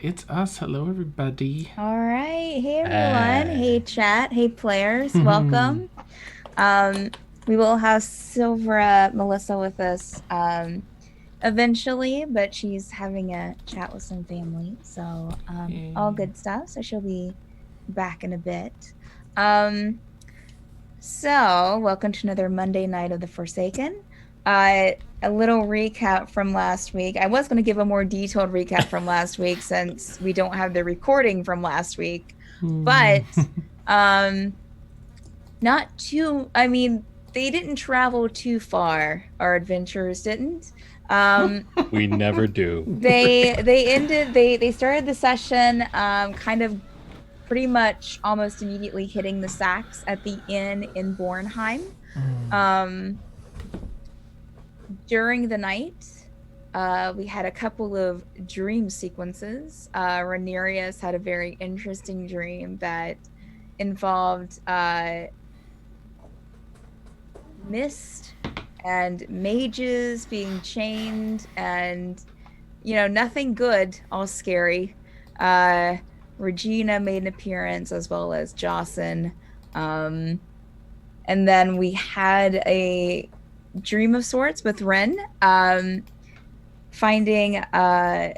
It's us. Hello, everybody. All right. Hey, everyone. Hey, chat. Hey, players. Welcome. We will have Silvera Melissa with us eventually, but she's having a chat with some family. So all good stuff. So she'll be back in a bit. So welcome to another Monday night of the Forsaken. A little recap from last week. I was going to give a more detailed recap from last week since we don't have the recording from last week, but not too. I mean, they didn't travel too far. Our adventurers didn't. We never do. They started the session kind of pretty much almost immediately hitting the sacks at the inn in Bornheim. During the night, we had a couple of dream sequences. Rhaenyra's had a very interesting dream that involved mist and mages being chained and, nothing good, all scary. Regina made an appearance as well as Jocelyn. And then we had a dream of sorts with Ren, finding a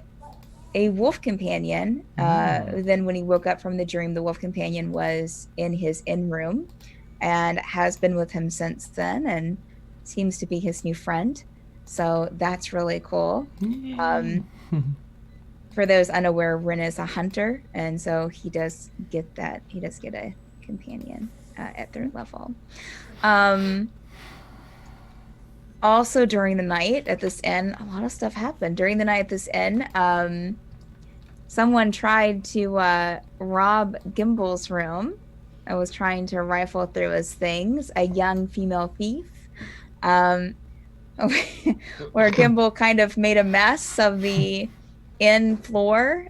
wolf companion. Then when he woke up from the dream, the wolf companion was in his inn room and has been with him since then and seems to be his new friend. So that's really cool. For those unaware, Ren is a hunter, and so he does get a companion at third level. Also during the night at this inn, a lot of stuff happened. During the night at this inn, someone tried to rob Gimble's room. I was trying to rifle through his things, a young female thief, where Gimble kind of made a mess of the inn floor,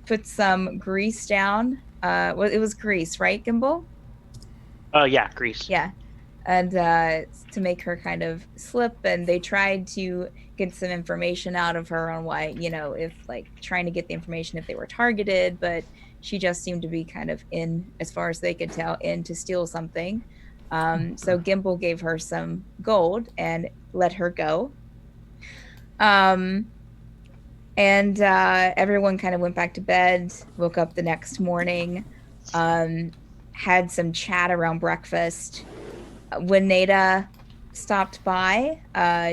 put some grease down. It was grease, right, Gimble? Yeah, grease. Yeah. And to make her kind of slip, and they tried to get some information out of her on why, if trying to get the information if they were targeted, but she just seemed to be kind of in, as far as they could tell, in to steal something. So Gimble gave her some gold and let her go. And everyone kind of went back to bed, woke up the next morning, had some chat around breakfast. When Nada stopped by,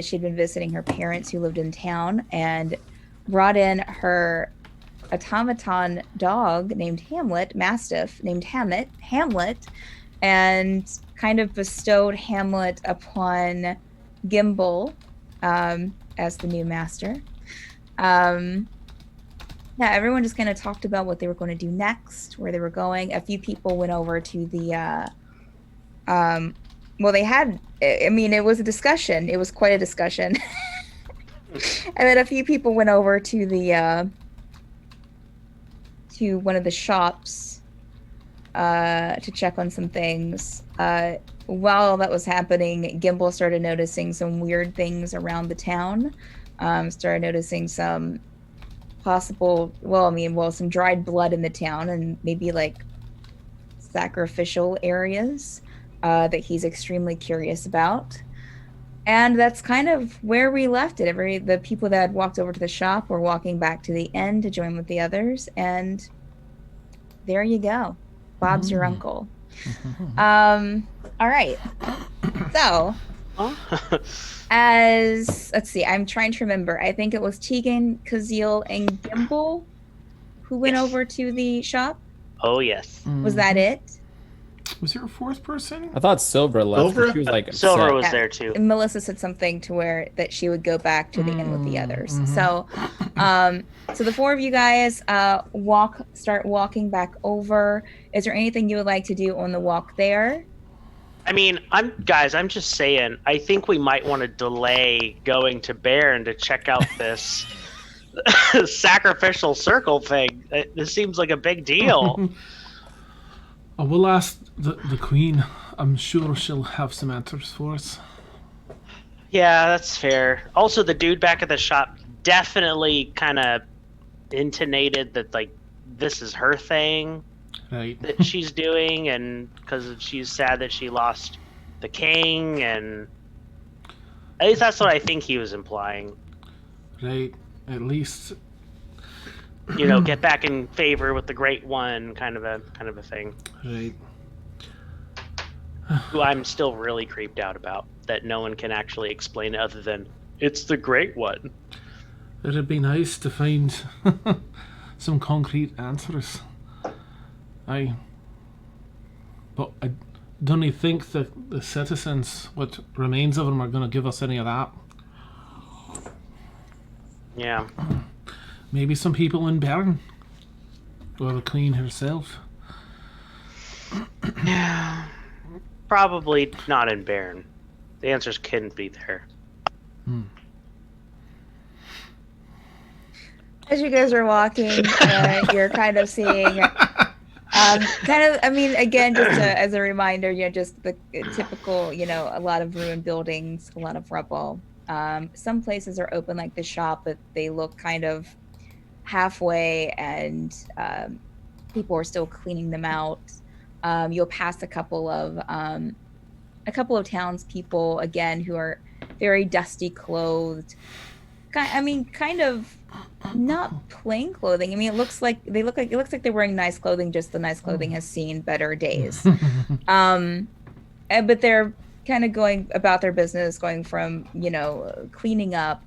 she'd been visiting her parents who lived in town and brought in her automaton dog named Hamlet, Mastiff named Hamlet, and kind of bestowed Hamlet upon Gimble as the new master. Yeah, everyone just kind of talked about what they were going to do next, where they were going. A few people went over to the well, they had, I mean, it was a discussion. It was quite a discussion. And then a few people went over to the to one of the shops to check on some things. While that was happening, Gimbal started noticing some weird things around the town. Started noticing some possible, some dried blood in the town, and maybe like sacrificial areas that he's extremely curious about. And that's kind of where we left it. The people that had walked over to the shop were walking back to the inn to join with the others, and there you go. Bob's your uncle. All right. So, let's see, I'm trying to remember. I think it was Tegan, Kazeel, and Gimbal who went over to the shop. Oh, yes. Was that it? Was there a fourth person? I thought Silver left. Silver? She was like Silver upset. was Yeah. there too. And Melissa said something to where that she would go back to the inn with the others. So, so the four of you guys start walking back over. Is there anything you would like to do on the walk there? I mean, I'm just saying, I think we might want to delay going to Baryn to check out this sacrificial circle thing. This seems like a big deal. I will ask the Queen. I'm sure she'll have some answers for us. Yeah, that's fair. Also, the dude back at the shop definitely kind of intonated that, like, this is her thing Right. that she's doing, and because she's sad that she lost the king, and at least that's what I think he was implying. Right. At least. You know, get back in favor with the Great One, kind of a thing. Right. Who I'm still really creeped out about, that no one can actually explain it other than it's the Great One. It'd be nice to find some concrete answers. But I don't think that the citizens, what remains of them, are going to give us any of that. Yeah. Maybe some people in Baryn. Or the Queen herself. Yeah. Probably not in Baryn. The answers couldn't be there. As you guys are walking, you're kind of seeing, again, just as a reminder, just the typical, a lot of ruined buildings, a lot of rubble. Some places are open, like the shop, but they look kind of halfway, and people are still cleaning them out. You'll pass a couple of townspeople, again, who are very dusty clothed. Kind of not plain clothing. I mean, it looks like they're wearing nice clothing. Just the nice clothing has seen better days. But they're kind of going about their business, going from cleaning up.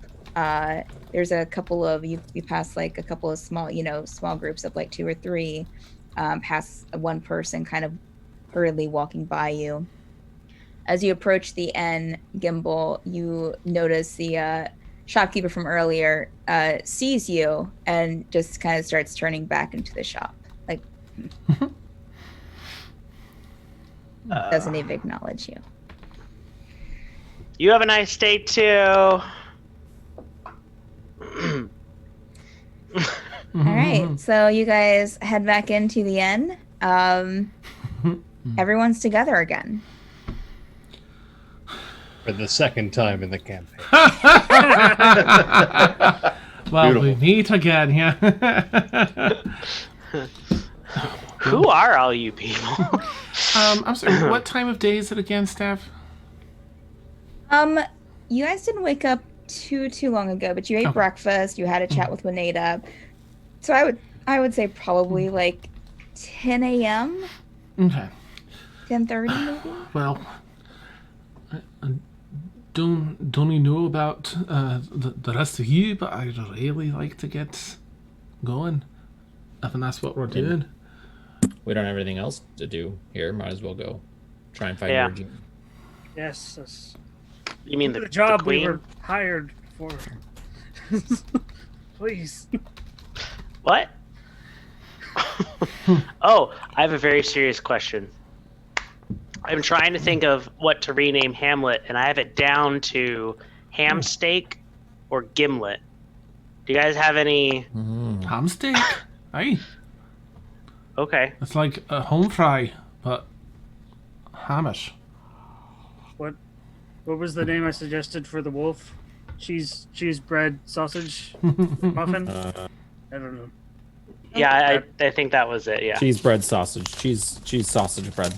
There's a couple of you pass like a couple of small groups of like 2 or 3. Past one person kind of hurriedly walking by you. As you approach the inn, Gimbal, you notice the shopkeeper from earlier sees you and just kind of starts turning back into the shop. Like, doesn't even acknowledge you. You have a nice day too. All right, so you guys head back into the inn. Everyone's together again. For the second time in the campaign. Well, Beautiful. we meet again, yeah. Who are all you people? I'm sorry, what time of day is it again, Steph? You guys didn't wake up too long ago, but you ate breakfast. You had a chat with Wineta. So I would say probably like 10 a.m. Okay. 10:30 maybe. Well, I don't know about the rest of you, but I'd really like to get going. I think that's what we're doing. We don't have anything else to do here. Might as well go try and find Yeah. Virgin. Yes, that's You mean the job we queen? were hired for. Please. What? Oh, I have a very serious question. I'm trying to think of what to rename Hamlet, and I have it down to ham steak or gimlet. Do you guys have any? Ham steak? Aye. Okay. It's like a home fry, but hamish. What was the name I suggested for the wolf? Cheese bread sausage muffin? I don't know. Yeah, I think that was it. Yeah. Cheese bread sausage. Cheese sausage bread.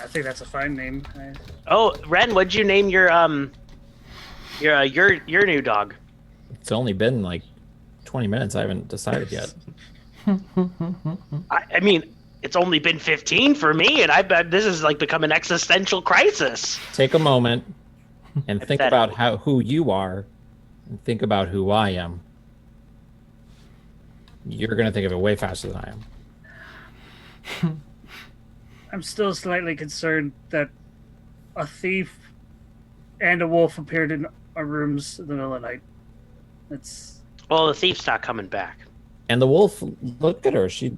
I think that's a fine name. Oh, Ren, what'd you name your new dog? It's only been like 20 minutes. I haven't decided yet. I mean, it's only been 15 for me, and I bet this is like become an existential crisis. Take a moment and think bet about who you are, and think about who I am. You're gonna think of it way faster than I am. I'm still slightly concerned that a thief and a wolf appeared in our rooms in the middle of the night. Well, the thief's not coming back. And the wolf, look at her. She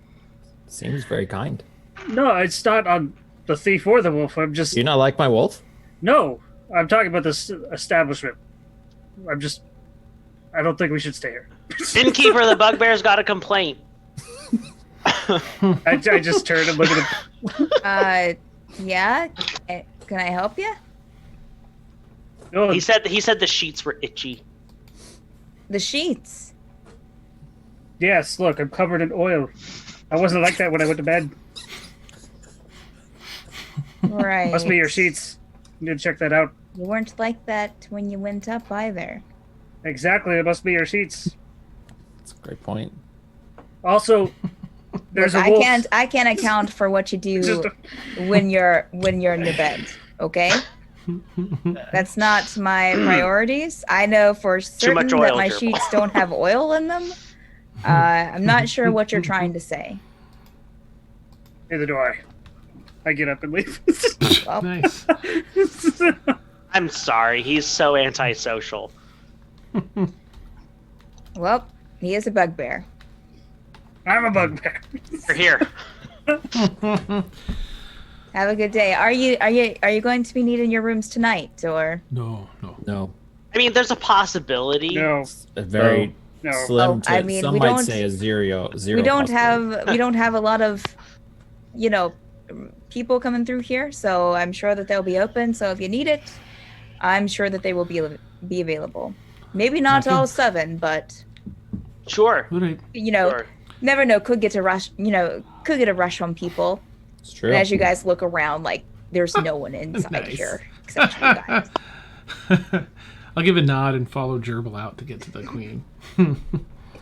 seems very kind. No, it's not on the thief or the wolf. I'm just... Do you not like my wolf? No, I'm talking about this establishment. I don't think we should stay here. Innkeeper, the bugbear's got a complaint. I just turned and looked at him. Yeah? Can I help you? Oh, He said the sheets were itchy. The sheets. yes, look, I'm covered in oil. I wasn't like that when I went to bed. Right. Must be your sheets. You need to check that out. You weren't like that when you went up either. Exactly, it must be your sheets. That's a great point. Also, there's Look, a wolf. I can't account for what you do when you're in your bed, okay? That's not my priorities. I know for certain much that oil, my Gerbil. sheets don't have oil in them. I'm not sure what you're trying to say. Neither do I. I get up and leave. Well, Nice. I'm sorry, he's so antisocial. well, he is a bugbear. I'm a bugbear. We're here. Have a good day. Are you going to be needing your rooms tonight, or? No. No, I mean, there's a possibility. No, a very no. slim. Oh, I to, mean, some we might don't- say a zero. We don't possibility. have a lot of, people coming through here. So I'm sure that they'll be open. So if you need it, I'm sure that they will be available. Maybe not Okay. all 7, but Sure. All right. Sure. never know. Could get a rush. Could get a rush on people. It's true. And as you guys look around, like there's no one inside Nice. here except you guys. I'll give a nod and follow Gerbil out to get to the queen.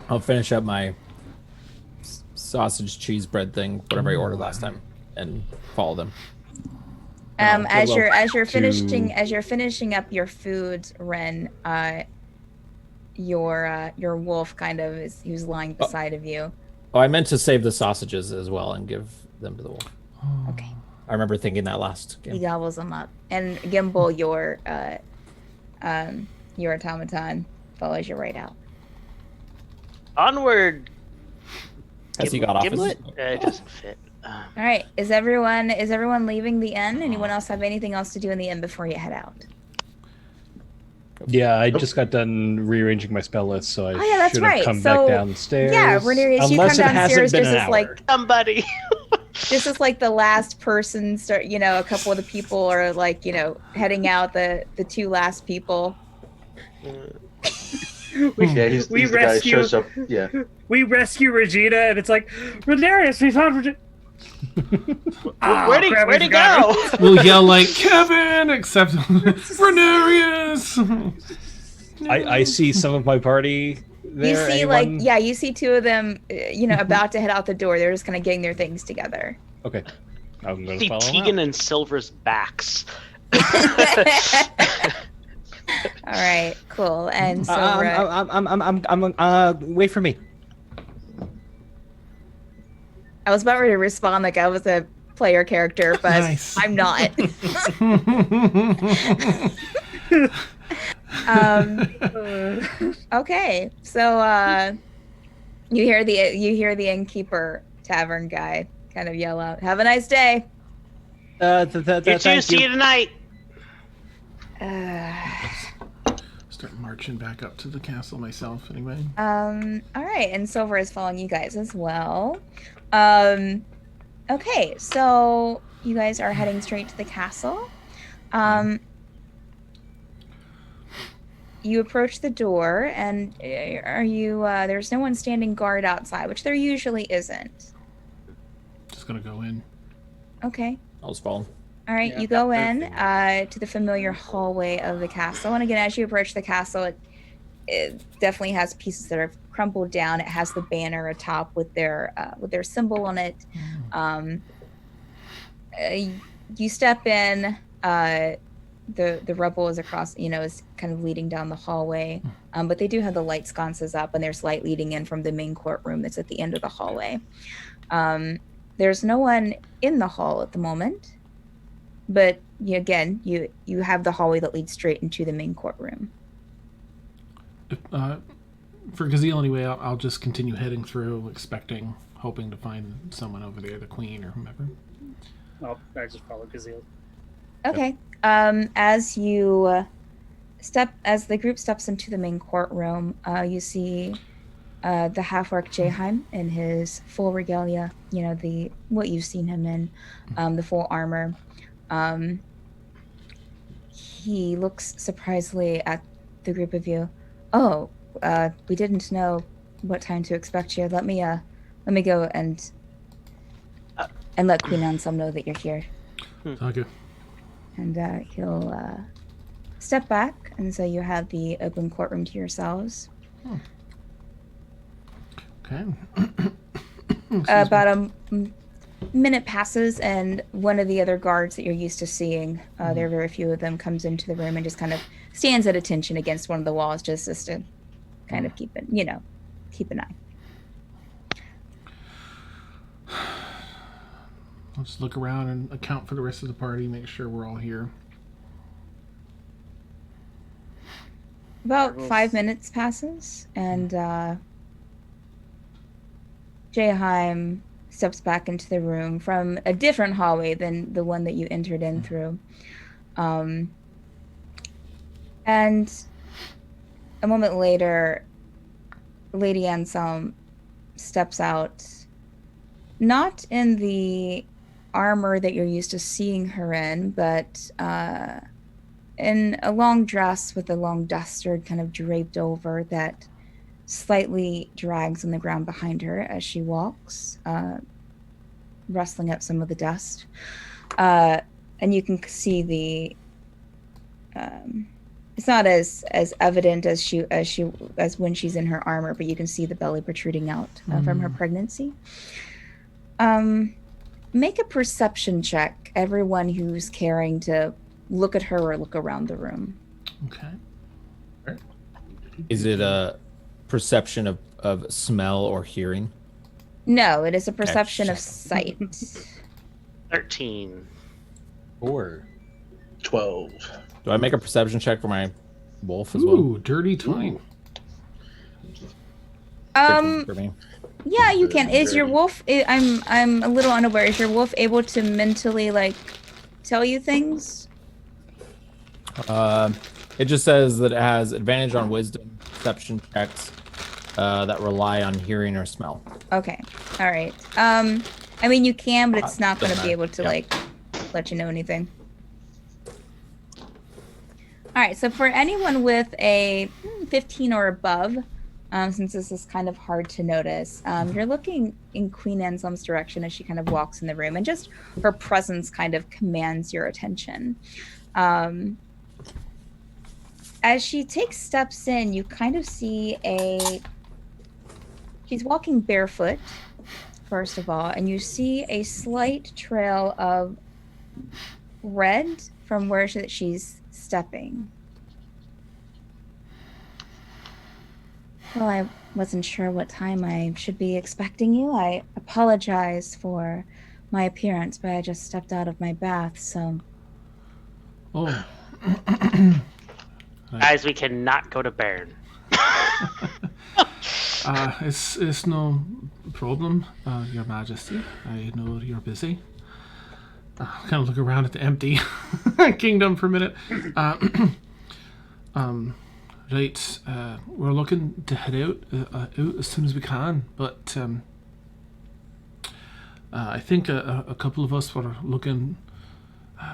I'll finish up my sausage cheese bread thing, whatever I ordered last time, and follow them. And I'll As go you're to- finishing up your food, Ren, your wolf kind of he's lying beside of you. Oh, I meant to save the sausages as well and give them to the wolf. Okay. I remember thinking that last He game. gobbles them up. And Gimbal, your automaton follows you right out. Onward. As he got off his- Gimlet? It doesn't fit. All right. Is everyone leaving the inn? Anyone else have anything else to do in the inn before you head out? Yeah, I just got done rearranging my spell list, so I yeah, that's should right. have come So, back downstairs. Yeah, Renarius, you come Unless it hasn't downstairs been just an as like hour. Somebody. just as like the last person start. A couple of the people are like heading out. The 2 last people. Yeah, he's the guy who shows up. Yeah. We rescue Regina, and it's like, Renarius, we found Regina. Where'd he go? We'll yell like Kevin, except Renarius. I see some of my party there. You see, Anyone? you see 2 of them, about to head out the door. They're just kind of getting their things together. Okay. I'm going See to follow him Tegan out. and Silver's backs. All right, cool. And so, Wait for me. I was about ready to respond like I was a player character, but Nice. I'm not. Okay, so You hear the innkeeper tavern guy kind of yell out, "Have a nice day." You too. See you tonight. Start marching back up to the castle myself, anyway. All right, and Silver is following you guys as well. Okay, so you guys are heading straight to the castle. You approach the door, and there's no one standing guard outside, which there usually isn't. Just gonna go in. Okay. I was following. All right, you go in to the familiar hallway of the castle, and again, as you approach the castle, it definitely has pieces that are crumpled down. It has the banner atop with their symbol on it. You step in. The rubble is across, is kind of leading down the hallway, but they do have the light sconces up, and there's light leading in from the main courtroom that's at the end of the hallway. There's no one in the hall at the moment, but you have the hallway that leads straight into the main courtroom. For Gazelle anyway, I'll just continue heading through, hoping to find someone over there, the queen or whomever. Oh, I just follow Gazelle. Okay. As the group steps into the main courtroom, you see the half-orc Jehime in his full regalia, what you've seen him in, the full armor. He looks surprisingly at the group of you. Oh, we didn't know what time to expect you. Let me go and let Queen Anselm know that you're here. Thank you. And he'll step back, and so you have the open courtroom to yourselves. Okay. About a minute passes, and one of the other guards that you're used to seeing, there are very few of them, comes into the room and just kind of stands at attention against one of the walls, just to kind of keep an eye. I'll just look around and account for the rest of the party, make sure we're all here. About 5 minutes passes, and Jehime steps back into the room from a different hallway than the one that you entered in through. And a moment later, Lady Anselm steps out, not in the armor that you're used to seeing her in, but in a long dress with a long duster kind of draped over that slightly drags on the ground behind her as she walks, rustling up some of the dust. And you can see it's not as evident as when she's in her armor, but you can see the belly protruding out from her pregnancy. Make a perception check, everyone who's caring to look at her or look around the room. Okay. Is it a perception of smell or hearing? No, it is a perception of sight. 13. 4. 12. Do I make a perception check for my wolf as Ooh, well? dirty 20. 13 for me. Yeah, you can. Is your wolf? I'm a little unaware. Is your wolf able to mentally tell you things? It just says that it has advantage on wisdom perception checks that rely on hearing or smell. Okay. All right. I mean, you can, but it's not going to be able to let you know anything. All right. So for anyone with a 15 or above, since this is kind of hard to notice, you're looking in Queen Anselm's direction as she kind of walks in the room, and just her presence kind of commands your attention. As she takes steps in, you kind of see she's walking barefoot, first of all, and you see a slight trail of red from where she's stepping. Well, I wasn't sure what time I should be expecting you. I apologize for my appearance, but I just stepped out of my bath, so... Oh. Guys, we cannot go to Baryn. It's no problem, Your Majesty. I know you're busy. Kind of look around at the empty kingdom for a minute. Right, we're looking to head out as soon as we can, but I think a couple of us were looking.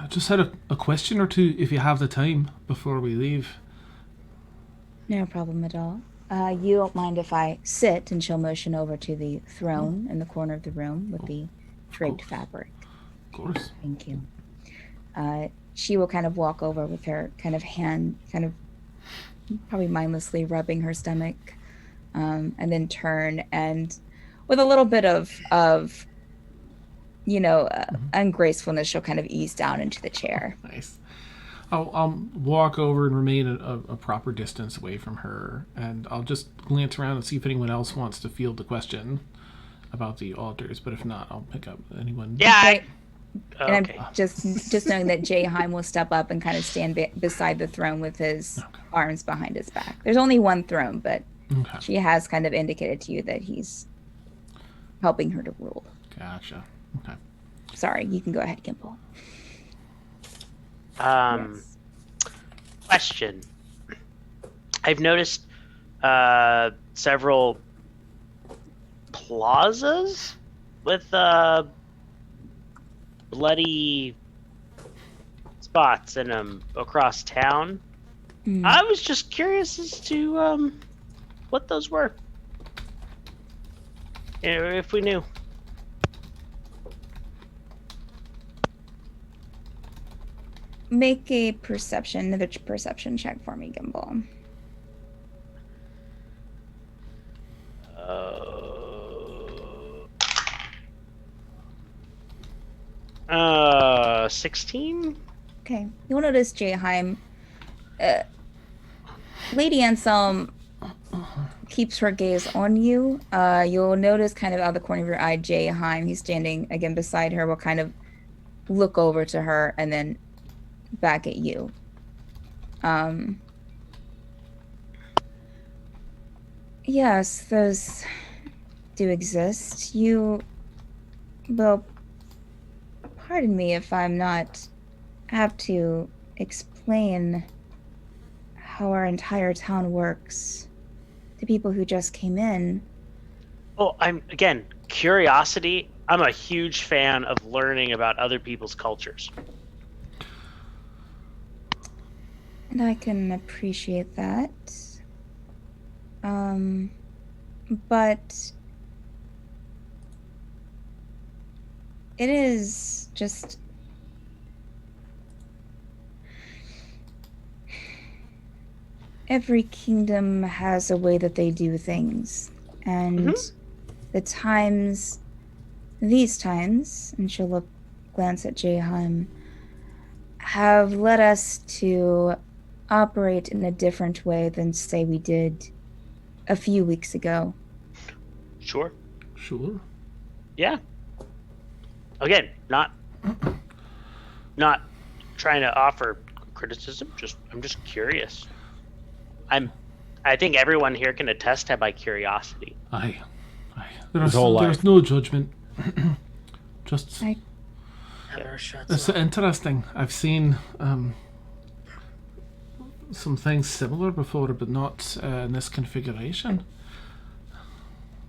Just had a question or two, if you have the time, before we leave. No problem at all. You don't mind if I sit, and she'll motion over to the throne in the corner of the room with the draped fabric. Of course. Thank you. She will kind of walk over with her kind of hand, kind of probably mindlessly rubbing her stomach, and then turn and with a little bit of ungracefulness, she'll kind of ease down into the chair. Nice. I'll walk over and remain a proper distance away from her, and I'll just glance around and see if anyone else wants to field the question about the altars. But if not, I'll pick up anyone. Yeah. And Okay. I'm just knowing that Jayheim will step up and kind of stand beside the throne with his arms behind his back. There's only one throne, but she has kind of indicated to you that he's helping her to rule. Gotcha. Okay. Sorry, you can go ahead, Gimple. Yes. Question. I've noticed several plazas with bloody spots in them across town. I was just curious as to what those were. If we knew. Make another perception check for me, Gimble. 16? Okay. You'll notice Jayheim. Lady Anselm keeps her gaze on you. You'll notice kind of out of the corner of your eye, Jayheim, he's standing again beside her, will kind of look over to her and then back at you. Yes, those do exist. Well, pardon me if I'm not apt to explain how our entire town works to people who just came in. Oh, again, curiosity. I'm a huge fan of learning about other people's cultures. And I can appreciate that. But it is just every kingdom has a way that they do things, and these times, and she'll glance at Jayheim, have led us to operate in a different way than, say, we did a few weeks ago. Sure. Yeah. Again, not trying to offer criticism. I'm just curious. I think everyone here can attest to my curiosity. Aye. There's no judgment. Just. It's interesting. I've seen some things similar before, but not in this configuration.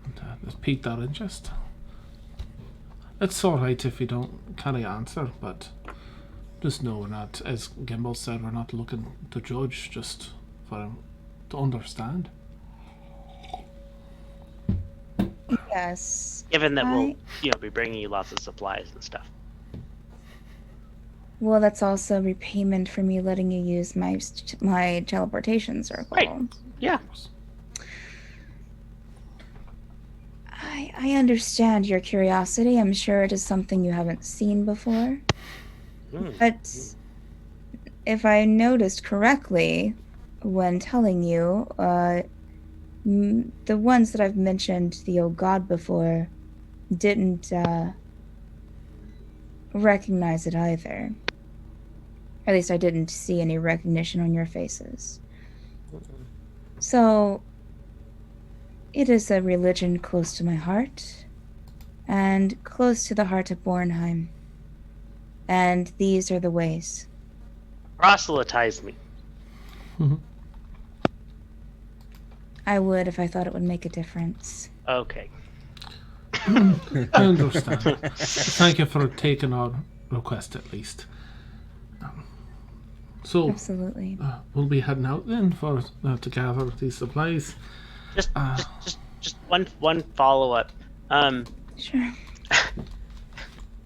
And, it's piqued our interest. It's alright if you can't answer, but just know we're not, as Gimble said, we're not looking to judge, just to understand. Yes. Given that we'll be bringing you lots of supplies and stuff. Well, that's also repayment for me letting you use my teleportation circle. Right. Yeah. I understand your curiosity. I'm sure it is something you haven't seen before. But if I noticed correctly when telling you, the ones that I've mentioned the old god before didn't recognize it either. At least I didn't see any recognition on your faces. So It is a religion close to my heart, and close to the heart of Bornheim. And these are the ways. Proselytize me. I would if I thought it would make a difference. Okay. I understand. Thank you for taking our request at least. So Absolutely. we'll be heading out then for to gather these supplies. Just one follow up. Sure.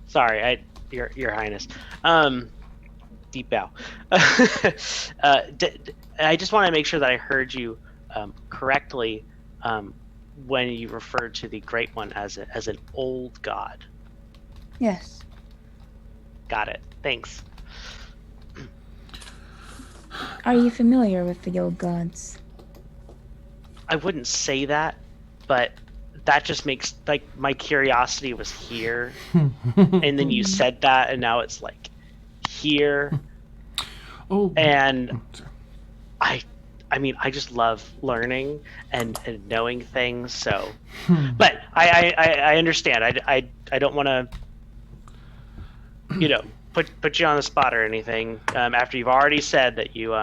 Sorry, Your Highness. Deep bow. I just want to make sure that I heard you correctly when you referred to the Great One as an old god. Yes. Got it. Thanks. Are you familiar with the old gods? I wouldn't say that, but that just makes, like, my curiosity was here, and then you said that, and now it's like here. Oh, And I mean, I just love learning and knowing things. So, but I understand. I don't want to, put you on the spot or anything. After you've already said that you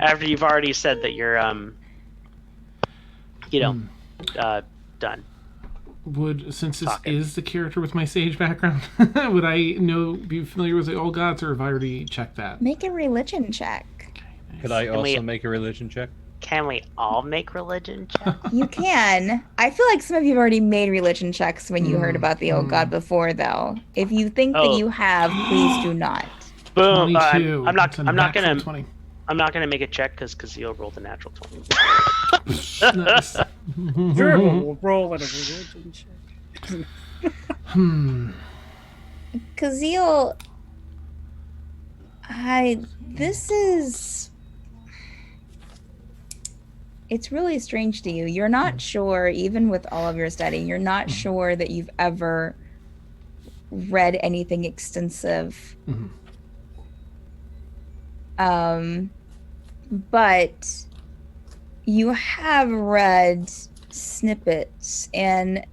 after you've already said that you're done. Since this Talking. is the character with my sage background, would I be familiar with the old gods, or have I already checked that? Make a religion check. Could I Can we- also make a religion check? Can we all make religion checks? You can. I feel like some of you have already made religion checks when you heard about the old god before, though. If you think that Oh. you have, please do not. Boom. 22. I'm not. It's a I'm not natural gonna. 20. I'm not gonna make a check because you'll roll the natural 20. Nice. Verbal roll at a religion check. Kazeel, this is... It's really strange to you. You're not sure, even with all of your studying, you're not sure that you've ever read anything extensive. But you have read snippets and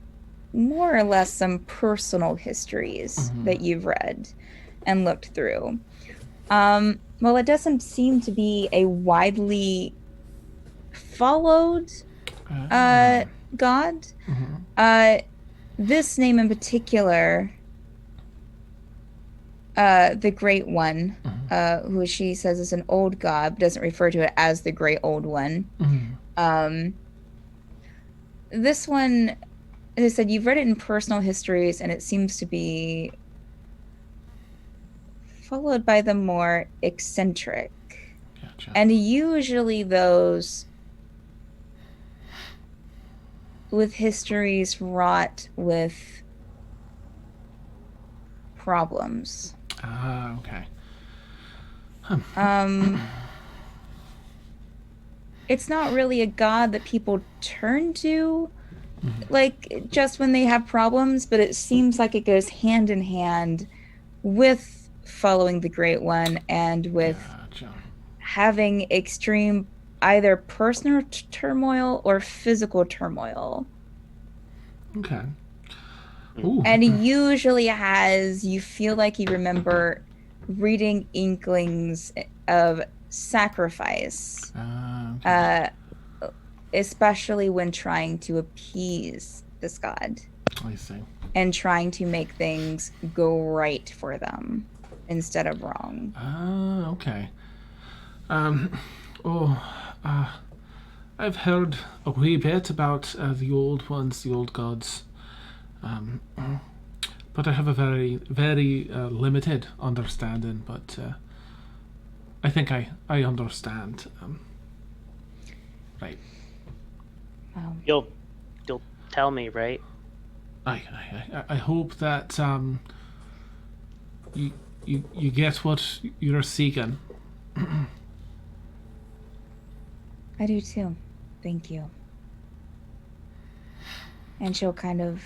more or less some personal histories that you've read and looked through. Well, it doesn't seem to be a widely followed god. This name in particular, the Great One, who she says is an old god, but doesn't refer to it as the Great Old One. This one, as I said, you've read it in personal histories, and it seems to be followed by the more eccentric. Gotcha. And usually those with histories wrought with problems. Okay. It's not really a god that people turn to, like, just when they have problems, but it seems like it goes hand in hand with following the Great One and with Gotcha. having extreme either personal turmoil or physical turmoil. Okay. Ooh. And he usually has, you feel like you remember reading inklings of sacrifice, Okay. especially when trying to appease this god I see. and trying to make things go right for them instead of wrong. Okay. I've heard a wee bit about the old ones, the old gods, but I have a very, very limited understanding. But I think I understand. Right. You'll tell me, right? I hope that you get what you're seeking. I do too. Thank you. And she'll kind of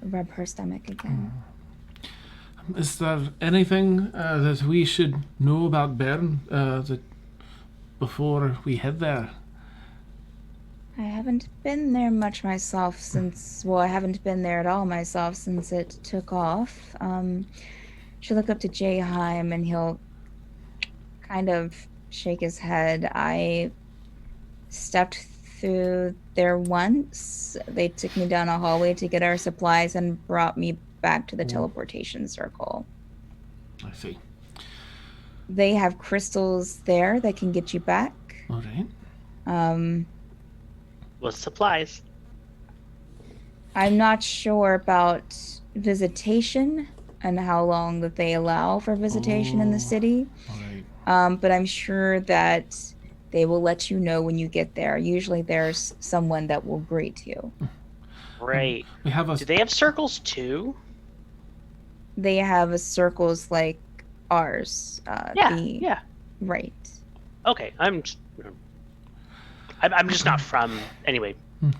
rub her stomach again. Is there anything that we should know about Baryn that before we head there? I haven't been there much myself since, well, I haven't been there at all myself since it took off. She'll look up to Jayheim and he'll kind of shake his head. I stepped through there once. They took me down a hallway to get our supplies and brought me back to the teleportation circle. I see. They have crystals there that can get you back. All right. With supplies. I'm not sure about visitation and how long that they allow for visitation in the city. All right. But I'm sure that they will let you know when you get there. Usually there's someone that will greet you. Right. We have a. Do they have circles too? They have circles like ours. Yeah. Right. Okay, I'm just not from. Anyway,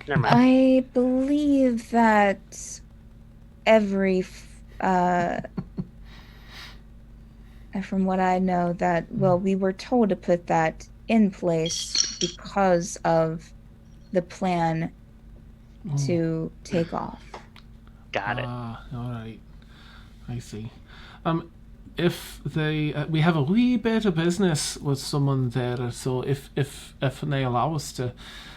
never mind. I believe that from what I know, that, well, we were told to put that in place because of the plan to take off. Got it. All right. I see. If they, we have a wee bit of business with someone there, so if they allow us to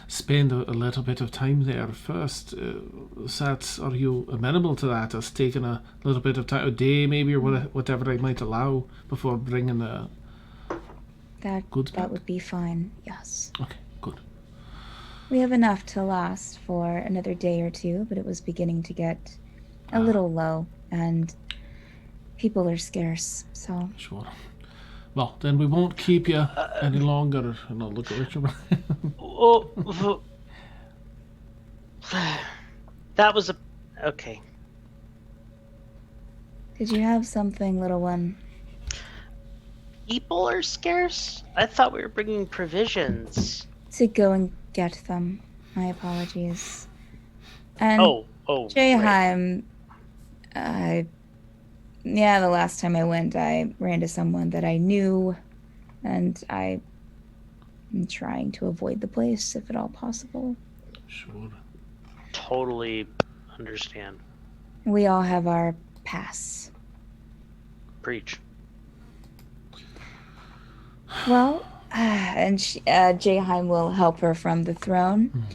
spend a little bit of time there first, are you amenable to that? Us taking a little bit of time, a day maybe, or whatever they might allow before bringing the goods back? That would be fine. Yes. Okay, good. We have enough to last for another day or two, but it was beginning to get a little low, and people are scarce, so... Sure. Well, then we won't keep you any longer, and I'll look at Richard. That was a... Okay. Did you have something, little one? People are scarce? I thought we were bringing provisions. To go and get them. My apologies. And Oh. Jayheim, yeah, the last time I went, I ran to someone that I knew, and I'm trying to avoid the place if at all possible. Sure. Totally understand. We all have our pass. Preach. Well, and Jayheim will help her from the throne.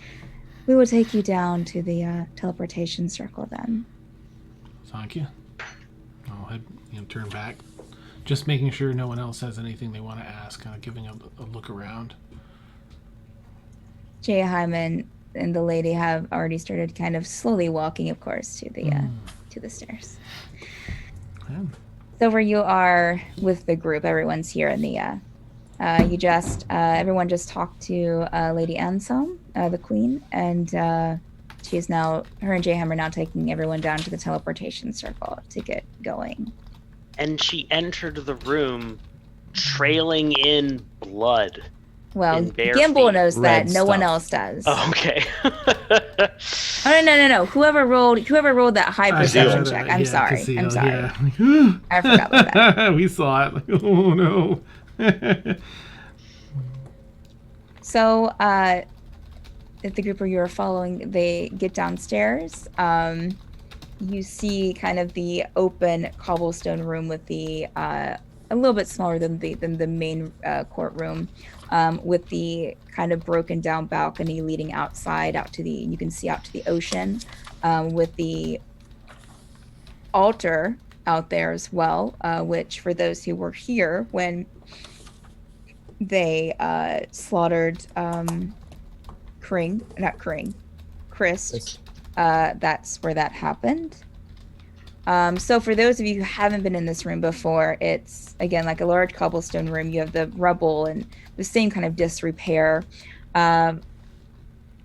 We will take you down to the teleportation circle then. Thank you. I'll head, turn back. Just making sure no one else has anything they want to ask, kind of giving a look around. Jayheim and the lady have already started kind of slowly walking, of course, to the stairs. Yeah. So where you are with the group, everyone's here in the everyone just talked to Lady Anselm, the queen, and her and Jayheim are now taking everyone down to the teleportation circle to get going. And she entered the room trailing in blood. Well, bare Gimbal feet. knows Red that. No one stuff. else does. Oh, okay. Oh, no. Whoever rolled that high perception check. I'm sorry. Kazeel, I'm sorry. Yeah. I forgot about that. We saw it. Like, oh no. So, if the group where you're following, they get downstairs. You see kind of the open cobblestone room with the a little bit smaller than the main courtroom, with the kind of broken down balcony leading outside you can see out to the ocean, with the altar out there as well, which for those who were here when they slaughtered Christ. That's where that happened. So for those of you who haven't been in this room before, it's again like a large cobblestone room. You have the rubble and the same kind of disrepair. Out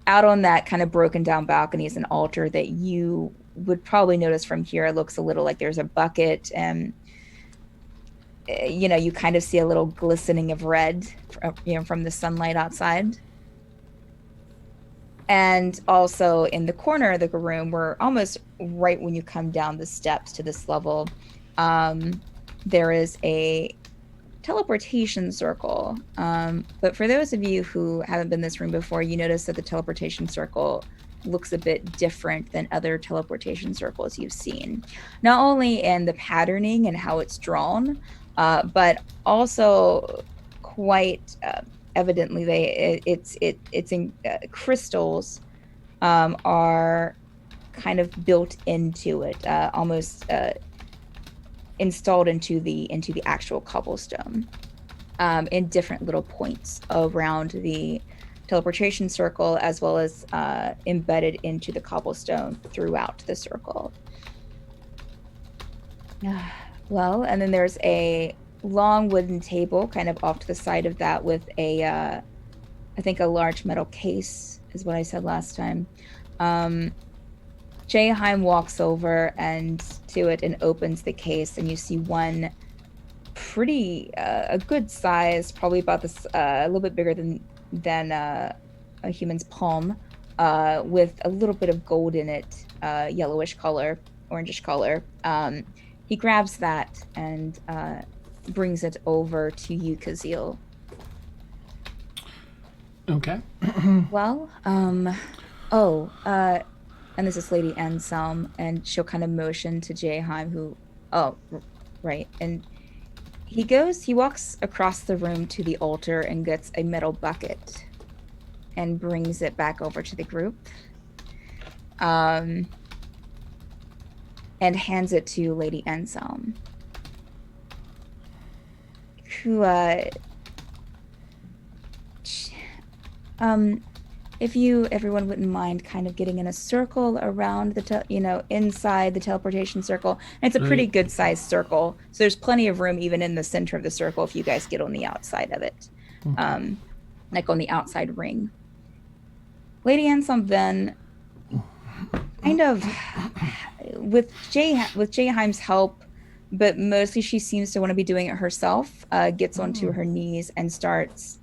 on that kind of broken down balcony is an altar that you would probably notice from here. It looks a little like there's a bucket, and you kind of see a little glistening of red, from the sunlight outside. And also in the corner of the room, where almost right when you come down the steps to this level, there is a teleportation circle. But for those of you who haven't been in this room before, you notice that the teleportation circle looks a bit different than other teleportation circles you've seen. Not only in the patterning and how it's drawn, but also quite evidently it's in crystals are kind of built into it, almost installed into the actual cobblestone, in different little points around the teleportation circle, as well as embedded into the cobblestone throughout the circle. Well, and then there's a long wooden table kind of off to the side of that with a I think a large metal case is what I said last time. Jayheim walks over and to it and opens the case, and you see one pretty a good size, probably about this a little bit bigger than a human's palm, with a little bit of gold in it, yellowish color, orangish color. He grabs that and brings it over to you, Kazil. Okay. Well, and this is Lady Anselm, and she'll kind of motion to Jayheim, who, right, and he walks across the room to the altar and gets a metal bucket and brings it back over to the group, and hands it to Lady Anselm, who, if everyone wouldn't mind kind of getting in a circle around inside the teleportation circle. And it's a pretty good sized circle, so there's plenty of room even in the center of the circle if you guys get on the outside of it, like on the outside ring. Lady Anselm then, kind of with Jayheim's help, but mostly she seems to want to be doing it herself, gets onto her knees and starts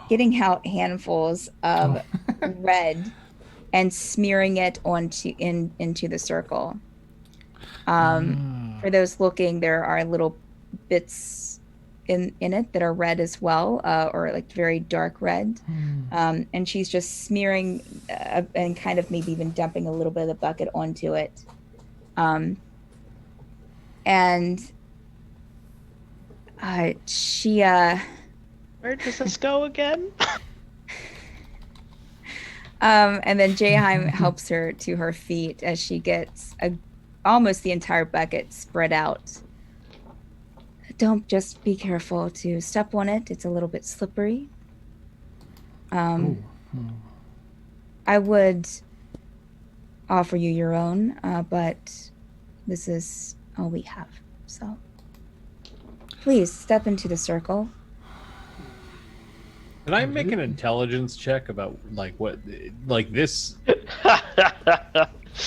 getting out handfuls of red and smearing it into the circle. For those looking, there are little bits in it that are red as well, or like very dark red. And she's just smearing and kind of maybe even dumping a little bit of the bucket onto it. And she where does this go again? And then Jayheim helps her to her feet as she gets almost the entire bucket spread out. Don't, just be careful to step on it. It's a little bit slippery. I would offer you your own, but this is all we have. So please step into the circle. Can I make an intelligence check about this?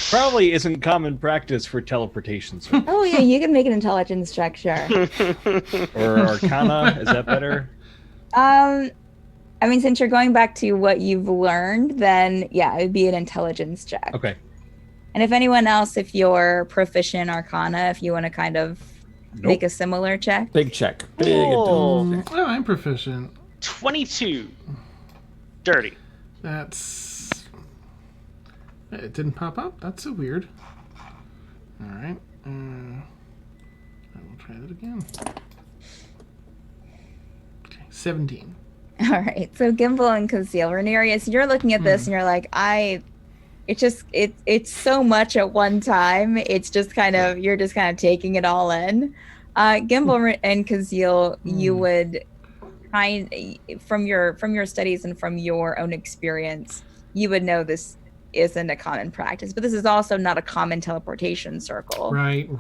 Probably isn't common practice for teleportation. Oh yeah, you can make an intelligence check, sure. Or Arcana, is that better? I mean, since you're going back to what you've learned, then yeah, it would be an intelligence check. Okay. And if anyone else, if you're proficient in Arcana, if you want to kind of make a similar check. Big check. Oh, I'm proficient. 22. Dirty. It didn't pop up. That's so weird. All right. I will try that again. Okay, 17. All right. So Gimbal and Conceal, Renarius, you're looking at this and you're like, it's so much at one time. It's just kind of, you're just kind of taking it all in. Gimbal and Conceal, you would from your studies and from your own experience, you would know this isn't a common practice, but this is also not a common teleportation circle. Right.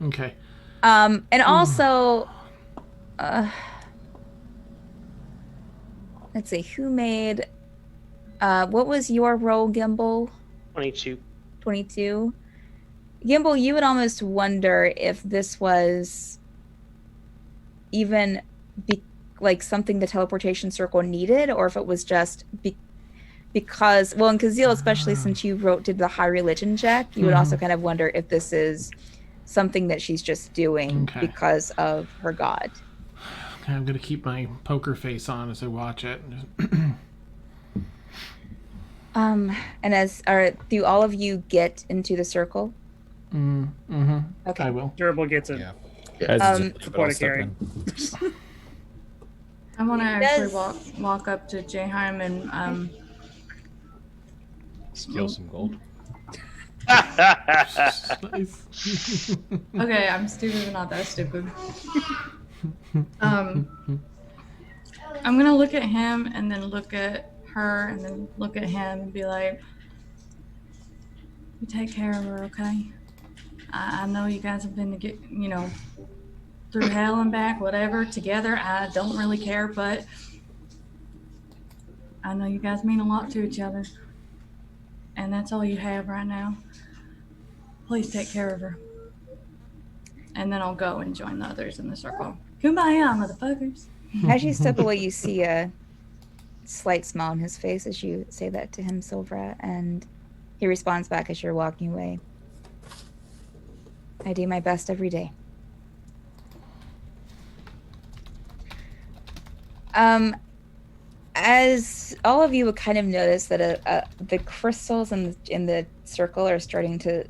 Okay. And also, let's see, who made, what was your role, Gimbal? 22. 22. Gimbal, you would almost wonder if this was even like something the teleportation circle needed, or if it was just because, well, in Kazil, especially since you did the high religion check, you would also kind of wonder if this is something that she's just doing because of her god. I'm gonna keep my poker face on as I watch it. And do all of you get into the circle? Okay. I will. Durable gets it. Yeah. Yeah. Guys, just It's a leave it, point I'll of step carrying. in. I want to He actually does- walk up to Jayheim and Steal some gold. Nice. okay, I'm stupid, but not that stupid. I'm gonna look at him and then look at her and then look at him and be like, "You take care of her, okay? I know you guys have been to get, through hell and back, whatever, together. I don't really care, but I know you guys mean a lot to each other, and that's all you have right now. Please take care of her." And then I'll go and join the others in the circle. Kumbaya, motherfuckers. As you step away, you see a slight smile on his face as you say that to him, Silvra, and he responds back as you're walking away. I do my best every day. As all of you would kind of notice that the crystals in the circle are starting to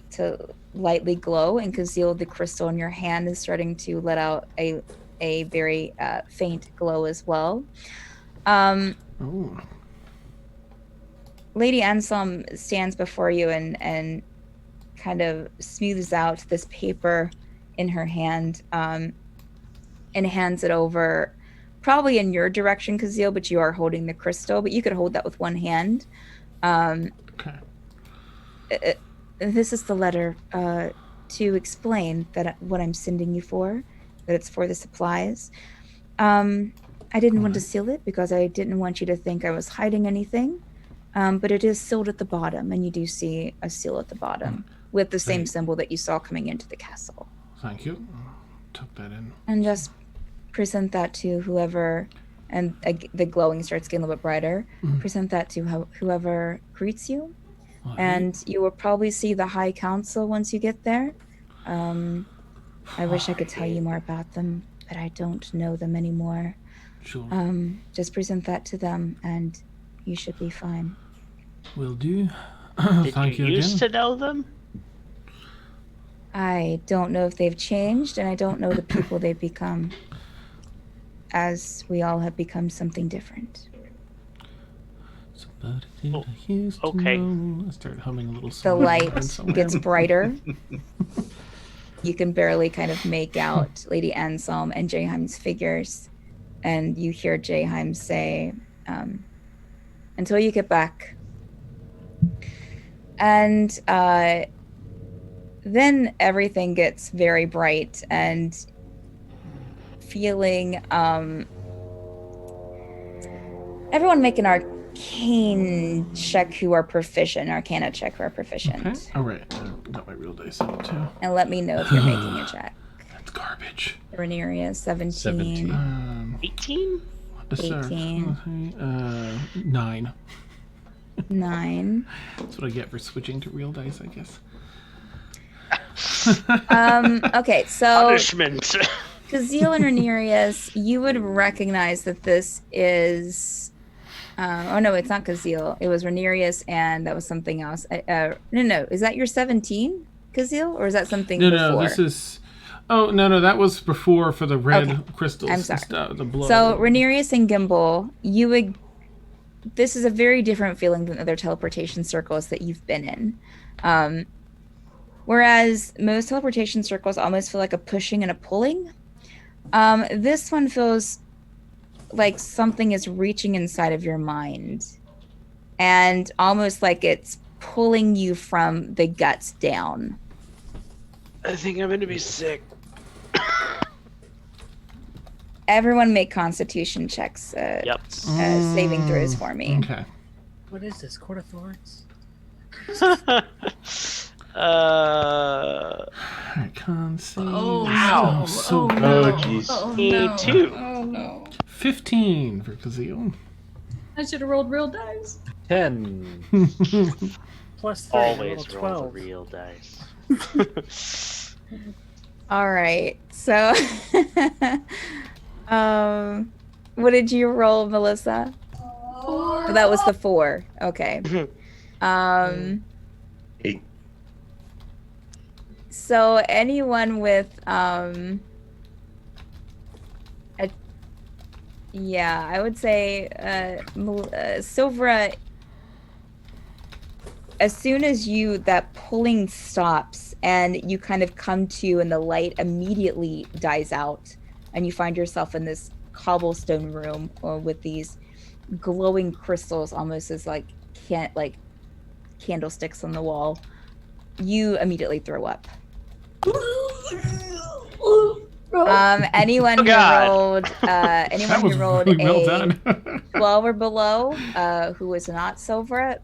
lightly glow, and Kazil, the crystal in your hand, is starting to let out a very faint glow as well. Ooh. Lady Anselm stands before you and kind of smooths out this paper in her hand and hands it over, probably in your direction, Kazil, but you are holding the crystal, but you could hold that with one hand. Okay. This is the letter to explain that what I'm sending you for, that it's for the supplies. I didn't want to seal it because I didn't want you to think I was hiding anything, but it is sealed at the bottom, and you do see a seal at the bottom with the same symbol that you saw coming into the castle. Thank you. Tuck that in. And just present that to whoever, and the glowing starts getting a little bit brighter. Present that to whoever greets you. And you will probably see the High Council once you get there. I wish I could tell you more about them, but I don't know them anymore. Sure. Just present that to them, and you should be fine. Will do. Did Thank you you used again. to know them? I don't know if they've changed, and I don't know the people they've become, as we all have become something different. Somebody that I used to okay. know. I started humming a little The song. light somewhere. gets brighter. You can barely kind of make out Lady Anselm and Jayheim's figures, and you hear Jayheim say, "Until you get back." And then everything gets very bright, and feeling everyone make an arcane check who are proficient, arcana check who are proficient. Okay. All right. I got my real dice out too. And let me know if you're making a check. That's garbage. Rhaenyra, 17. 17. 18? 18. 9. 9. That's what I get for switching to real dice, I guess. Okay, so Punishment. Kazil and Rhaenyra, you would recognize that this is oh no, it's not Kazil. It was Rhaenyra, and that was something else. No. Is that your 17, Kazil, or is that something before? No, this is. Oh no, that was before for the red Okay. crystals. I'm sorry. The blood. So Rhaenyra and Gimbal, you would. This is a very different feeling than other teleportation circles that you've been in. Whereas most teleportation circles almost feel like a pushing and a pulling. This one feels like something is reaching inside of your mind, and almost like it's pulling you from the guts down. I think I'm gonna be sick. Everyone make Constitution checks. Yep. Saving throws for me. Okay. What is this? Court of Thorns? I can't see. Oh, Wow. no. So Oh, good. no. Oh, jeez. Oh, Me no. too. Oh, no. 15 for Kazil. I should have rolled real dice. 10. Plus 3. Always roll the 12. real dice. All right. So What did you roll, Melissa? 4. That was the 4. Okay. 8. So anyone with yeah, I would say Silvera. As soon as that pulling stops and you kind of come to, and the light immediately dies out, and you find yourself in this cobblestone room with these glowing crystals, almost as like candlesticks on the wall, you immediately throw up. Anyone who rolled really well done. 12 or below, who is not Silvera,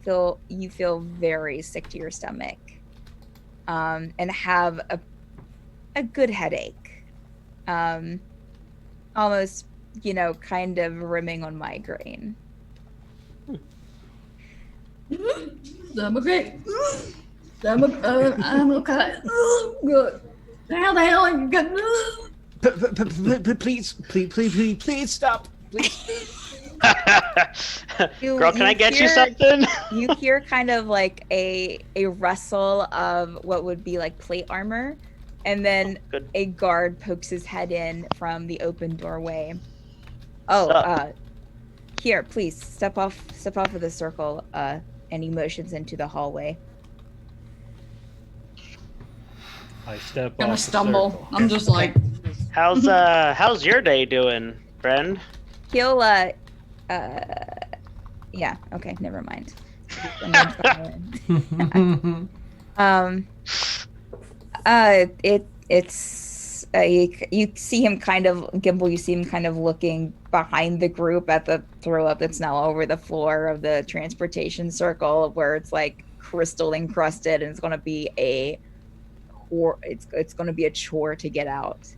you feel very sick to your stomach, and have a good headache, almost kind of rimming on migraine. I'm okay. I'm okay. Good. How the hell are you good? Please stop. Please. Girl, can I get you something? You hear kind of like a rustle of what would be like plate armor, and then a guard pokes his head in from the open doorway. Here, please step off of the circle, and he motions into the hallway. I step Gonna off the stumble. circle. I'm just like, How's your day doing, friend? He'll yeah, okay, never mind. It's you see him kind of, Gimble, you see him kind of looking behind the group at the throw up that's now over the floor of the transportation circle, where it's like crystal encrusted, and it's going to be it's going to be a chore to get out.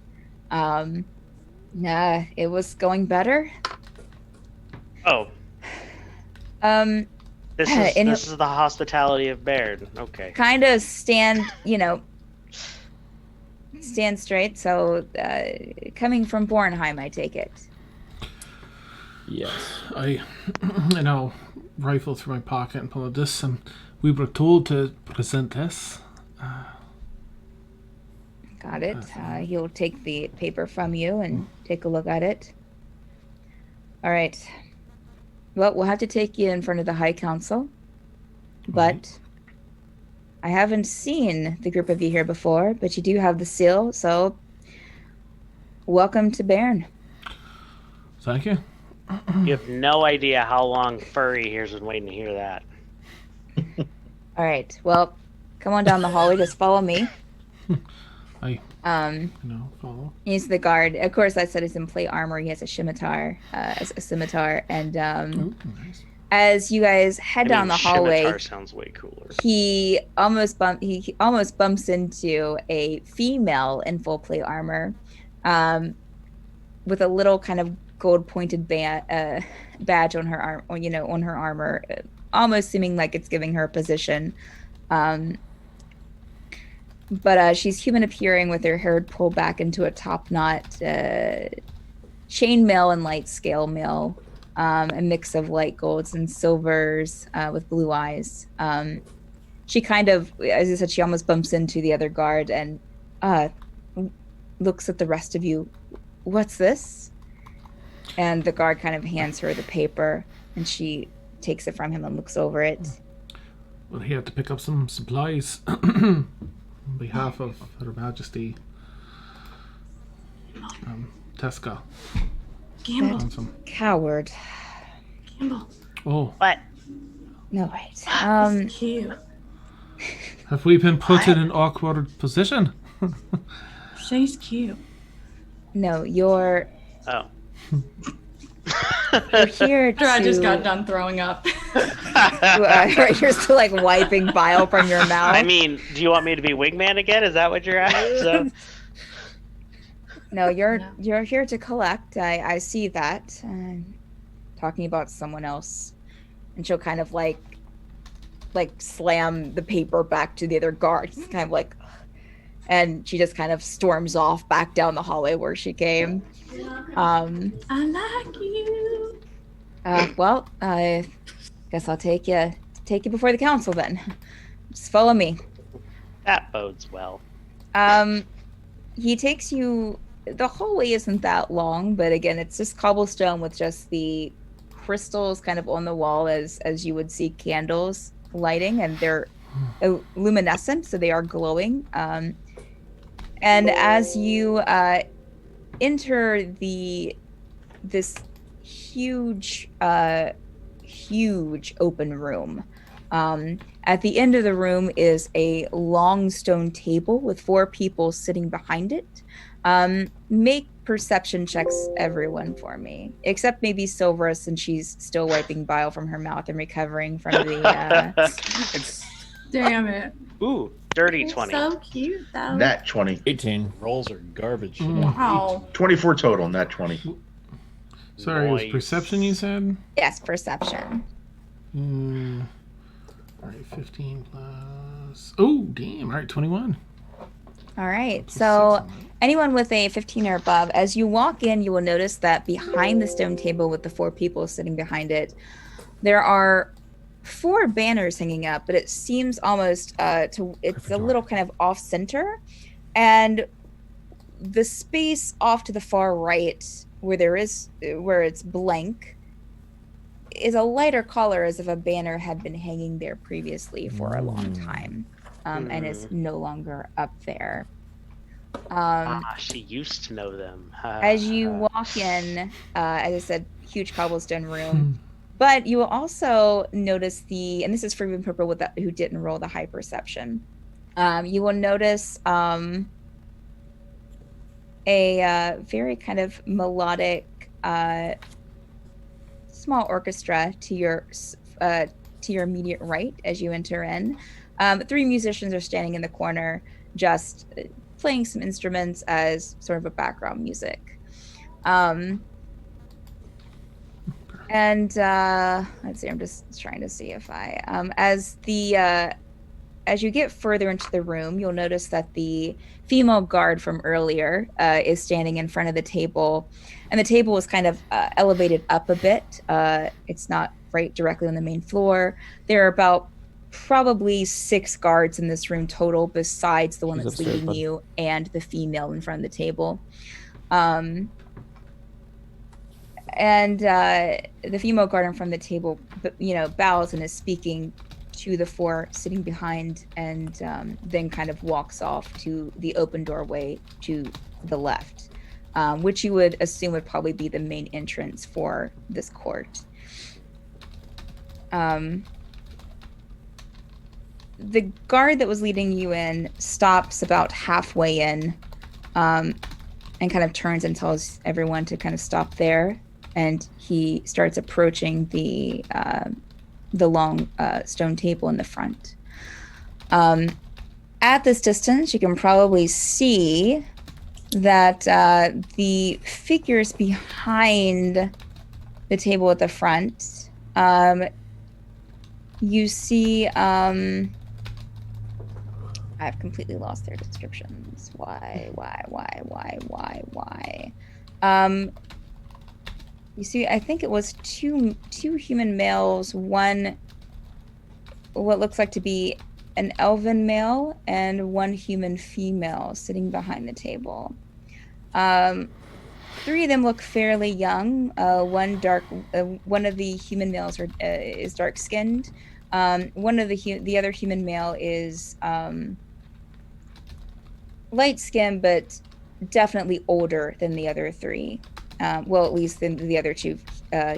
It was going better. Oh. This is the hospitality of Baird. Okay. Kind of stand straight. So, coming from Bornheim, I take it. Yes. I rifle through my pocket and pull out this, and we were told to present this. Got it. He'll take the paper from you and take a look at it. All right. Well, we'll have to take you in front of the High Council, but I haven't seen the group of you here before, but you do have the seal, so welcome to Baryn. Thank you. You have no idea how long Furry here's been waiting to hear that. All right. Well, come on down the hallway. Just follow me. Follow. He's the guard. Of course, I said he's in plate armor. He has a scimitar, and Nice. as you guys head down the hallway, scimitar sounds way cooler. he almost bumps into a female in full plate armor, with a little kind of gold-pointed badge on her arm, on her armor, almost seeming like it's giving her a position. But she's human appearing with her hair pulled back into a top knot, chain mail and light scale mail, a mix of light golds and silvers, with blue eyes. She kind of, as I said, she almost bumps into the other guard and looks at the rest of you. What's this? And the guard kind of hands her the paper, and she takes it from him and looks over it. Well, he had to pick up some supplies on behalf of Her Majesty Tesca. Gamble. Coward. Gamble. Oh, What? No, right. Cute. have we been put in an awkward position? She's cute. No, you're Oh. here to... I just got done throwing up. You're still like wiping bile from your mouth. I mean, do you want me to be wingman again? Is that what you're at? So, No, you're here to collect. I see that. Talking about someone else, and she'll kind of like slam the paper back to the other guards. It's kind of like, And she just kind of storms off back down the hallway where she came. I like you. Well, I guess I'll take you before the council then. Just follow me. That bodes well. He takes you. The hallway isn't that long, but again, it's just cobblestone with just the crystals kind of on the wall as you would see candles lighting, and they're luminescent, so they are glowing. And as you enter this huge open room. At the end of the room is a long stone table with 4 people sitting behind it. Make perception checks, everyone, for me, except maybe Silvera, since she's still wiping bile from her mouth and recovering from the. Damn it! Ooh, dirty You're 20. so cute, though. Nat 20. 18. Rolls are garbage. Wow. 24 total, nat 20. Sorry, it was Nice. perception you said? Yes, perception. Alright, 15 plus... Oh, damn. Alright, 21. All right. Plus So 6 on that. anyone with a 15 or above, as you walk in, you will notice that behind the stone table with the 4 people sitting behind it, there are 4 banners hanging up, but it seems almost it's a little kind of off center, and the space off to the far right where it's blank is a lighter color, as if a banner had been hanging there previously for a long time, and is no longer up there. She used to know them. As you walk in, as I said, huge cobblestone room. But you will also notice and this is for even people who didn't roll the high perception. You will notice a very kind of melodic, small orchestra to your immediate right as you enter in. 3 musicians are standing in the corner, just playing some instruments as sort of a background music. And let's see, I'm just trying to see if I as you get further into the room, you'll notice that the female guard from earlier is standing in front of the table, and the table is kind of elevated up a bit. It's not right directly on the main floor. There are about probably 6 guards in this room total, besides the one She's that's upstairs, leading bud. you and the female in front of the table. And the female guard from the table, bows and is speaking to the 4 sitting behind, and then kind of walks off to the open doorway to the left, which you would assume would probably be the main entrance for this court. The guard that was leading you in stops about halfway in, and kind of turns and tells everyone to kind of stop there. And he starts approaching the long stone table in the front. At this distance, you can probably see that the figures behind the table at the front, you see... I've completely lost their descriptions. Why? You see, I think it was two human males, one what looks like to be an elven male, and one human female sitting behind the table. 3 of them look fairly young. One of the human males is dark skinned. One of the other human male is light skinned, but definitely older than the other 3. Well, at least than the other 2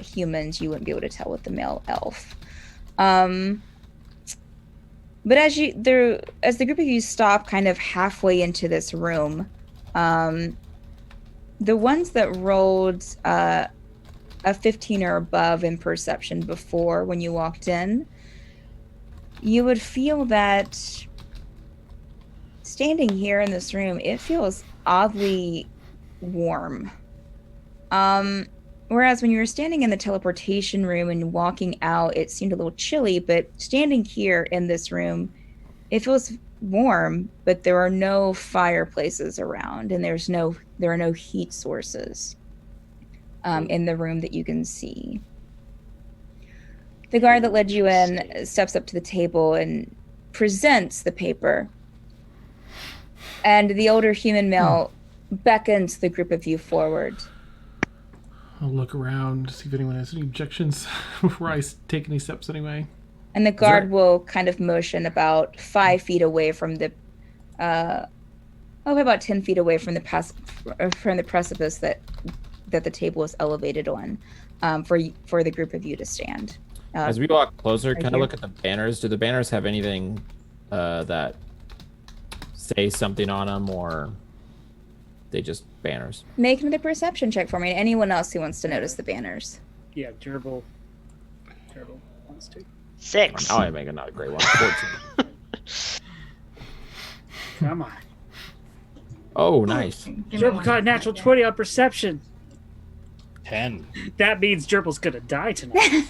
humans, you wouldn't be able to tell with the male elf. But as the group of you stop kind of halfway into this room, the ones that rolled a 15 or above in perception before when you walked in, you would feel that standing here in this room, it feels oddly warm. Whereas when you were standing in the teleportation room and walking out, it seemed a little chilly, but standing here in this room, It feels warm, but there are no fireplaces around, and there are no heat sources in the room that you can see. The guard that led you in steps up to the table and presents the paper. And the older human male beckons the group of you forward. I'll look around to see if anyone has any objections before I take any steps anyway. And the guard will kind of motion about 5 feet away from the, about 10 feet away from the precipice that the table is elevated on, for the group of you to stand. As we walk closer, right can I here. look at the banners? Do the banners have anything that say something on them, or they just banners? Make another perception check for me, and anyone else who wants to notice the banners. Yeah, Gerbil wants to. 6. Now I make another great one. 14. Come on. Oh, nice. Give me Gerbil one. got a natural 20 on perception. 10. That means Gerbil's gonna die tonight.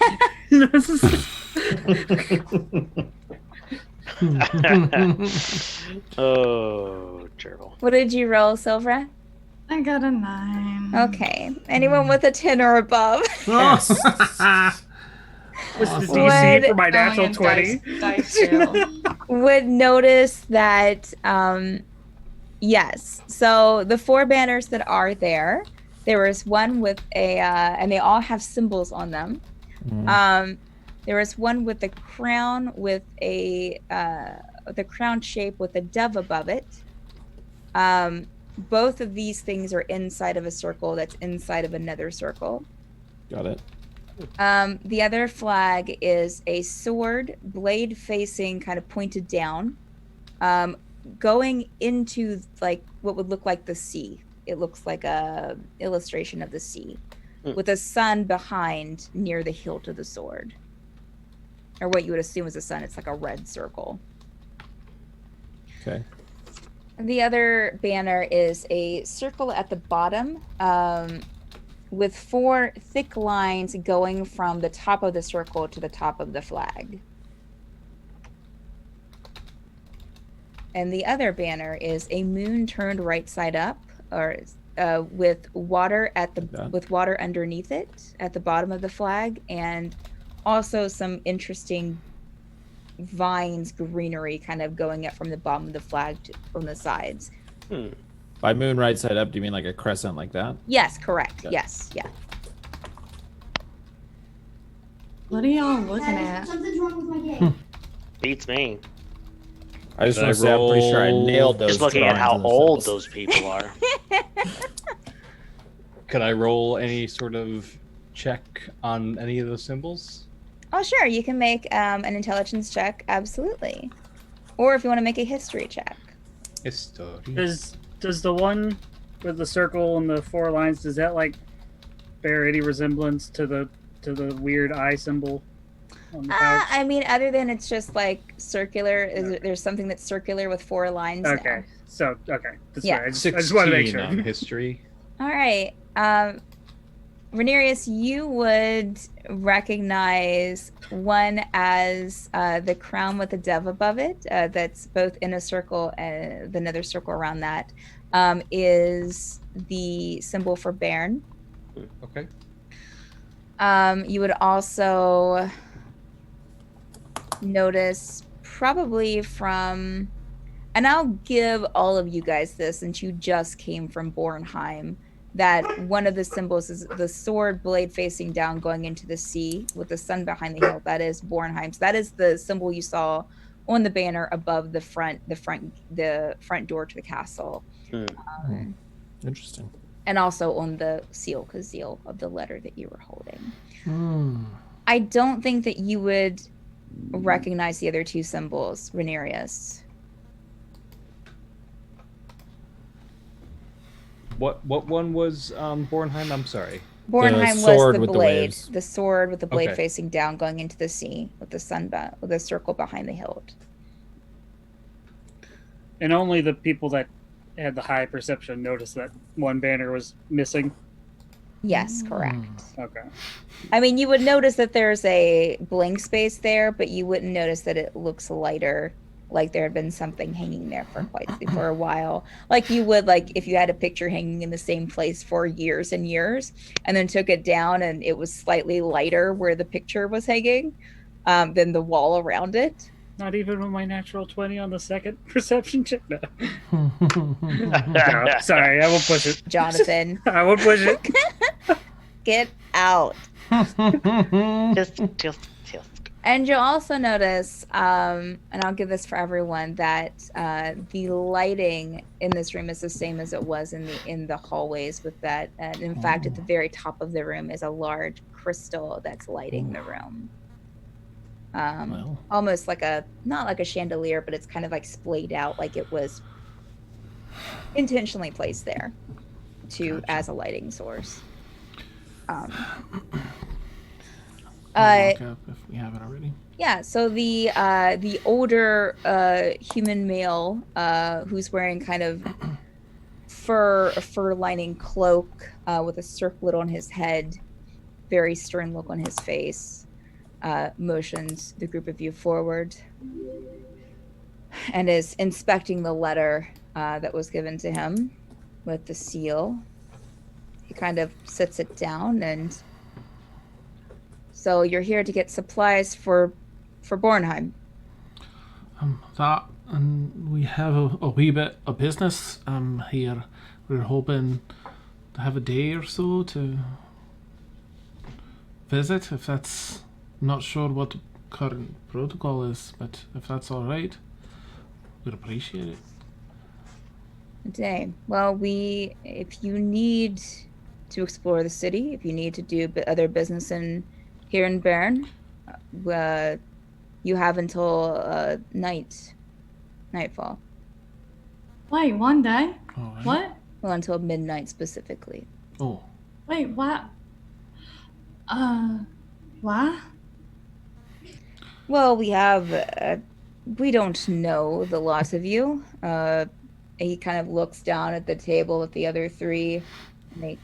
Oh, gerbil. What did you roll, Silvra? I got a 9. Okay. Anyone with a 10 or above? What's the DC for my natural 20? Dice jail. Would notice that, yes. So the 4 banners that are there was one with a, and they all have symbols on them. There was one with a crown with the crown shape with a dove above it. Both of these things are inside of a circle that's inside of another circle. Got it. The other flag is a sword, blade facing kind of pointed down, going into like what would look like the sea. It looks like a illustration of the sea, with a sun behind near the hilt of the sword, or what you would assume is a sun. It's like a red circle. Okay. The other banner is a circle at the bottom, with 4 thick lines going from the top of the circle to the top of the flag. And the other banner is a moon turned right side up, or with water with water underneath it at the bottom of the flag, and also some interesting vines, greenery kind of going up from the bottom of the flag from the sides. By moon right side up, do you mean like a crescent like that? Yes, correct. Yeah. Yes, yeah. What are y'all looking at? Something's wrong with my game. Beats me. I just Did I want to say I'm pretty sure I roll- nailed those. Just looking at drawings how of old themselves. those people are. Could I roll any sort of check on any of those symbols? Oh, sure. You can make an intelligence check, absolutely. Or if you want to make a history check. History. Does the one with the circle and the 4 lines, does that like bear any resemblance to the weird eye symbol on the pouch? I mean, other than it's just like circular, there's something that's circular with 4 lines. Okay. So that's Yeah. right. I just want to make 16 sure. on history. All right. Renarius, you would recognize one as the crown with the dove above it. That's both in a circle and another circle around that is the symbol for Baryn. Okay. You would also notice probably from, and I'll give all of you guys this since you just came from Bornheim, that one of the symbols is the sword blade facing down going into the sea with the sun behind the hill. That is Bornheim. So that is the symbol you saw on the banner above the front door to the castle. Interesting. And also on the seal of the letter that you were holding. I don't think that you would recognize the other 2 symbols, Renarius. What one was Bornheim? I'm sorry. Bornheim was sword the with the blade, waves. the sword with the blade Okay. facing down, going into the sea with the sun, with a circle behind the hilt. And only the people that had the high perception noticed that one banner was missing. Yes, correct. Okay. I mean, you would notice that there's a blank space there, but you wouldn't notice that it looks lighter like there had been something hanging there for a while, like you would like if you had a picture hanging in the same place for years and years, and then took it down and it was slightly lighter where the picture was hanging than the wall around it. Not even with my natural 20 on the second perception check. No. No, sorry, I won't push it. Jonathan, I won't push it. get out. Just. And you'll also notice, and I'll give this for everyone, that the lighting in this room is the same as it was in the hallways. With that, and in fact, at the very top of the room is a large crystal that's lighting the room. Almost like not like a chandelier, but it's kind of like splayed out, like it was intentionally placed there as a lighting source. I'll look up if we haven't already. Yeah, so the older human male who's wearing kind of a fur lining cloak with a circlet on his head, very stern look on his face, motions the group of you forward and is inspecting the letter that was given to him with the seal. He kind of sits it down, and so you're here to get supplies for Bornheim. That, and we have a wee bit of business here. We're hoping to have a day or so to visit, if that's... Not sure what the current protocol is, but if that's all right, we'd appreciate it. A day. Well, if you need to explore the city, if you need to do other business here in Baryn, you have until nightfall. Wait, one day? All right. What? Well, until midnight specifically. Oh. Wait, what? Why? Well, we don't know the lot of you. He kind of looks down at the table at the other three, and they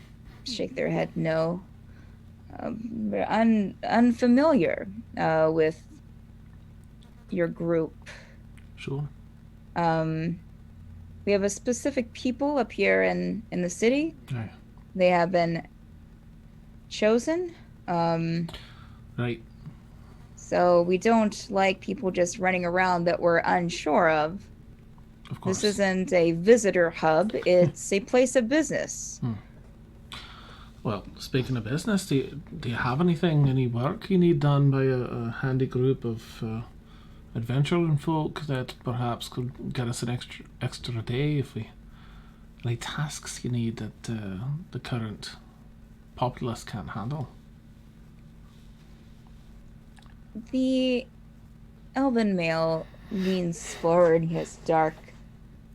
shake their head no. We're unfamiliar with your group. Sure. We have a specific people up here in the city. Yeah. They have been chosen. Right. So we don't like people just running around that we're unsure of. Of course. This isn't a visitor hub. It's a place of business. Well, speaking of business, do you have any work you need done by a handy group of adventuring folk that perhaps could get us an extra day if we... Any tasks you need that the current populace can't handle? The elven male leans forward. He has dark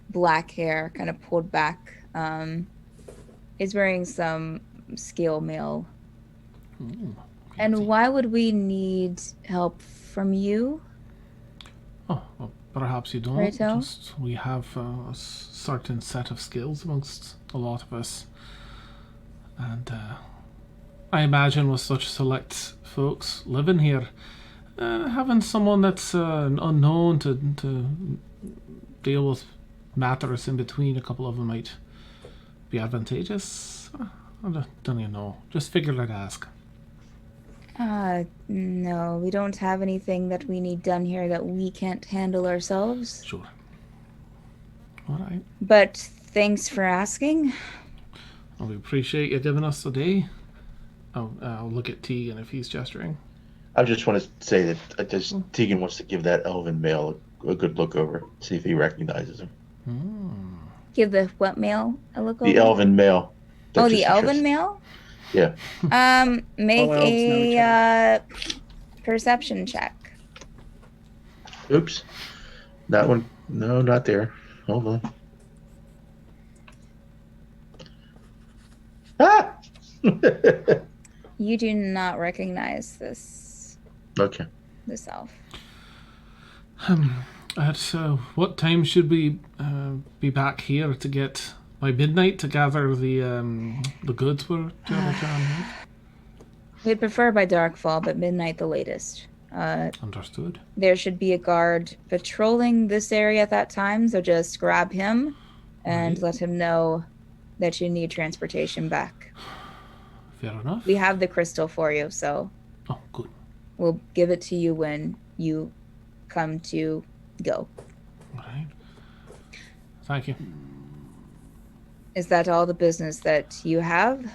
black hair, kind of pulled back. He's wearing some scale mail. And why would we need help from you? Oh, well, perhaps you don't. Righto. Just we have a certain set of skills amongst a lot of us. And I imagine with such select folks living here, having someone that's unknown to deal with matters in between a couple of them might be advantageous. I don't even know. Just figured I'd ask. No, we don't have anything that we need done here that we can't handle ourselves. Sure. All right. But thanks for asking. Well, we appreciate you giving us a day. I'll look at Tegan if he's gesturing. I just want to say that Tegan wants to give that elven male a good look over, see if he recognizes him. Give the what male a look over? The elven male. Oh, the elven male? Yeah. Make All elves know each a perception check. Oops. That one. No, not there. Hold on. Ah! You do not recognize this Okay. elf. At what time should we be back here to get by midnight to gather the goods we're to return? We'd prefer by darkfall, but midnight the latest. Understood. There should be a guard patrolling this area at that time, so just grab him and Right. let him know that you need transportation back. Fair enough. We have the crystal for you, so Oh, good. we'll give it to you when you come to go. All right. Thank you. Is that all the business that you have?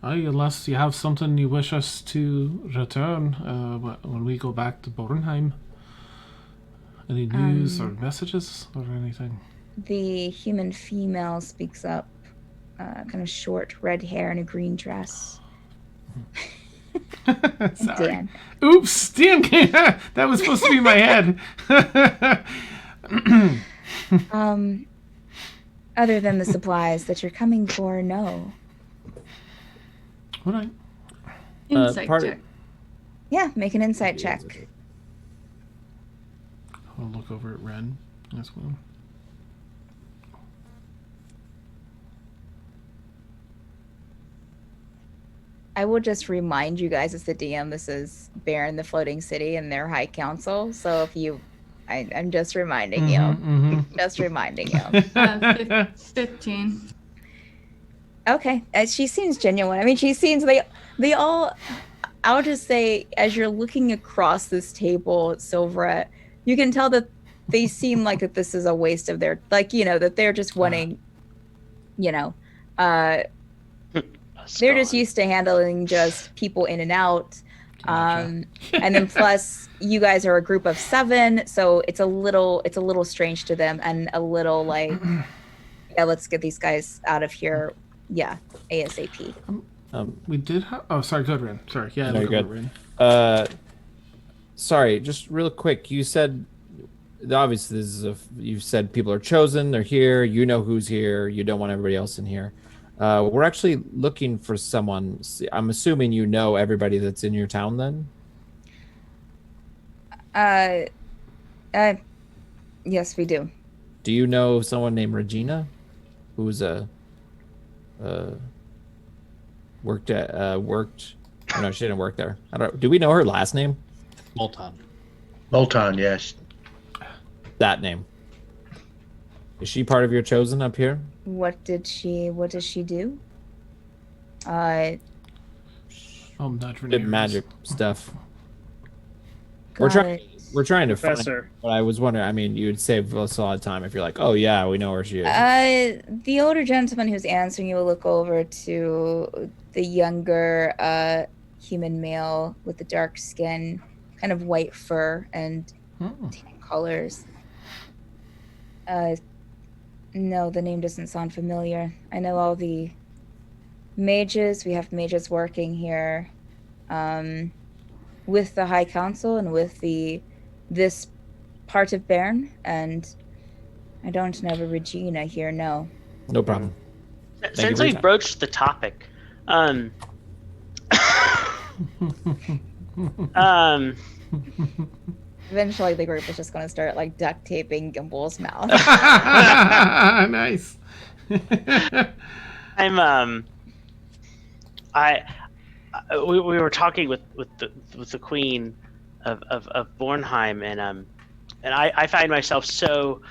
Aye, unless you have something you wish us to return when we go back to Bornheim. Any news or messages or anything? The human female speaks up, kind of short red hair and a green dress. Sorry. Dan. Oops, Dan came. That was supposed to be my head. Other than the supplies that you're coming for, no. All right. Insight part- check. Yeah, make an insight check. I'll look over at Ren as well. I will just remind you guys as the DM, this is Baryn the Floating City and their High Council. So if you, I'm just reminding you. Mm-hmm. Just reminding you. 15. Okay, she seems genuine. I mean, she seems they all. I'll just say, as you're looking across this table at Silverette, you can tell that they seem like that this is a waste of their, like, you know, that they're just wanting, you know, they're just used to handling just people in and out. And then plus you guys are a group of 7, so it's a little strange to them and a little like, yeah, let's get these guys out of here. Yeah, ASAP. We did have. Oh, sorry. Good, Ren. Sorry. Yeah, No, look you're over good. Ren. Sorry, just real quick. You said obviously this is you said people are chosen. They're here. You know who's here. You don't want everybody else in here. We're actually looking for someone. I'm assuming you know everybody that's in your town then? Yes, we do. Do you know someone named Regina? Who's worked. No, she didn't work there. I don't. Do we know her last name? Molton. Molton, yes. That name. Is she part of your chosen up here? What does she do? Not Did magic stuff. Got it. We're trying to find. Professor. But I was wondering. I mean, you'd save us a lot of time if you're like, "Oh yeah, we know where she is." The older gentleman who's answering you will look over to the younger human male with the dark skin, kind of white fur and tan colors. No, the name doesn't sound familiar. I know all the mages. We have mages working here with the High Council and with this part of Baryn, and I don't know of a Regina here, no. No problem. Since we broached the topic, Eventually the group is just going to start like duct taping Gimble's mouth. Nice. We were talking with the queen of Bornheim, and I find myself so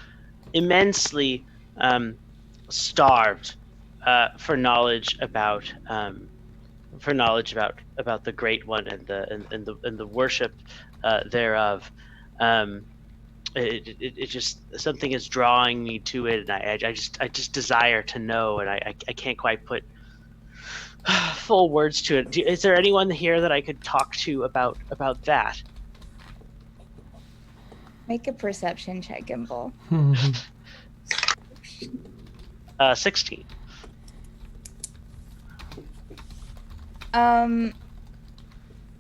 immensely starved for knowledge about the Great One and the worship thereof. It just, something is drawing me to it, and I just desire to know, and I can't quite put full words to it. Is there anyone here that I could talk to about that? Make a perception check, Gimble. 16.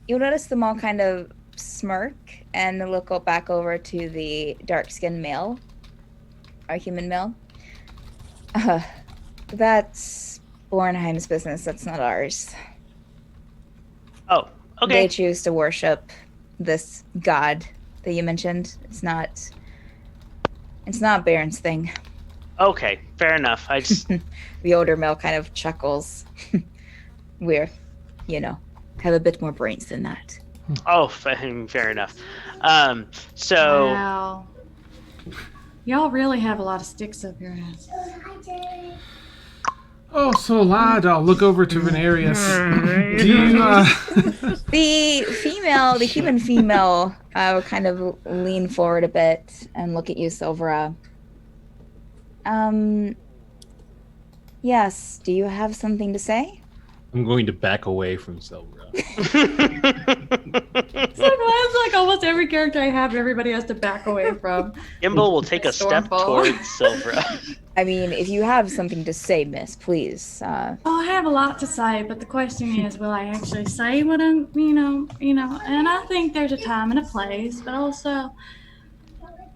You'll notice them all kind of smirk and look back over to the dark-skinned male, our human male. That's Bornheim's business. That's not ours. Oh, okay. They choose to worship this god that you mentioned. It's not Baryn's thing. Okay, fair enough. I just The older male kind of chuckles. We're, have a bit more brains than that. Oh, fair enough. So Wow. Y'all really have a lot of sticks up your ass. Oh, so lad, I'll look over to Renarius. Do you, The human female, will kind of lean forward a bit and look at you, Silvera. Yes, do you have something to say? I'm going to back away from Silvera. It's like almost every character I have, everybody has to back away from. Gimbal will take a step Stormfall. towards Silvera. I mean, if you have something to say, miss, please. Oh, I have a lot to say, but the question is, will I actually say what I'm, and I think there's a time and a place, but also,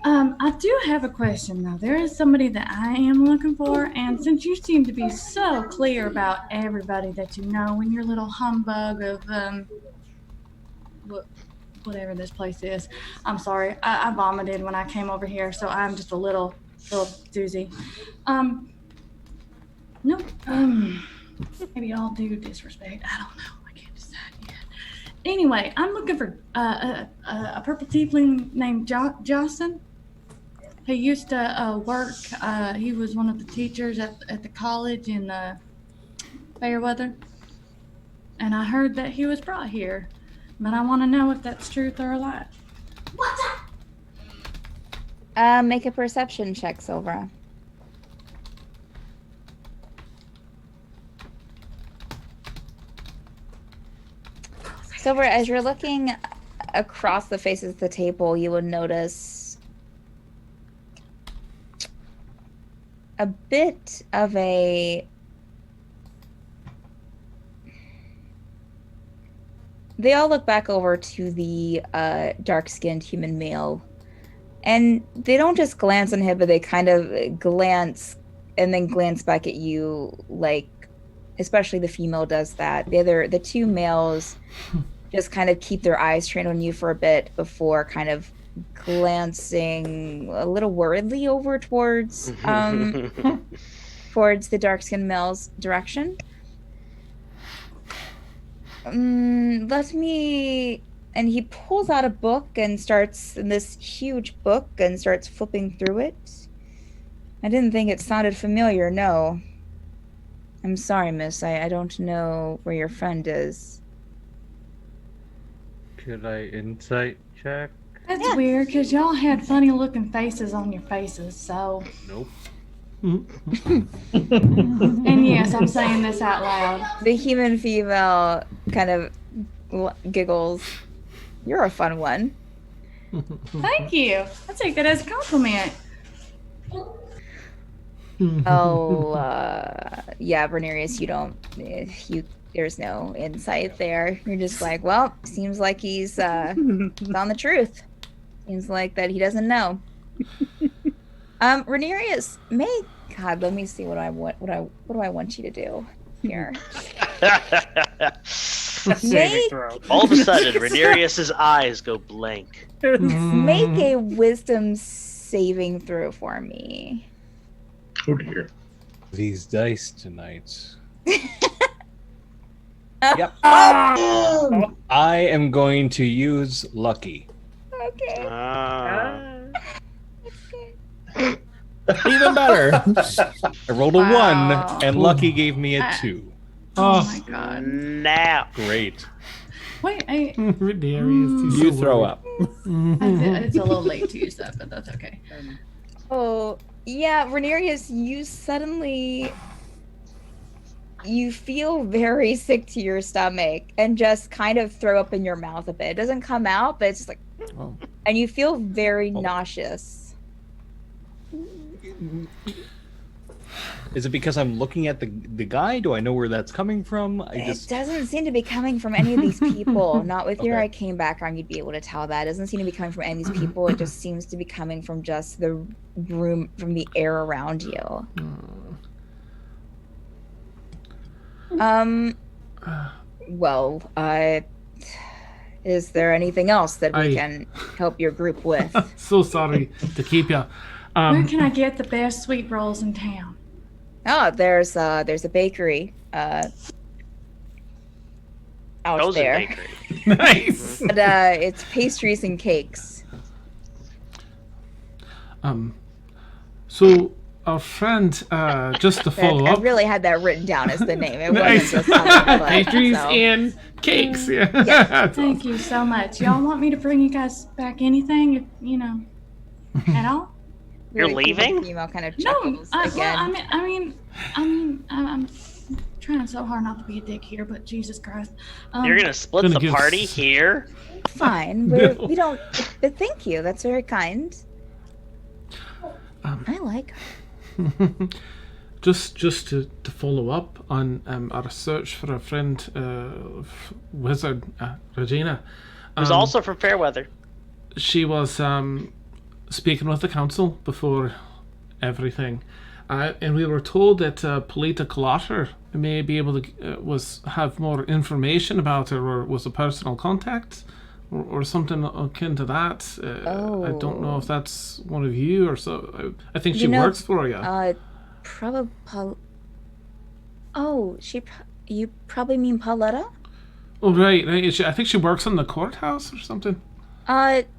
I do have a question, though. There is somebody that I am looking for, and since you seem to be so clear about everybody that you know in your little humbug of, whatever this place is. I'm sorry. I vomited when I came over here, so I'm just a little doozy. No, maybe y'all do disrespect. I don't know. I can't decide yet. Anyway, I'm looking for a purple tiefling named Jocelyn. He used to work. He was one of the teachers at the college in Fairweather, and I heard that he was brought here. But I want to know if that's truth or a lie. Make a perception check, Silvera. Silvera, as you're looking across the faces of the table, you would notice a bit of a... They all look back over to the dark-skinned human male, and they don't just glance on him, but they kind of glance and then glance back at you, like, especially the female does that. The two males just kind of keep their eyes trained on you for a bit before kind of glancing a little worriedly over towards towards the dark-skinned male's direction. Let me... And he pulls out a book and starts... this huge book and starts flipping through it. I didn't think it sounded familiar, no. I'm sorry, miss. I don't know where your friend is. Could I insight check? That's weird, because y'all had funny-looking faces on your faces, so... Nope. And yes, I'm saying this out loud. The human female kind of giggles. You're a fun one. Thank you. I take that as a compliment. Oh, yeah, Bernarius, there's no insight there. You're just like, well, seems like he's on the truth. Seems like that he doesn't know. Renarius, God, let me see what do I want you to do here. Saving throw. All of a sudden, Renarius's eyes go blank. Make a wisdom saving throw for me. Oh dear. These dice tonight. Yep. I am going to use lucky. Okay. Even better. I rolled a Wow. 1, and lucky gave me a 2. Oh my god. Now. Great. Wait, Renarius, he's You so throw worried. up. it's a little late to use that, but that's okay. Oh, yeah, Renarius, you feel very sick to your stomach and just kind of throw up in your mouth a bit. It doesn't come out, but it's just like, Oh. and you feel very nauseous. Is it because I'm looking at the guy? Do I know where that's coming from? It doesn't seem to be coming from any of these people. Not with your Okay. arcane background, you'd be able to tell that. It doesn't seem to be coming from any of these people. It just seems to be coming from just the room, from the air around you. Well, is there anything else that we can help your group with? So sorry to keep you. Where can I get the best sweet rolls in town? Oh, there's a bakery out Chosen there. bakery. Nice. But it's pastries and cakes. So our friend, just to follow I up, really had that written down as the name. It Nice. wasn't just on the foot, pastries so. and cakes. Yeah. Yeah. That's Thank you so much. Y'all want me to bring you guys back anything, at all? You're Really cool leaving? Female kind of No, chuckles well, again. I'm trying so hard not to be a dick here, but Jesus Christ. You're gonna split Gonna the give party s- here? Fine. No. We don't. But thank you. That's very kind. I like her. just to follow up on our search for a friend, wizard Regina. Who's also from Fairweather. She was speaking with the council before everything, and we were told that Pauletta Kalasher may be able to have more information about her, or was a personal contact, or something akin to that. I don't know if that's one of you or so. I think she works for you. Probably. Oh, you probably mean Pauletta? Oh right. I think she works in the courthouse or something.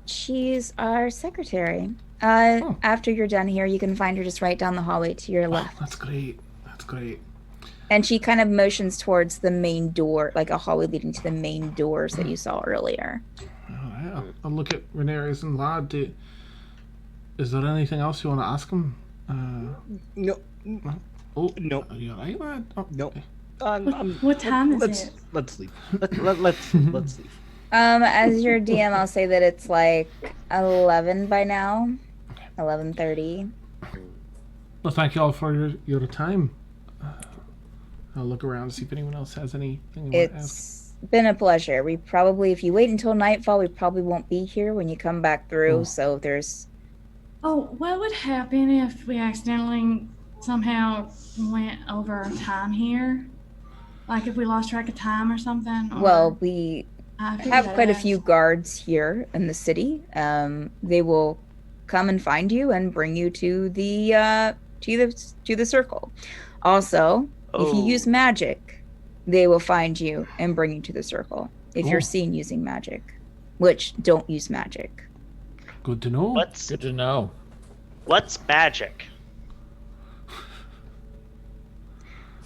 She's our secretary. After you're done here, you can find her just right down the hallway to your left. That's great. And she kind of motions towards the main door, like a hallway leading to the main doors that you saw earlier. All right, I'll look at Rhaenyra's and Lad. Is there anything else you want to ask him? No. Oh, No. Are you alright, Lad? Oh, No. What time is it? Let's leave. Let's leave. As your DM, I'll say that it's like 11 by now. 11:30. Well, thank you all for your time. I'll look around to see if anyone else has anything they want to ask. It's been a pleasure. We probably, if you wait until nightfall, we probably won't be here when you come back through. Oh. So there's. Oh, what would happen if we accidentally somehow went over our time here? Like if we lost track of time or something? Or Well, we I figured have I'd quite a ask. few guards here in the city. They will come and find you and bring you to the circle. Also, if you use magic, they will find you and bring you to the circle. If you're seen using magic, which don't use magic. Good to know. Good to know. What's magic?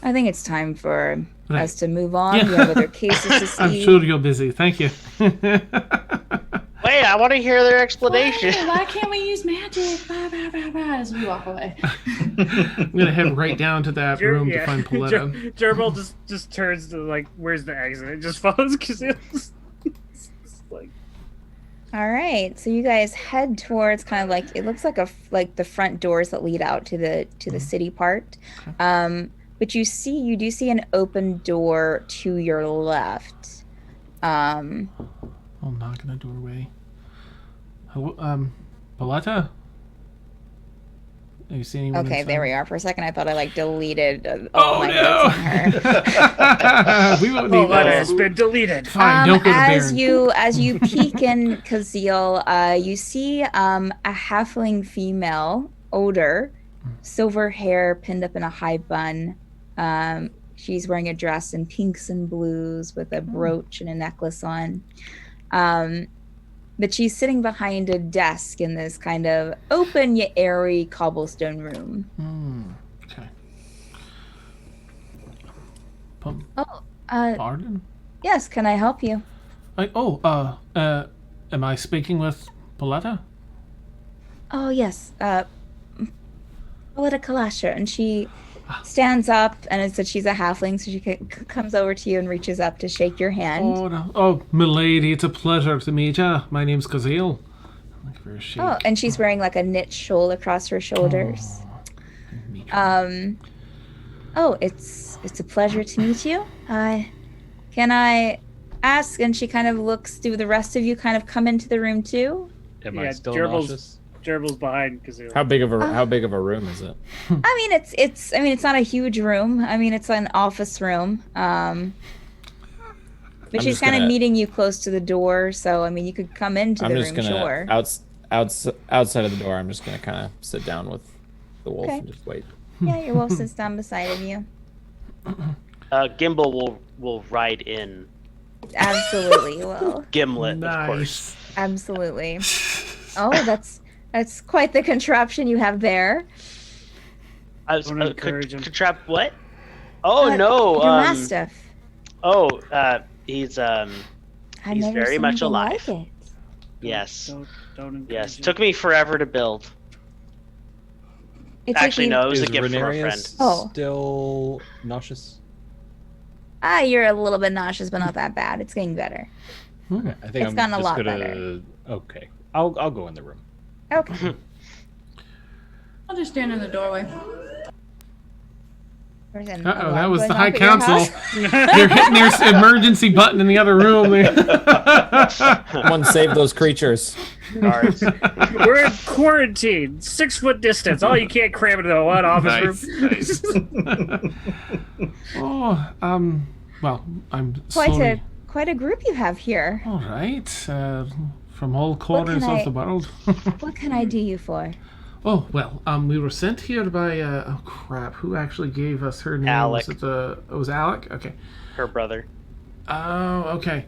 I think it's time for Right. us to move on. Yeah. We have other cases to see. I'm sure you're busy. Thank you. Wait, I want to hear their explanation. Why can't we use magic? Blah, blah, blah, blah, as we walk away. I'm gonna head right down to that room to find Pauletta. Gerbil just turns to like, where's the exit? It just follows Kazil's. Like, All right, so you guys head towards kind of like it looks like the front doors that lead out to the city part. But you do see an open door to your left. I'll knock on the doorway. Hello, Pauletta? Have you seen anyone? Okay, inside? there we are. For a second, I thought I like deleted all Oh my notes on her. no! We won't need letter that. has been deleted. Fine, don't go to Baryn. As you peek in Kazil, you see a halfling female, older, silver hair pinned up in a high bun. She's wearing a dress in pinks and blues with a brooch and a necklace on. But she's sitting behind a desk in this kind of open yet airy cobblestone room. Okay. Pardon? Yes, can I help you? Am I speaking with Pauletta? Oh, yes. Pauletta Kalasher. And she stands up, and it said she's a halfling, so she comes over to you and reaches up to shake your hand. Oh, no. Oh, milady, it's a pleasure to meet you. My name's Kazil. Thank you for your shake. Oh, and she's wearing like a knit shawl across her shoulders. It's a pleasure to meet you. Can I ask? And she kind of looks. Do the rest of you kind of come into the room too? Am I Yeah, still Gerbil's- nauseous? Gerbil's behind Kazil. How big of a room is it? It's not a huge room. I mean, it's an office room. But I'm she's just kind of gonna- meeting you close to the door, so I mean, you could come into I'm the just room, gonna sure. outside of the door. I'm just gonna kind of sit down with the wolf Okay. and just wait. Yeah, your wolf sits down beside of you. Gimbal will ride in Absolutely, you will. Gimlet, of course. Nice. Absolutely. Oh, that's quite the contraption you have there. I was Don't encourage him. trap what? Oh no. Your mastiff. He's I've he's never very seen much anything alive. like it. Yes. Don't encourage Yes. him. Took me forever to build. It took Actually, you- no, it was Is a gift from a friend. Renarius Oh. still nauseous? You're a little bit nauseous, but not that bad. It's getting better. Okay, I think It's I'm gotten a just lot gonna. better. Okay, I'll go in the room. Okay. I'll just stand in the doorway. Uh-oh, that was the High Council. They're hitting their emergency button in the other room. Someone save those creatures. Guards. We're in quarantine. 6 foot distance. Oh, you can't cram into one office Nice, room. nice. Oh, well, I'm Quite sorry. a group you have here. All right, from all corners can of I- the world. What can I do you for? Oh, well, we were sent here by, oh crap, who actually gave us her name? Alec. Was it was Alec? Okay. Her brother. Oh, okay.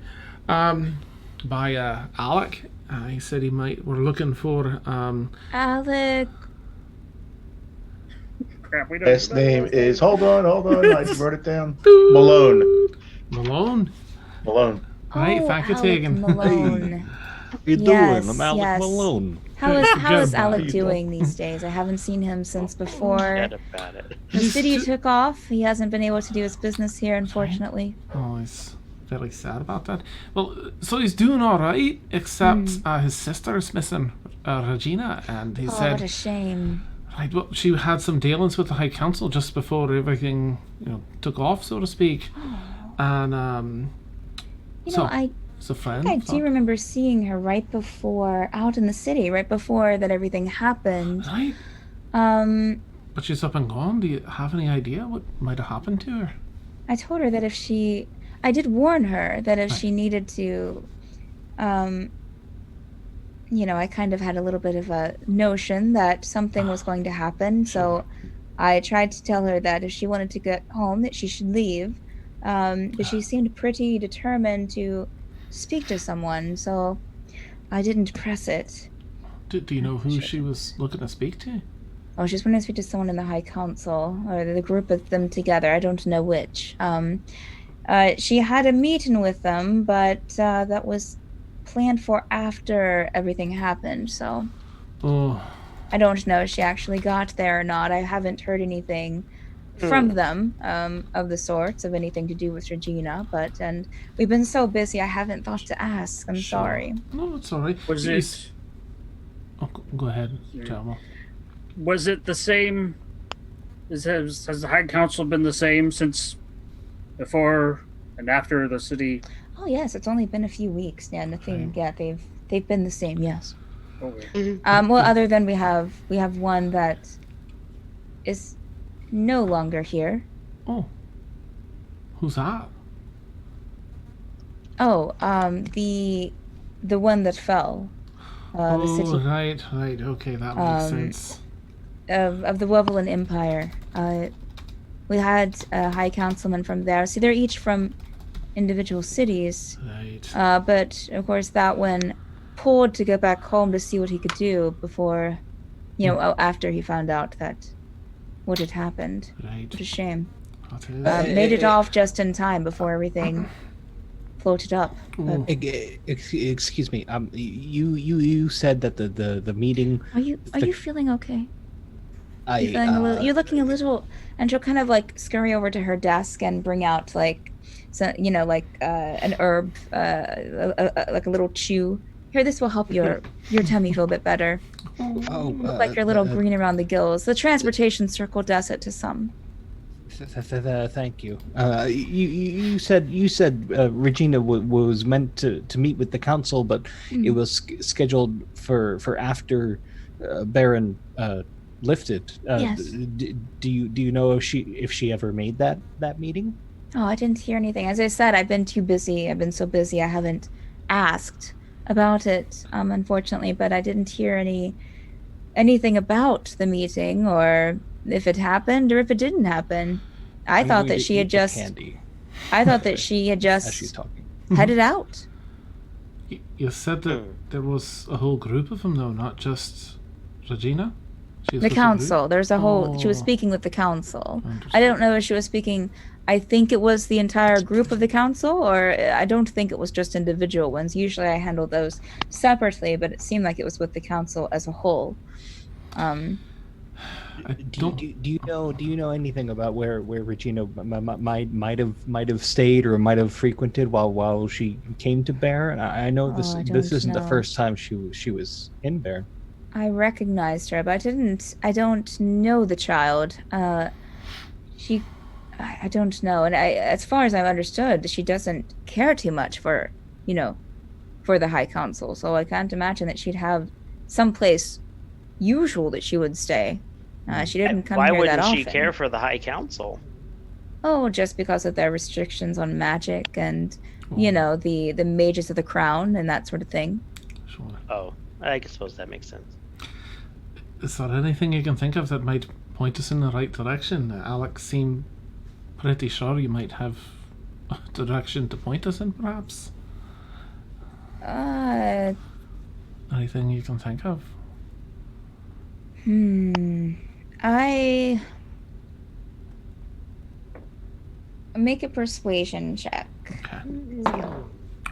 By Alec. He said we're looking for, Alec. Crap, we don't Last know. name is hold on. I wrote it down. Malone. Malone. Malone. Right, Oh, thank you, Alec Tegan. Malone. How you Yes, doing? I'm Alec yes. Malone. How is Good. Alec doing these days? I haven't seen him since before Forget about it. the city took off. He hasn't been able to do his business here, unfortunately. Oh, he's very sad about that. Well, so he's doing all right, except his sister's missing, Regina, and he Oh, said, what a shame. right, well, she had some dealings with the High Council just before everything, took off, so to speak, and You So, know, I it's a friend. think I do remember seeing her right before, out in the city, right before that everything happened. Right, Um, but she's up and gone. Do you have any idea what might have happened to her? I told her that I did warn her that if she needed to, I kind of had a little bit of a notion that something was going to happen. So I tried to tell her that if she wanted to get home, that she should leave. But she seemed pretty determined to speak to someone, so I didn't press it. Do you know who she was looking to speak to? Oh, she's wanting to speak to someone in the High Council, or the group of them together. I don't know which. She had a meeting with them, but that was planned for after everything happened, so Oh, I don't know if she actually got there or not. I haven't heard anything from them of the sorts, of anything to do with Regina, and we've been so busy I haven't thought to ask. I'm Sure. sorry. no, it's all right. Was He's- it Oh, go ahead, Jamal. was it the same? Has the High Council been the same since before and after the city? Oh yes, it's only been a few weeks. Yeah, nothing. Yeah, they've been the same. Yes. Okay. Well, other than we have one that is no longer here. Oh, who's that? Oh, the one that fell. The city right, okay, that makes sense. of the Wevelin Empire. We had a High Councilman from there. See, they're each from individual cities. Right. But of course, that one pulled to go back home to see what he could do before, after he found out that what had happened. Right. What a shame. That is. Made it off just in time before everything floated up. Ooh. Excuse me. You said that the meeting. Are you feeling okay? I You're feeling you're looking a little, and she'll kind of like scurry over to her desk and bring out like, an herb, like a little chew. Here, this will help your tummy feel a bit better. Look like you're a little green around the gills. The transportation circle does it to some. Thank you. You said Regina was meant to meet with the council, but it was scheduled for after Baryn lifted. Yes. Do you know if she ever made that meeting? Oh, I didn't hear anything. As I said, I've been too busy. I've been so busy I haven't asked about it, unfortunately, but I didn't hear anything about the meeting, or if it happened or if it didn't happen. I thought that she had just candy I thought that she had as she's just talking. headed out. You said that there was a whole group of them, though, not just Regina? She was The with a group? council. There's a whole. She was Oh. speaking with the council. I Understood. don't know if she was speaking. I think it was the entire group of the council, or I don't think it was just individual ones. Usually I handle those separately, but it seemed like it was with the council as a whole. I Do you know anything about where Regina might have stayed or might have frequented while she came to Baron? I know this I this don't isn't the know. first time she was in Baron. I recognized her, but I don't know the child. I don't know. And as far as I've understood, she doesn't care too much for the High Council. So I can't imagine that she'd have some place usual that she would stay. She didn't come Why here that wouldn't often. she care for the High Council? Oh, just because of their restrictions on magic and, the mages of the crown and that sort of thing. Sure. Oh, I suppose that makes sense. Is there anything you can think of that might point us in the right direction? Alex seemed pretty sure you might have a direction to point us in, perhaps? Anything you can think of? I make a persuasion check. Okay.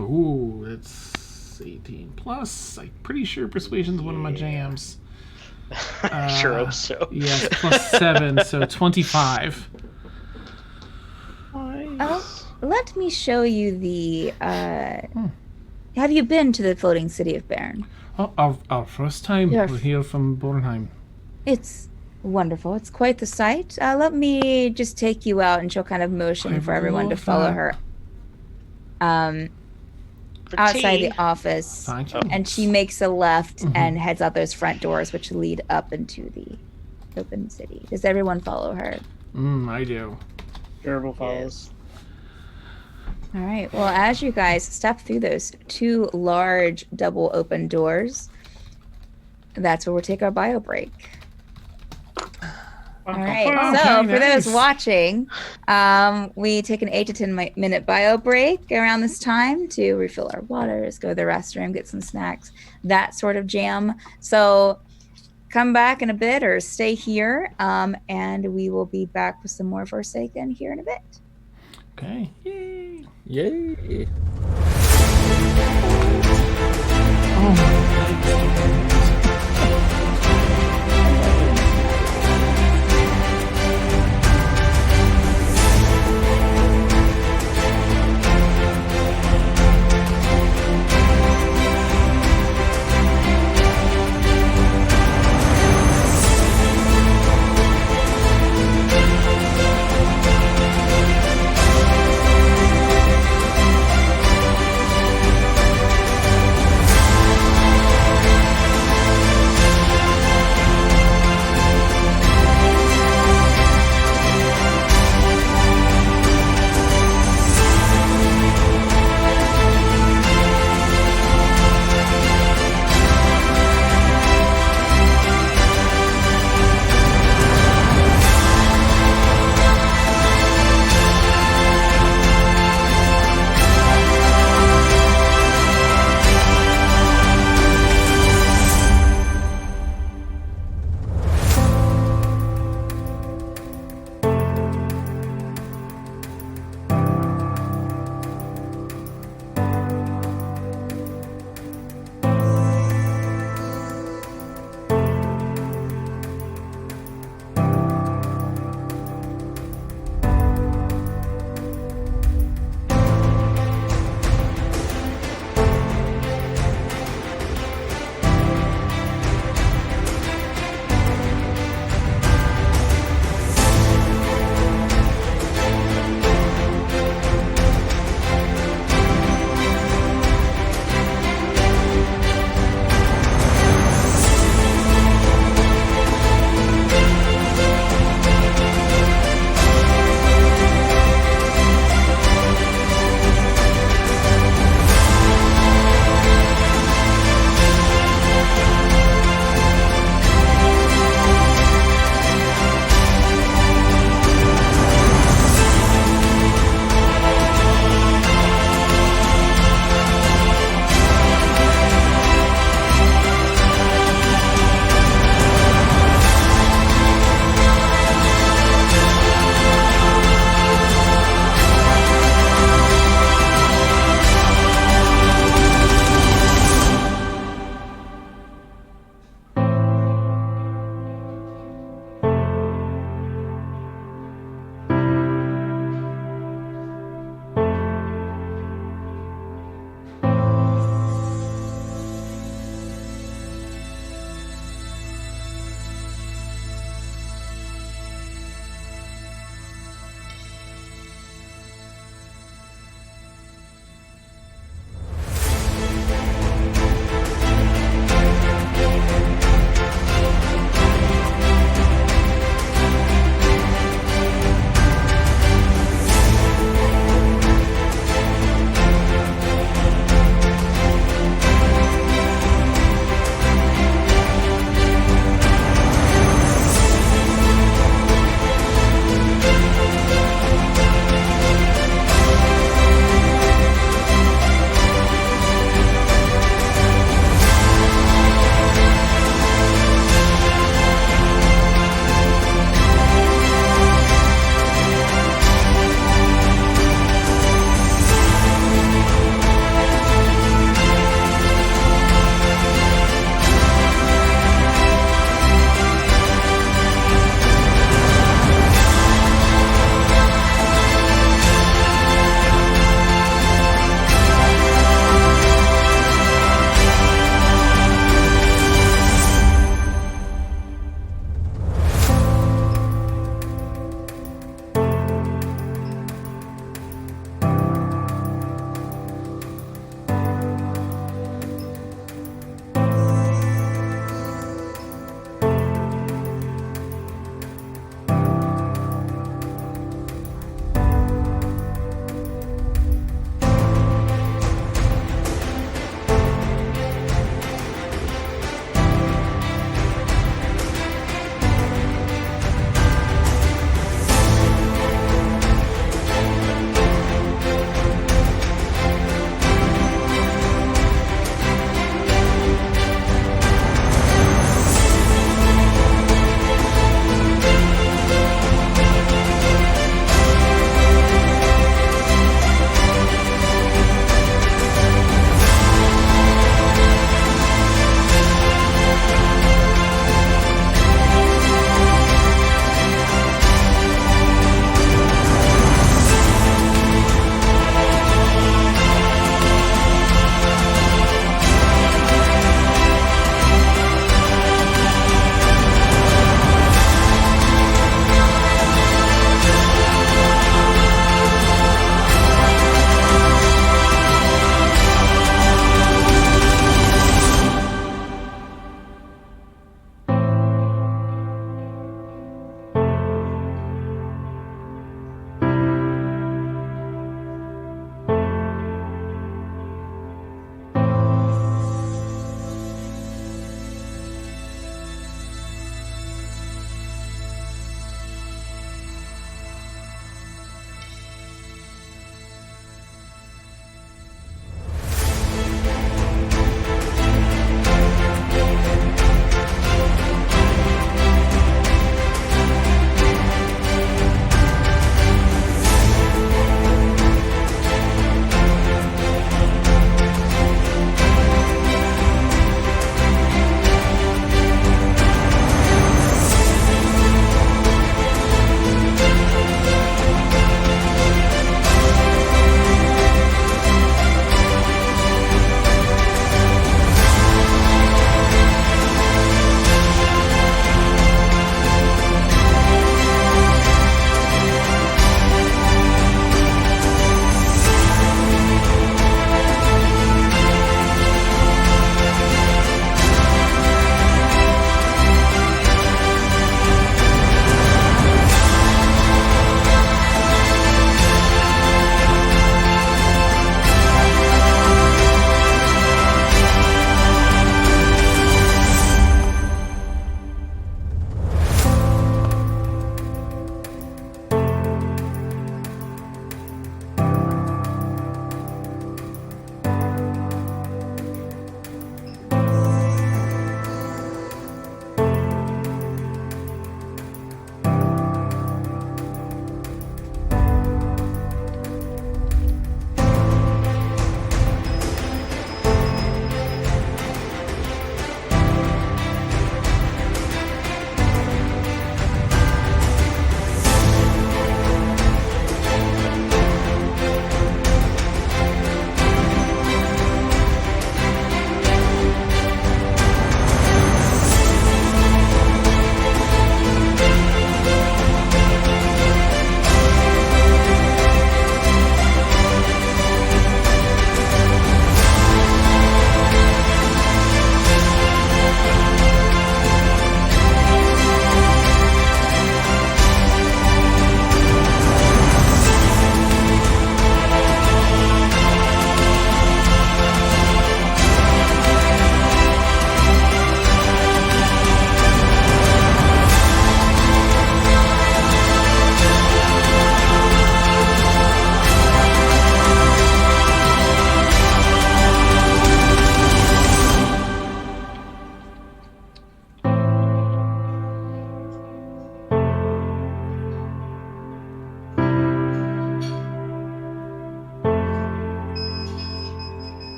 Ooh, it's 18 plus. I'm pretty sure persuasion's one of my jams. Sure hope so. Yes, plus 7, so 25. Let me show you the. Have you been to the floating city of Baryn? Oh, our first time. Yeah. We're here from Bornheim. It's wonderful. It's quite the sight. Let me just take you out, and she'll kind of motion I for everyone to love follow that. her. For Outside tea. the office, Thank you. and she makes a left and heads out those front doors, which lead up into the open city. Does everyone follow her? I do. Gerbil follows. All right. Well, as you guys step through those two large double open doors, that's where we'll take our bio break. All right. Oh, So okay, for those nice. watching, we take an 8 to 10 minute bio break around this time to refill our waters, go to the restroom, get some snacks, that sort of jam. So come back in a bit or stay here, and we will be back with some more Forsaken here in a bit. Okay. Yay. Yay! Oh my God.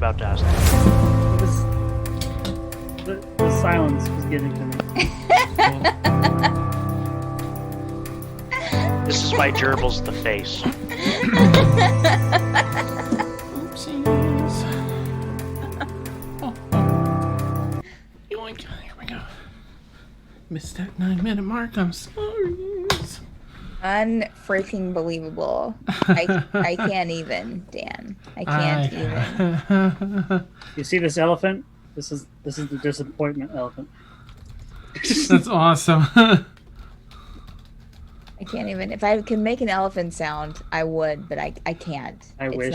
about to ask? The silence was getting to me. This is why Gerbil's the face. Oopsies. Yoink. Here we go. Missed that 9-minute mark. I'm sorry. Unfreaking believable. I can't even, Dan. I can't even. You see this elephant? This is the disappointment elephant. That's awesome. I can't even. If I could make an elephant sound, I would, but I can't. I wish.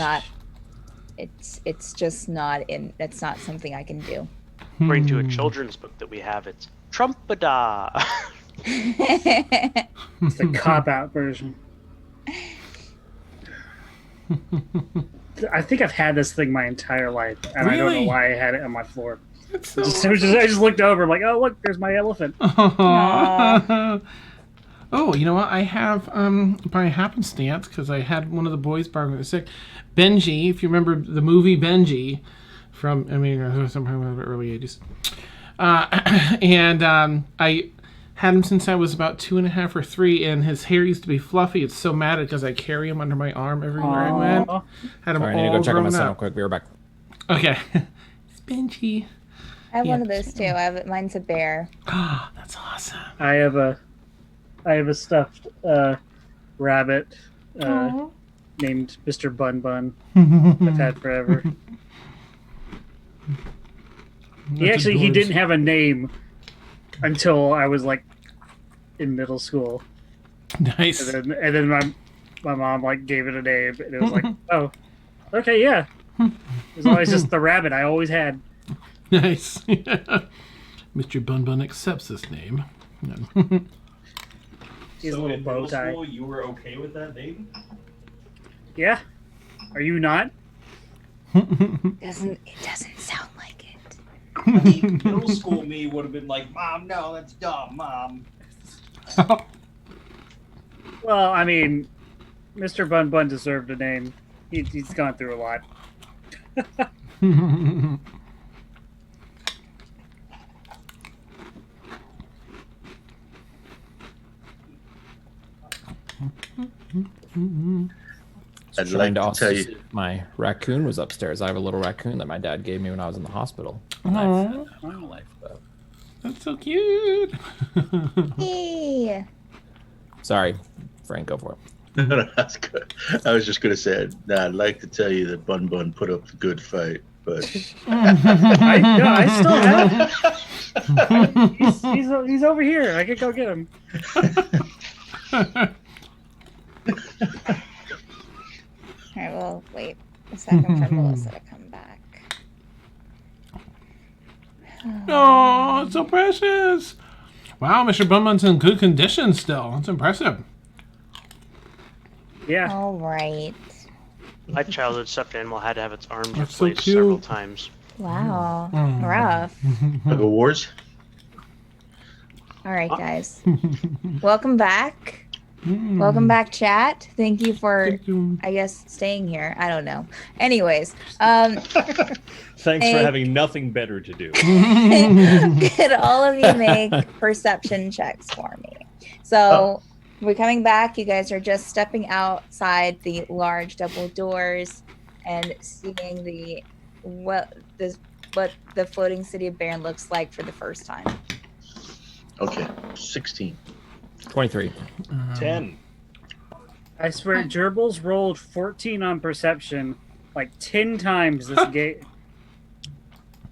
It's just not in. That's not something I can do. According to a children's book that we have, it's Trumpada. It's the cop-out version. I think I've had this thing my entire life, and I don't know Really? why I had it on my floor. That's so I just looked over. I'm like, oh look, there's my elephant. Oh, you know what? I have, by happenstance, because I had one of the boys barking at sick, Benji, if you remember the movie Benji, from, sometime in the early 80s. I had him since I was about 2.5 or 3, and his hair used to be fluffy. It's so matted because I carry him under my arm everywhere I went. Aw. Had him Sorry, I all need to go check on my grown son real up. quick. Be right back. Okay. It's Benji. I have Yeah. one of those too. Mine's a bear. Oh, that's awesome. I have a stuffed rabbit named Mr. Bun Bun. I've had forever. That's He adorable. didn't have a name until I was like in middle school, Nice. and then my mom like gave it a name, and it was like, oh, okay, yeah. It was always just the rabbit I always had. Nice. Mr. Bun Bun accepts this name. His So little in bow middle tie. school, you were okay with that name? Yeah. Are you not? It doesn't sound like it. I mean, middle school me would have been like, Mom, no, that's dumb, Mom. Well, I mean, Mr. Bun Bun deserved a name. He's gone through a lot. I'd Trying like to also tell you. see if my raccoon was upstairs. I have a little raccoon that my dad gave me when I was in the hospital. And Aw. I've had that my whole life, but- That's so cute. Hey. Sorry, Frank, go for it. That's good. I was just going to say, I'd like to tell you that Bun Bun put up a good fight, but I still have him. He's over here. I can go get him. All right, well, wait a second for Melissa to come back. Oh, it's so precious. Wow, Mr. Bun Bun's in good condition still. That's impressive. Yeah. All right. My childhood stuffed animal had to have its arms That's so replaced several cute. times. Wow. Mm. Rough. Lego Wars. All right, guys. Welcome back. Welcome back, chat. Thank you for, Thank you. I guess, staying here. I don't know. Anyways, Thanks Hey. for having nothing better to do. could all of you make perception checks for me? So we're coming back. You guys are just stepping outside the large double doors and seeing what the floating city of Baryn looks like for the first time. Okay, 16. 23. 10. I swear, Gerbils rolled 14 on perception like 10 times this game.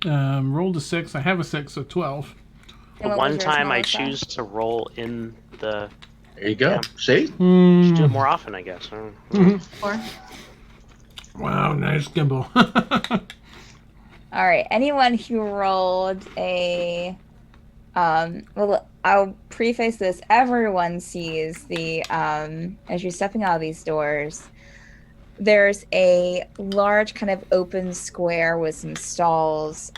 Rolled a 6. I have a 6, so 12. And what One was yours, time I Melissa? choose to roll in the. There you go. Yeah. See? Should do it Mm. more often, I guess. I don't know. Four. Wow, nice gimbal. All right. Anyone who rolled a, well, I'll preface this. Everyone sees the, as you're stepping out of these doors, there's a large kind of open square with some stalls,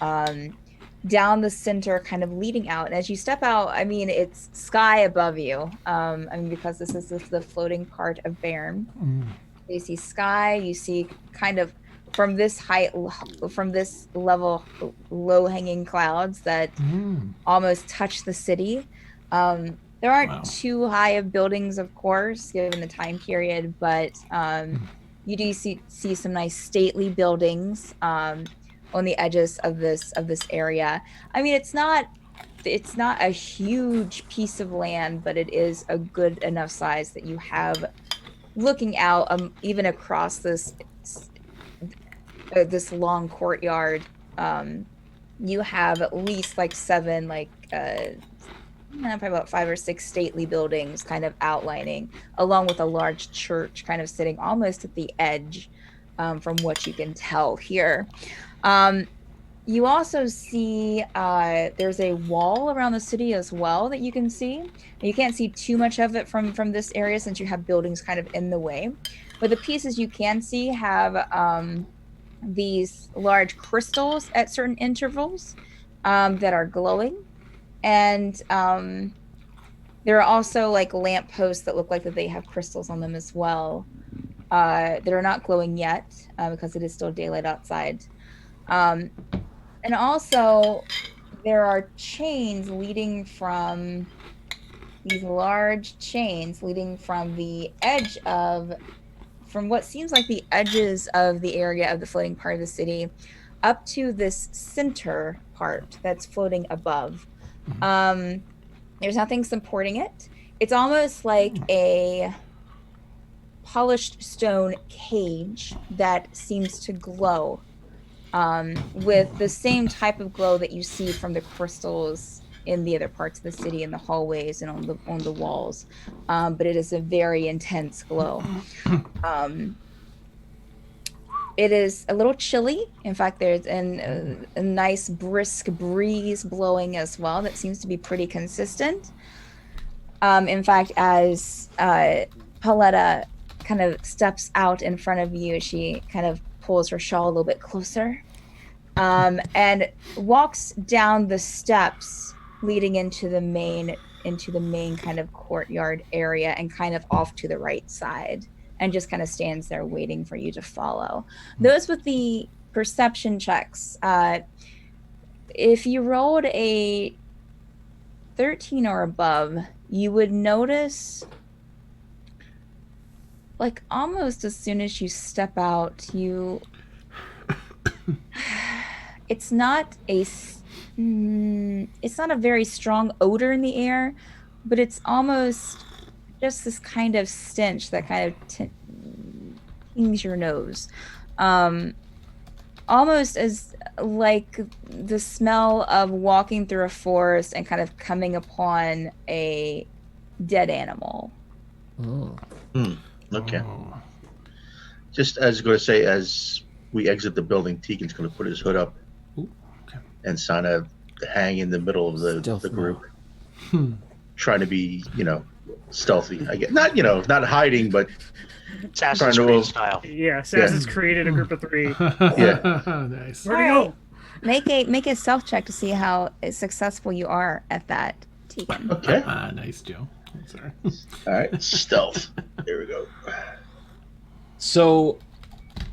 down the center, kind of leading out. And as you step out, I mean, it's sky above you. Because this is the floating part of Baryn. Mm. You see sky, you see kind of from this height, from this level, low-hanging clouds that almost touch the city. There aren't too high of buildings, of course, given the time period, but you do see some nice stately buildings on the edges of this area. I mean, it's not a huge piece of land, but it is a good enough size that you have looking out even across this long courtyard. You have at least like 7 probably about 5 or 6 stately buildings kind of outlining, along with a large church kind of sitting almost at the edge, from what you can tell here. You also see there's a wall around the city as well that you can see. You can't see too much of it from this area since you have buildings kind of in the way. But the pieces you can see have these large crystals at certain intervals that are glowing. And there are also like lampposts that look like that they have crystals on them as well. That are not glowing yet because it is still daylight outside. And also, there are chains leading from these large chains leading from the edge from what seems like the edges of the area of the floating part of the city up to this center part that's floating above. There's nothing supporting it. It's almost like a polished stone cage that seems to glow. With the same type of glow that you see from the crystals in the other parts of the city, in the hallways and on the walls, but it is a very intense glow. It is a little chilly. In fact, there's a nice brisk breeze blowing as well that seems to be pretty consistent. In fact, as Pauletta kind of steps out in front of you, she kind of pulls her shawl a little bit closer, and walks down the steps leading into the main kind of courtyard area and kind of off to the right side, and just kind of stands there waiting for you to follow. Those with the perception checks, if you rolled a 13 or above, you would notice, like, almost as soon as you step out, it's not a very strong odor in the air, but it's almost just this kind of stench that kind of tings your nose, almost as like the smell of walking through a forest and kind of coming upon a dead animal. Okay. Just as going to say, as we exit the building, Tegan's going to put his hood up and kind of hang in the middle of the group, trying to be, stealthy. I guess not, not hiding, but Assassin's Creed style. Yeah, Assassin's Creed a group of 3. Yeah. Nice. Where'd he go? Make a stealth check to see how successful you are at that, Tegan. Okay. Nice, Joe. I'm sorry. All right. Stealth. There we go. So,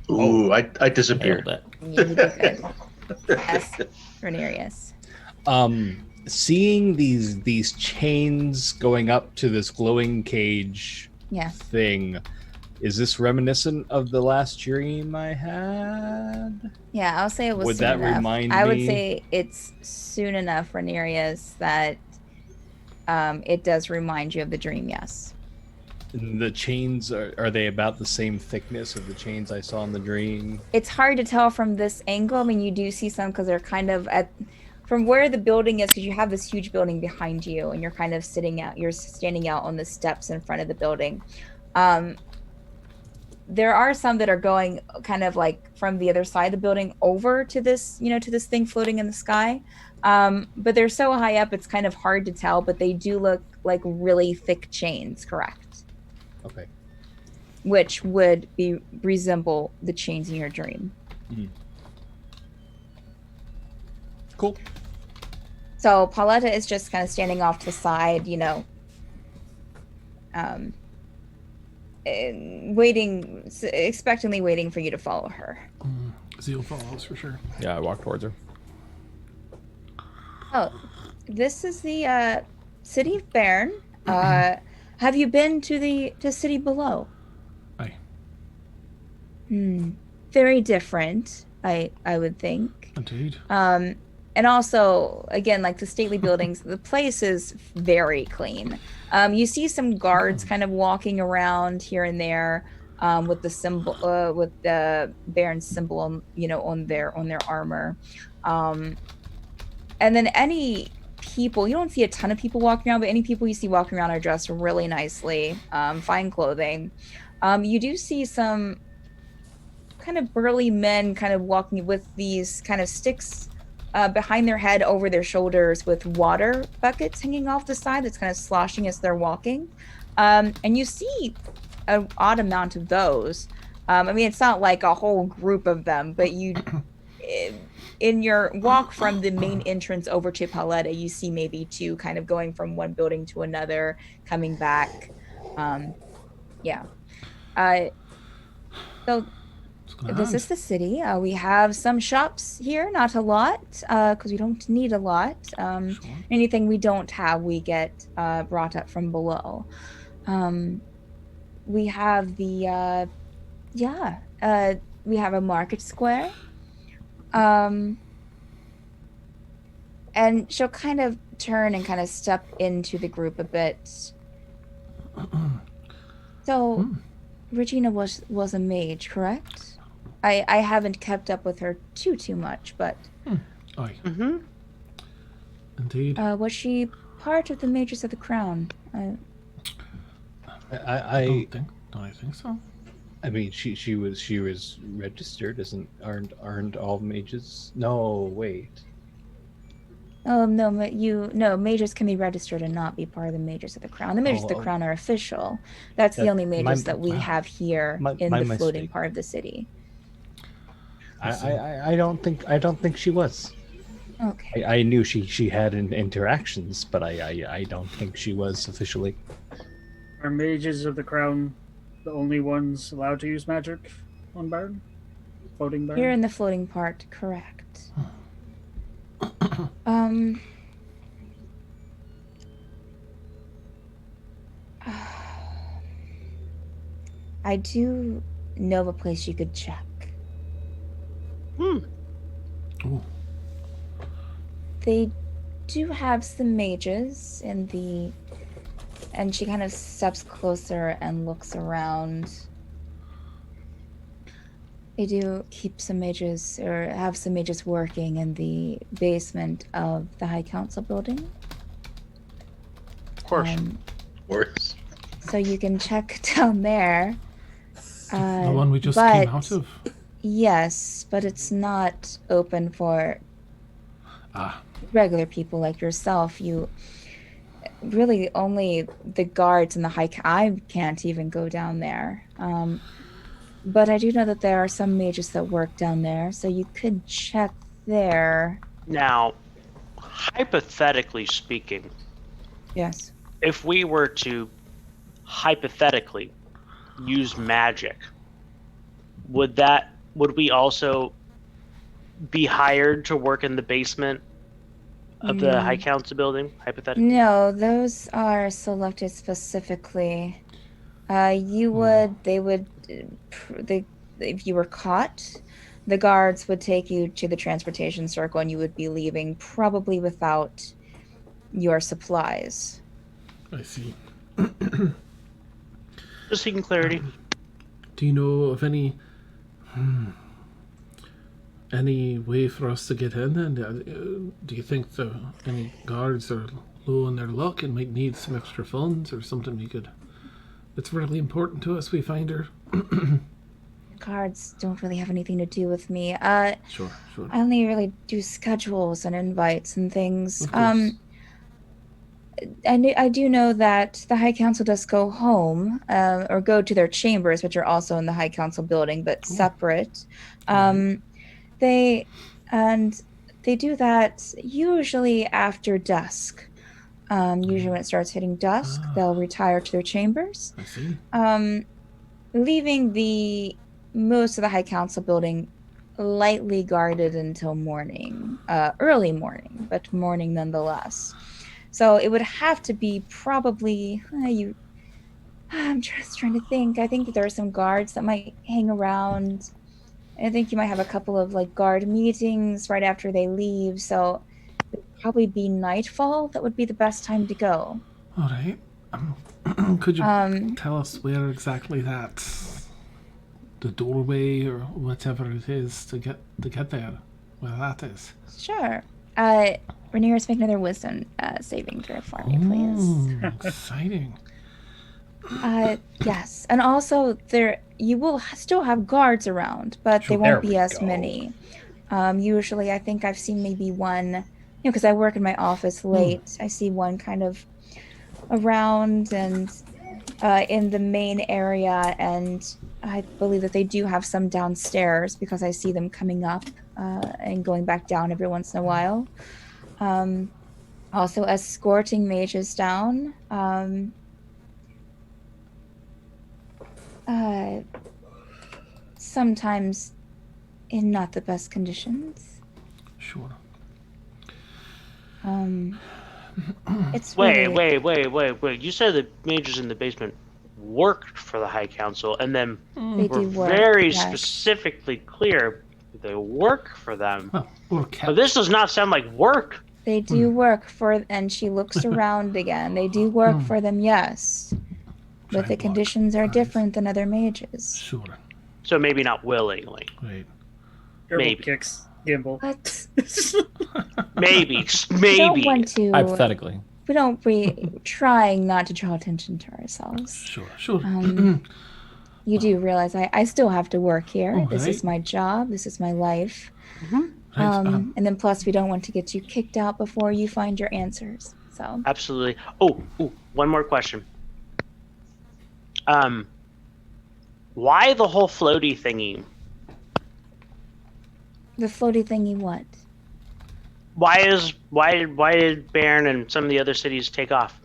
I disappeared. You did good. Yes, Renarius. Seeing these chains going up to this glowing cage thing, is this reminiscent of the last dream I had? Yeah, I'll say it was Would soon that enough. remind I would me- say it's soon enough, Renarius, that it does remind you of the dream, yes. The chains, are they about the same thickness of the chains I saw in the dream? It's hard to tell from this angle. I mean, you do see some because they're kind of from where the building is, because you have this huge building behind you and you're kind of you're standing out on the steps in front of the building. There are some that are going kind of like from the other side of the building over to this, to this thing floating in the sky. But they're so high up, it's kind of hard to tell, but they do look like really thick chains, correct? Okay. Which would resemble the chains in your dream. Cool. So Pauletta is just kind of standing off to the side, expectantly waiting for you to follow her. Zeal follows for sure. Yeah, I walk towards her. Oh, this is the city of Baryn. Have you been to the city below? Aye. Very different, I would think. Indeed. And also, again, like the stately buildings, the place is very clean. You see some guards kind of walking around here and there, with the symbol, with the Baron's symbol, on their armor. And then any people, you don't see a ton of people walking around, but any people you see walking around are dressed really nicely, fine clothing. You do see some kind of burly men kind of walking with these kind of sticks behind their head over their shoulders with water buckets hanging off the side that's kind of sloshing as they're walking. And you see an odd amount of those. I mean, it's not like a whole group of them, but you... in your walk from the main entrance over to Pauletta, you see maybe two kind of going from one building to another, coming back. Yeah. So this is the city. We have some shops here, not a lot, because we don't need a lot. Anything we don't have, we get brought up from below. We have the, we have a market square. And she'll kind of turn and kind of step into the group a bit. So, Regina was a mage, correct? I haven't kept up with her too much, but... Aye. Mm-hmm. Indeed. Was she part of the Mages of the Crown? I don't think so. I mean, she was registered. Aren't all mages? No, wait. Oh no, mages can be registered and not be part of the Mages of the Crown. The Mages of the Crown are official. That's the only mages that we have here in the floating part of the city. I don't think she was. Okay. I knew she had interactions, but I don't think she was officially. Are Mages of the Crown the only ones allowed to use magic on Baryn? Floating Baryn? Here in the floating part, correct. I do know of a place you could check. Ooh. They do have some mages in the... And she kind of steps closer and looks around. They do keep some mages, or have some mages working in the basement of the High Council building. Of course. Of course. So you can check down there. The one we just came out of? Yes, but it's not open for regular people like yourself. You... Really, only the guards and the I can't even go down there. But I do know that there are some mages that work down there, so you could check there. Now, hypothetically speaking, Yes. if we were to hypothetically use magic, would we also be hired to work in the basement of the High Council building, hypothetically? No, those are selected specifically. If you were caught, the guards would take you to the transportation circle and you would be leaving probably without your supplies. I see. Just seeking clarity. Do you know of any way for us to get in? And do you think any guards are low on their luck and might need some extra funds or something we could... It's really important to us we find her. Guards don't really have anything to do with me. Sure. I only really do schedules and invites and things. I do know that the High Council does go home, or go to their chambers, which are also in the High Council building, but separate. They do that usually after dusk. Usually when it starts hitting dusk, they'll retire to their chambers. I see. Leaving most of the High Council building lightly guarded until morning, early morning, but morning nonetheless. So it would have to be probably I'm just trying to think. I think that there are some guards that might hang around. I think you might have a couple of like guard meetings right after they leave. So it would probably be nightfall. That would be the best time to go. All right. Could you tell us where exactly that's the doorway or whatever it is to get there? Where that is? Sure. Rhaenyra's make another wisdom saving throw for me, please. Exciting. Yes, and also you will still have guards around, but they won't be as many. Usually, I think I've seen maybe one, because I work in my office late. I see one kind of around and in the main area, and I believe that they do have some downstairs because I see them coming up and going back down every once in a while. Also escorting mages down. Sometimes in not the best conditions. Sure. It's Wait. You said the mages in the basement worked for the High Council, and then They were do work, very yes. specifically clear they work for them. Well, But this does not sound like work. They do work for, and she looks around again. They do work for them, yes. But the conditions are different than other mages. Sure. So maybe not willingly. Right. Maybe. Kicks Gimbal. But Maybe. we don't want to. Hypothetically. We don't. Trying not to draw attention to ourselves. Sure. You do realize I still have to work here. Oh, This right. is my job. This is my life. Right. And then plus we don't want to get you kicked out before you find your answers. So Absolutely. Oh, one more question. Why the whole floaty thingy? the floaty thingy, what? Why did Baryn and some of the other cities take off?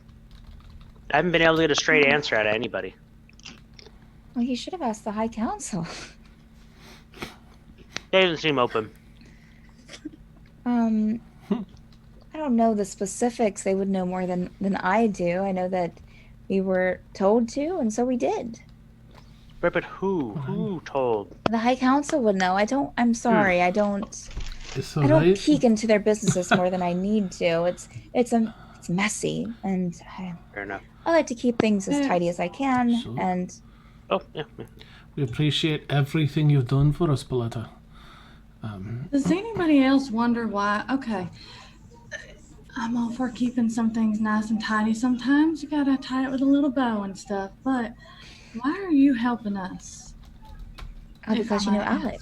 I haven't been able to get a straight answer out of anybody. Well, you should have asked the High Council. They didn't seem open. I don't know the specifics. They would know more than I do. I know that we were told to, and so we did. But who told? The High Council would know. I'm sorry. I don't It's I don't alright. peek into their businesses more than I need to. It's messy, and Fair enough. I like to keep things as tidy as I can. Sure. And Oh, yeah. We appreciate everything you've done for us, Pauletta. Does anybody else wonder why? Okay, I'm all for keeping some things nice and tidy. Sometimes you gotta tie it with a little bow and stuff. But why are you helping us? because you know Alec.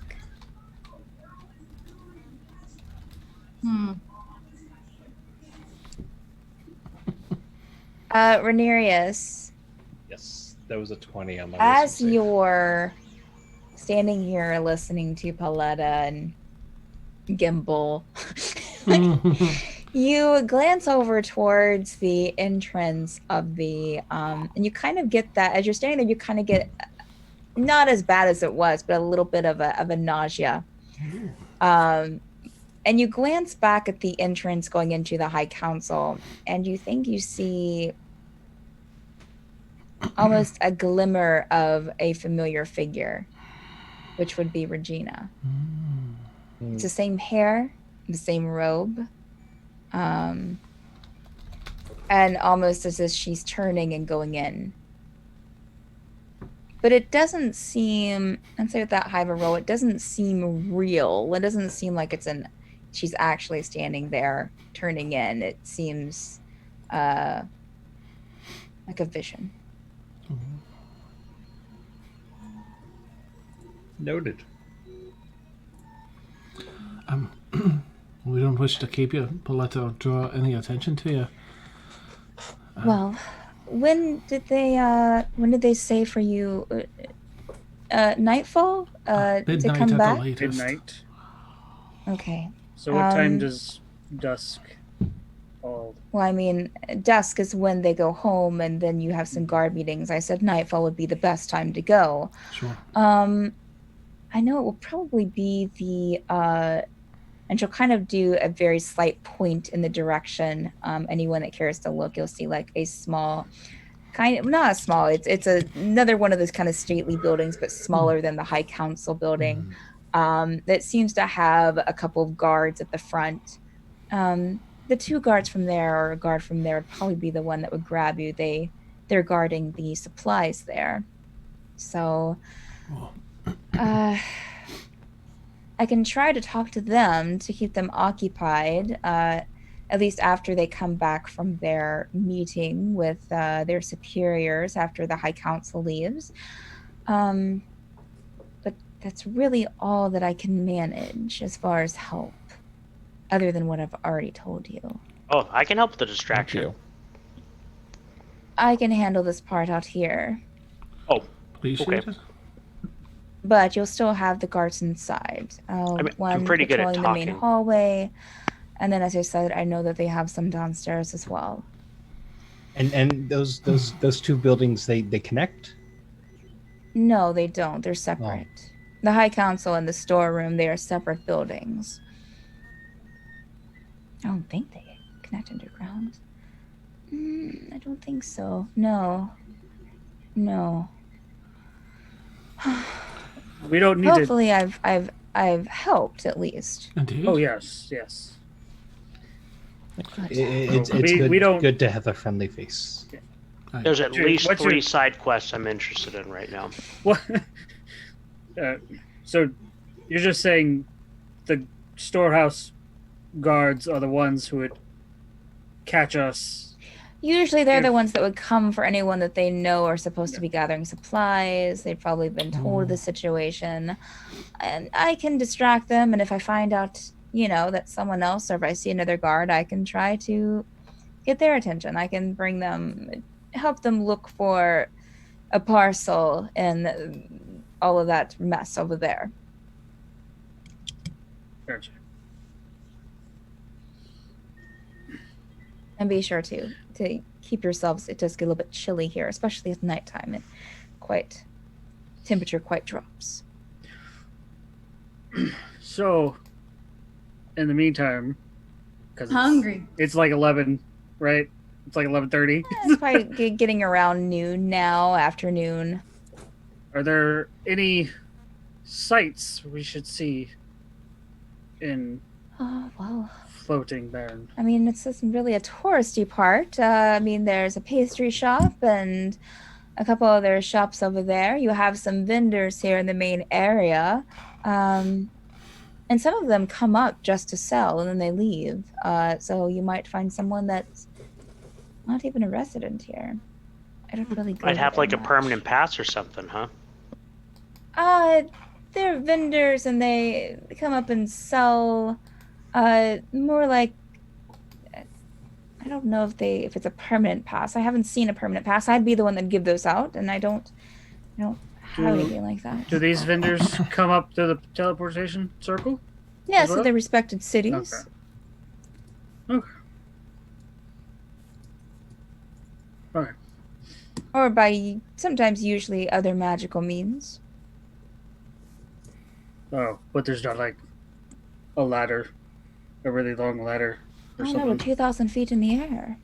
Rhaenyra, Yes, that was a 20 on my as wisdom save. you're standing here listening to Pauletta and Gimbal, you glance over towards the entrance of the and you kind of get that as you're standing there, you kind of get not as bad as it was, but a little bit of a nausea. And you glance back at the entrance going into the High Council, and you think you see almost a glimmer of a familiar figure, which would be Regina. It's the same hair, the same robe, and almost as if she's turning and going in. But it doesn't seem, I'd say with that high of a roll, it doesn't seem real. It doesn't seem like she's actually standing there turning in. It seems like a vision. Noted. We don't wish to keep you, Pauletta, or draw any attention to you. Well, when did they say for you nightfall to Midnight come at back? the latest. Midnight. Okay. So what time does dusk fall? Well, I mean, dusk is when they go home, and then you have some guard meetings. I said nightfall would be the best time to go. Sure. I know it will probably be and she'll kind of do a very slight point in the direction. Anyone that cares to look, you'll see like a small, not small. It's another one of those kind of stately buildings, but smaller than the High Council building. That seems to have a couple of guards at the front. The 2 guards from there, or a guard from there, would probably be the one that would grab you. They're guarding the supplies there. So, I can try to talk to them to keep them occupied, at least after they come back from their meeting with their superiors after the High Council leaves. But that's really all that I can manage as far as help, other than what I've already told you. Oh, I can help with the distraction. I can handle this part out here. Oh, appreciate it. But you'll still have the guards inside. I'm pretty good at patrolling talking. the main hallway, and then, as I said, I know that they have some downstairs as well. And those 2 buildings, they connect? No, they don't. They're separate. Oh. The High Council and the storeroom, they are separate buildings. I don't think they connect underground. I don't think so. No. We don't need Hopefully I've helped at least. Indeed. Oh yes. It's good to have a friendly face. There's at least what's 3 your- side quests I'm interested in right now. What? So you're just saying the storehouse guards are the ones who would catch us? Usually they're the ones that would come for anyone that they know are supposed to be gathering supplies. They've probably been told the situation. And I can distract them, and if I find out, that someone else, or if I see another guard, I can try to get their attention. I can help them look for a parcel and all of that mess over there. Gotcha. And be sure to keep yourselves. It does get a little bit chilly here, especially at nighttime. Temperature quite drops. So, in the meantime, because Hungry. it's like 11, right? It's like 11:30. It's probably getting around noon now, afternoon. Are there any sights we should see in Oh, well. floating Baryn? I mean, it's isn't really a touristy part. There's a pastry shop and a couple other shops over there. You have some vendors here in the main area. And some of them come up just to sell and then they leave. So you might find someone that's not even a resident here. I don't really go I'd have there like a much. permanent pass or something, huh? They're vendors and they come up and sell more like, I don't know if it's a permanent pass. I haven't seen a permanent pass. I'd be the one that'd give those out, and I don't have anything like that. Do these vendors come up to the teleportation circle? Yeah, as so well? they're respected cities. Okay. Or by sometimes usually other magical means. Oh, but there's not like a ladder, a really long ladder or Oh no, we're something. 2,000 feet in the air.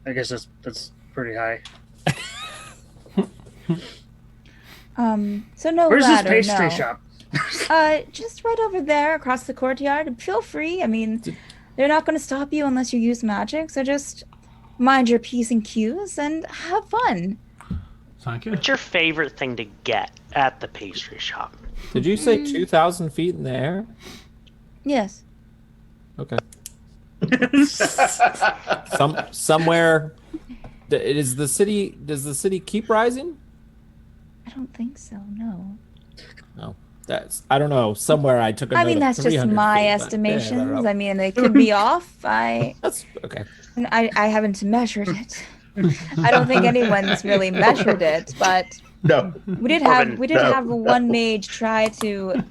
I guess that's pretty high. So no Where's ladder, this pastry no. shop? Just right over there across the courtyard. Feel free. I mean, they're not going to stop you unless you use magic. So just mind your P's and Q's and have fun. Thank you. What's your favorite thing to get at the pastry shop? Did you say 2,000 feet in the air? Yes. Okay. Somewhere. Does the city keep rising? I don't think so. No. No. I don't know. Somewhere I took a I note mean, of that's just 300 my feet, but, yeah, I estimations. don't know. I mean, it could be off. That's okay. I haven't measured it. I don't think anyone's really measured it, but No. we did No. have one mage try to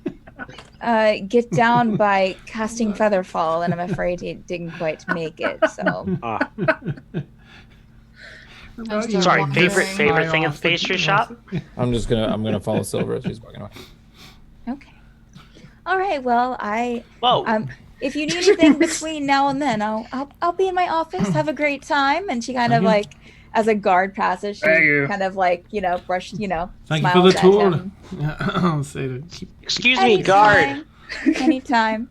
get down by casting Featherfall, and I'm afraid he didn't quite make it. So Sorry, wondering. favorite thing at the pastry shop? I'm gonna follow Silver as she's walking away. Okay. All right. Well, Whoa. if you need anything between now and then, I'll be in my office. Have a great time. And she kind of like, as a guard passes, she Thank you. kind of like, brushed, Thank you for the smiles at tour. him. I'll say to keep. Excuse me, guard. Anytime.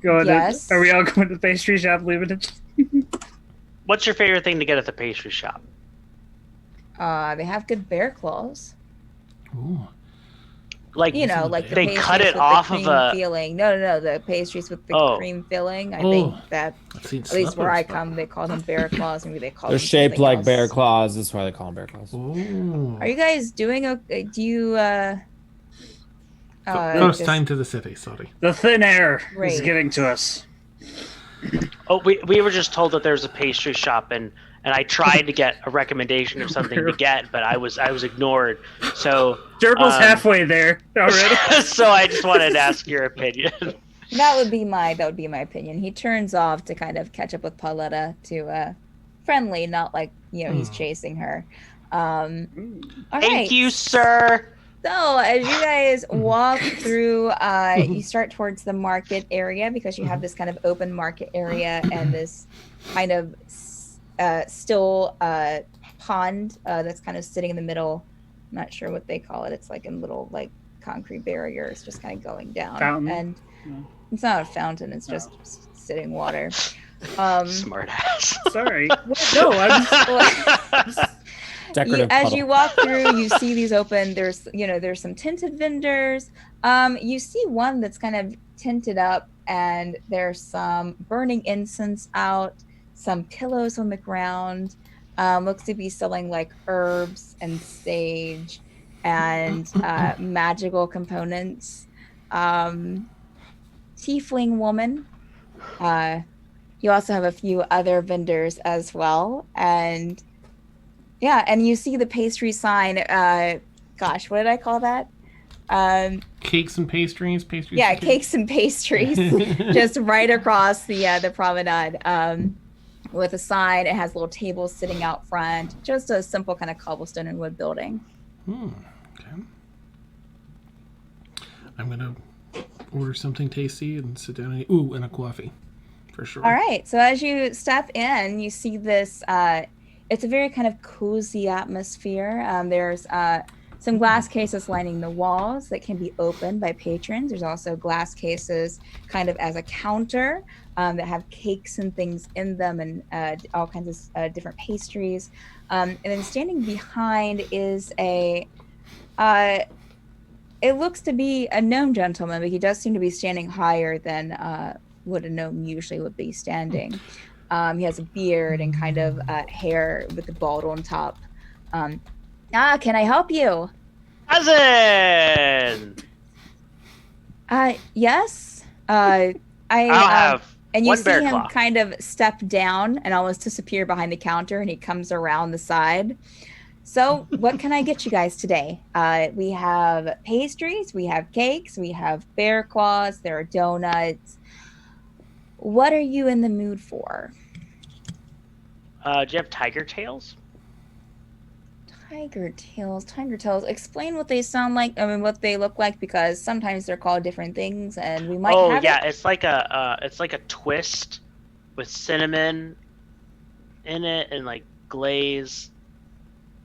Yes. Are we all going to the pastry shop, leaving it? What's your favorite thing to get at the pastry shop? They have good bear claws. Ooh. Like like the they pastries cut it with off the of cream a. filling. No, the pastries with the cream filling. I think that I've seen at least where I slippers, come, they call them bear claws. Maybe they call They're them shaped something like else. bear claws. That's why they call them bear claws. Ooh. Are you guys doing okay? Do you First time to the city, sorry. The thin air is Great. getting to us. Oh, we were just told that there's a pastry shop, and I tried to get a recommendation of something to get, but I was ignored. So Gerbil's halfway there already. So I just wanted to ask your opinion. That would be my opinion. He turns off to kind of catch up with Pauletta to friendly, not like he's chasing her. All Thank right. you, sir. So as you guys walk through, you start towards the market area because you have this kind of open market area and this kind of still pond that's kind of sitting in the middle. I'm not sure what they call it. It's like a little like concrete barrier. It's just kind of going down. Fountain? And it's not a fountain. It's just sitting water. Smart ass. Sorry. No, I'm Decorative as puddle. you walk through, you see these open. There's some tinted vendors. You see one that's kind of tinted up, and there's some burning incense out, some pillows on the ground. Looks to be selling like herbs and sage and magical components. Tiefling woman. You also have a few other vendors as well, and you see the pastry sign. Gosh, what did I call that? Cakes and pastries. Yeah, cakes and pastries, just right across the promenade. With a sign, it has little tables sitting out front. Just a simple kind of cobblestone and wood building. Okay. I'm gonna order something tasty and sit down and a coffee, for sure. All right. So as you step in, you see this. It's a very kind of cozy atmosphere. There's some glass cases lining the walls that can be opened by patrons. There's also glass cases kind of as a counter that have cakes and things in them and all kinds of different pastries. And then standing behind is it looks to be a gnome gentleman, but he does seem to be standing higher than what a gnome usually would be standing. He has a beard and kind of hair with the bald on top. Can I help you? Cousin! Yes. I have and you one see bear him claw. kind of step down and almost disappear behind the counter, and he comes around the side. So, what can I get you guys today? We have pastries, we have cakes, we have bear claws, there are donuts. What are you in the mood for? Do you have tiger tails? Tiger tails. Explain what they sound like. I mean, what they look like, because sometimes they're called different things, and we might. have it. It's like a twist with cinnamon in it and like glaze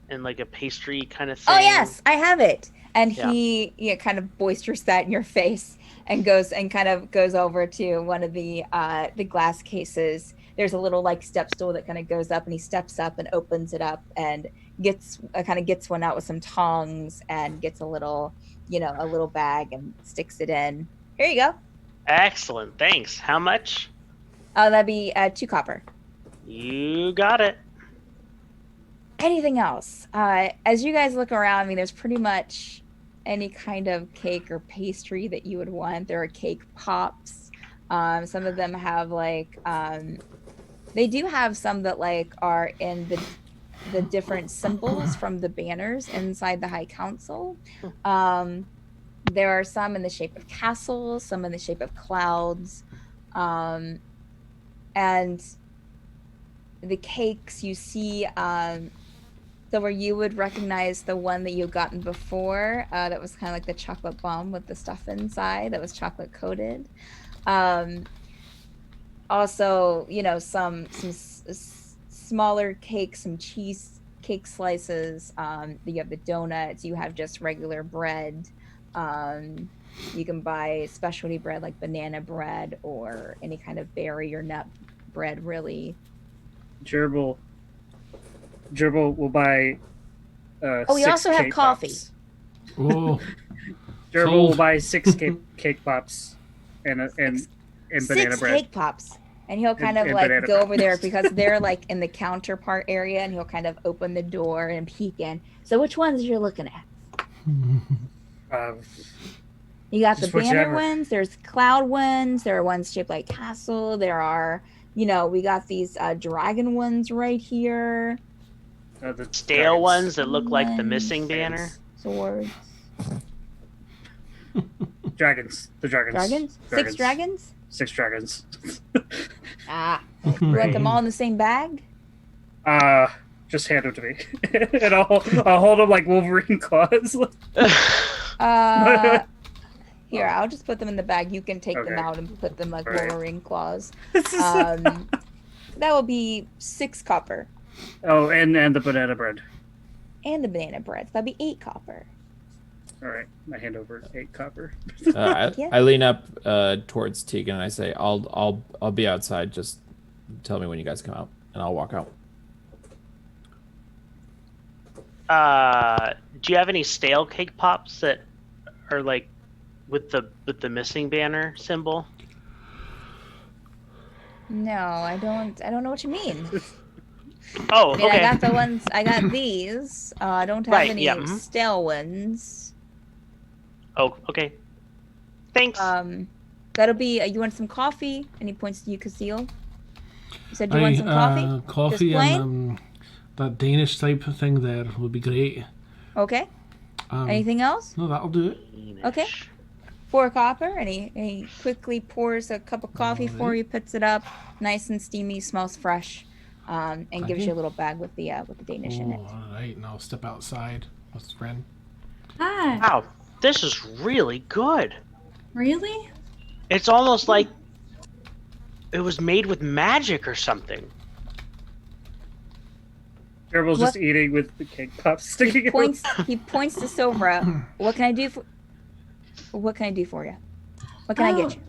and like a pastry kind of thing. Oh yes, I have it. And he kind of boisterous that in your face and goes over to one of the glass cases. There's a little like step stool that kind of goes up, and he steps up and opens it up and gets one out with some tongs and gets a little bag and sticks it in. Here you go. Excellent, thanks. How much? That'd be 2 copper. You got it. Anything else? As you guys look around, I mean, there's pretty much any kind of cake or pastry that you would want. There are cake pops. Some of them have like they do have some that like are in the different symbols from the banners inside the High Council. There are some in the shape of castles, some in the shape of clouds, and the cakes you see. So where you would recognize the one that you've gotten before, that was kind of like the chocolate bomb with the stuff inside that was chocolate coated. Also, some smaller cakes, some cheese cake slices. You have the donuts. You have just regular bread. You can buy specialty bread like banana bread or any kind of berry or nut bread, really. Gerbil will buy. We also have cake coffee. Pops. Oh, Gerbil sold. will buy 6 cake pops and banana Six bread. cake pops. And he'll kind of and like banana go bread. over there because they're like in the counterpart area, and he'll kind of open the door and peek in. So which ones you're looking at? You got the Just banner whichever. ones, there's cloud ones, there are ones shaped like castle, there are, we got these dragon ones right here. The Stale dragons. ones that look like the Ones. missing banner. Swords. Dragons. The dragons. Dragons? 6 dragons? 6 dragons. Ah. You want them all in the same bag? Just hand them to me, and I'll hold them like Wolverine claws. Here, I'll just put them in the bag. You can take them Okay. out and put them like All right. Wolverine claws. That will be 6 copper. Oh, and the banana bread. And the banana bread. So that'll be 8 copper. All right, I hand over 8 copper. Yeah. I lean up towards Tegan and I say, "I'll be outside. Just tell me when you guys come out, and I'll walk out." Do you have any stale cake pops that are like with the missing banner symbol? No, I don't know what you mean. Oh, I mean, okay. I got these. I don't have Right, any yeah, mhm. stale ones. Oh, okay. Thanks. That'll be, you want some coffee? And he points to you, Casil. You said you want some coffee? Coffee Just plain? and that Danish type of thing there would be great. Okay. Anything else? No, that'll do it. Okay. 4 copper, and he quickly pours a cup of coffee for you, puts it up, nice and steamy, smells fresh, and gives you. you a little bag with the Danish in it. All right, now step outside, Mr. Friend. Hi. Wow, this is really good. Really? It's almost like it was made with magic or something. Gerbil's What? just eating with the cake pops sticking He points to Silvera. What can I do for you? What can I get you?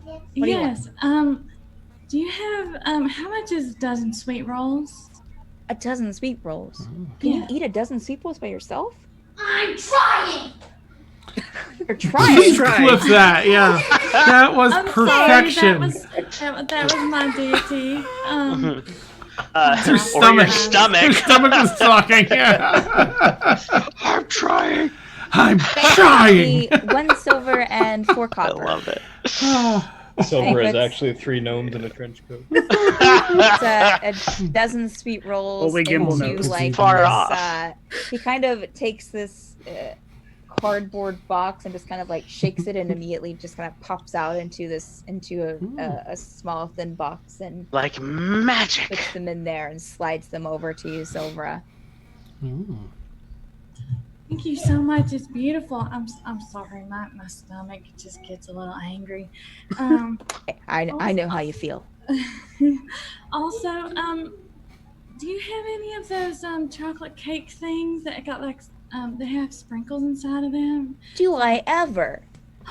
What do you want? Yes. Do you have how much is a dozen sweet rolls? A dozen sweet rolls. Can Yeah. you eat a dozen sweet rolls by yourself? I'm trying. You're trying. Clip that, yeah. That was I'm perfection. Sorry, that was my deity. Your Or your stomach. stomach. Your stomach was talking. Yeah. I'm trying. I'm trying. 1 silver and 4 I copper. love it. Silver is Thanks. actually 3 gnomes in a trench coat. It's a dozen sweet rolls Only Gimbal into knows. like Far this, off. he kind of takes this cardboard box and just kind of like shakes it and immediately just kind of pops out into a small thin box and Like magic. puts them in there and slides them over to you, Silvera. Ooh. Thank you so much. It's beautiful. I'm sorry, my stomach just gets a little angry. I know how you feel. Also, do you have any of those chocolate cake things that got like they have sprinkles inside of them? Do I ever?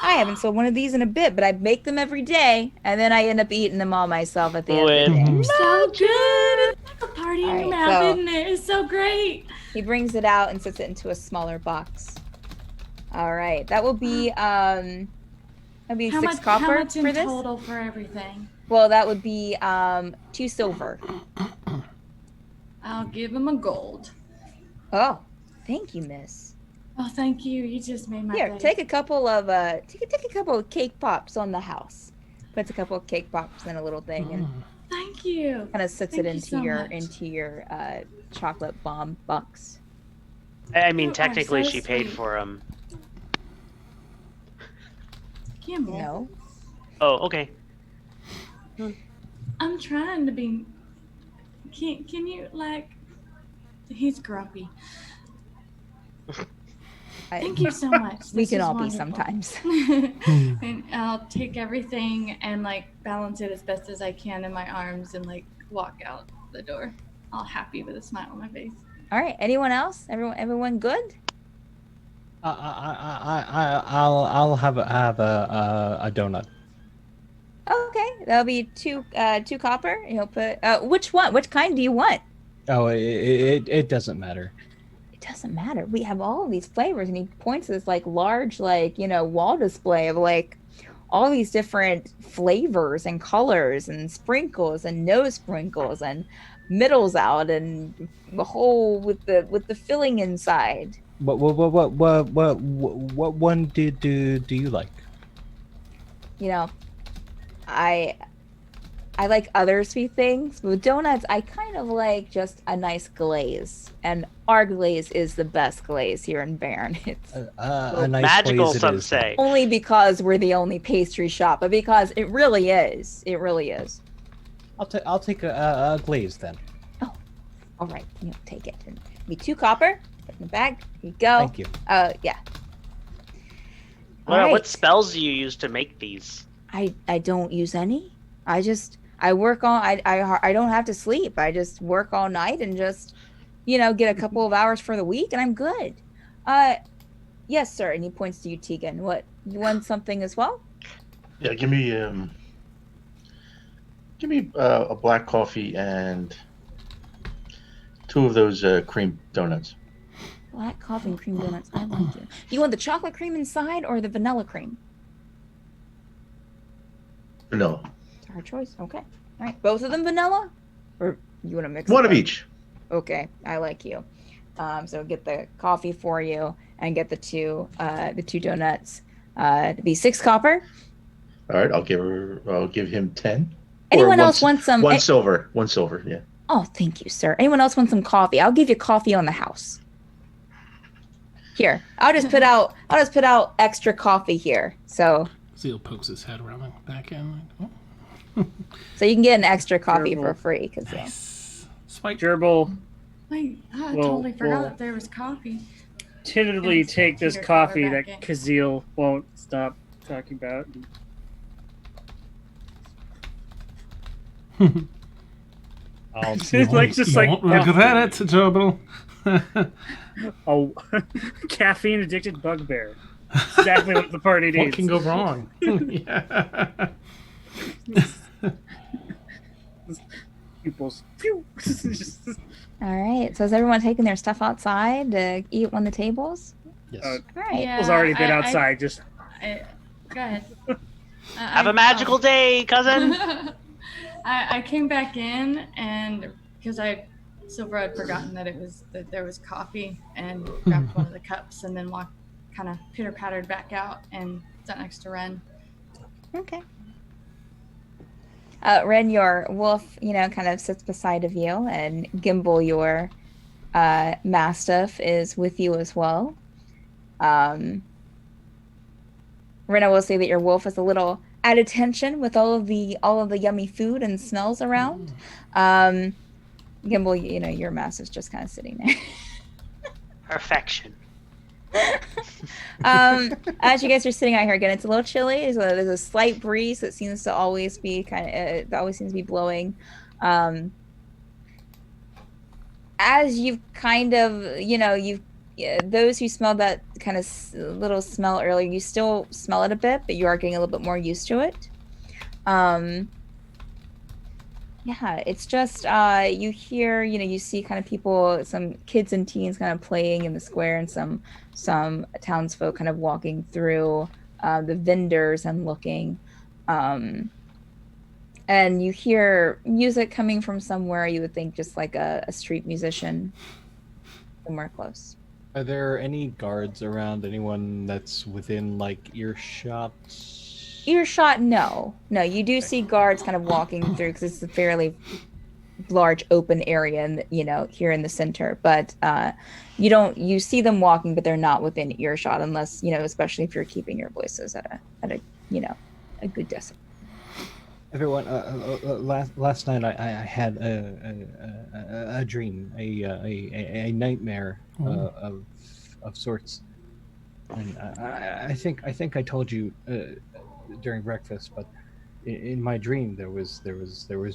I haven't sold one of these in a bit, but I make them every day, and then I end up eating them all myself at the end of the day. So good. It's like a party in All your right, mouth, so- isn't it? It's so great. He brings it out and sets it into a smaller box. All right, that will be that'll be 6 copper how much for in this. total for everything? Well, that would be 2 silver. I'll give him a gold. Oh, thank you, miss. Oh, thank you. You just made my Here, day. take a couple of cake pops on the house. Puts a couple of cake pops in a little thing and Thank you. kind of sits Thank it you into so your much. chocolate bomb box. I mean, You are technically, so she paid sweet. for them. Kimball, No, Oh, okay. I'm trying to be Can you like? He's grumpy. Thank you so much. We This can is all wonderful. be sometimes. And I'll take everything and like balance it as best as I can in my arms and like walk out the door, all happy with a smile on my face. All right. Anyone else? Everyone good? I'll have a donut. Okay, that'll be two copper. You'll put which one? Which kind do you want? Oh, it doesn't matter. It doesn't matter. We have all of these flavors, and he points to this like large, like wall display of like all these different flavors and colors and sprinkles and no sprinkles and middles out and the whole with the filling inside. What one do you like? I like other sweet things, but with donuts, I kind of like just a nice glaze. And our glaze is the best glaze here in Baryn. It's A nice magical, glaze it some is. say. only because we're the only pastry shop, but because it really is. It really is. I'll take a glaze then. Oh, all right. Take it. And be 2 copper. Put in the bag. Here you go. Thank you. Yeah. All What right. spells do you use to make these? I don't use any. I work on. I don't have to sleep. I just work all night and just, get a couple of hours for the week, and I'm good. Yes, sir. And he points to you, Tegan. What, you want something as well? Yeah, give me a black coffee and 2 of those cream donuts. Black coffee and cream donuts. I like you. You want the chocolate cream inside or the vanilla cream? Vanilla. It's our choice. Okay. All right. Both of them vanilla, or you want to mix? One it of up? each. Okay, I like you. So get the coffee for you and get the two donuts. To be 6 copper. All right, I'll give him 10. Anyone Or else want some? One silver. One silver. Yeah. Oh, thank you, sir. Anyone else want some coffee? I'll give you coffee on the house. Here, I'll just put out extra coffee here. So Zeal pokes his head around the back end. Like, so you can get an extra coffee for Gerbil. free because nice. Spike. Gerbil Wait, I Well, totally forgot well- that there was coffee. tentatively Yes, take this Peter coffee Keller that back in. Kazeel won't stop talking about. I'll It's like just like Don't regret it, Jobel. oh, caffeine addicted bugbear. Exactly what the party needs. What can go wrong? Yeah. Pupils. Phew. all right. So is everyone taking their stuff outside to eat on the tables? Yes. All right. Yeah, Pupils already been I- outside. Just Go ahead. Have a magical day, cousin. I came back in and because Silver had forgotten that there was coffee and grabbed one of the cups and then walked kind of pitter pattered back out and sat next to Ren. Okay. Ren, your wolf, kind of sits beside of you, and Gimbal, your mastiff, is with you as well. Ren, I will say that your wolf is a little at attention with all of the yummy food and smells around. Gimbal, your mastiff's just kind of sitting there. Perfection. As you guys are sitting out here again, it's a little chilly. There's a slight breeze that seems to always be blowing. As you've kind of, those who smelled that kind of little smell earlier, you still smell it a bit, but you are getting a little bit more used to it. Yeah, it's just you hear, you see kind of people, some kids and teens kind of playing in the square, and some townsfolk kind of walking through the vendors and looking. And you hear music coming from somewhere. You would think just like a street musician somewhere close. Are there any guards around? Anyone that's within like earshot? Earshot, no. You do see guards kind of walking through because it's a fairly large open area, and here in the center. But you see them walking, but they're not within earshot, unless especially if you're keeping your voices at a good decibel. Everyone, last night I had a dream, a nightmare of sorts, and I think I told you during breakfast, but in my dream there was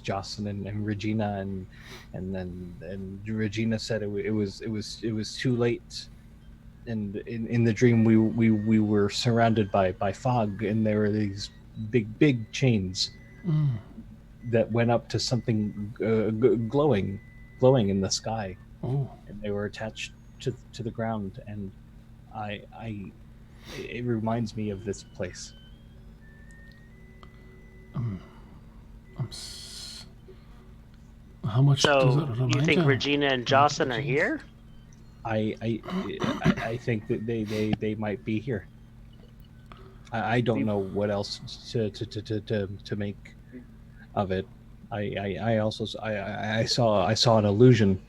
Jocelyn and Regina, and Regina said it was too late, and in the dream we were surrounded by fog, and there were these big chains that went up to something glowing in the sky, and they were attached to the ground, and it reminds me of this place. How much does it So remind you think Regina and Jocelyn are here? I think that they might be here. I don't know what else to make of it. I saw an illusion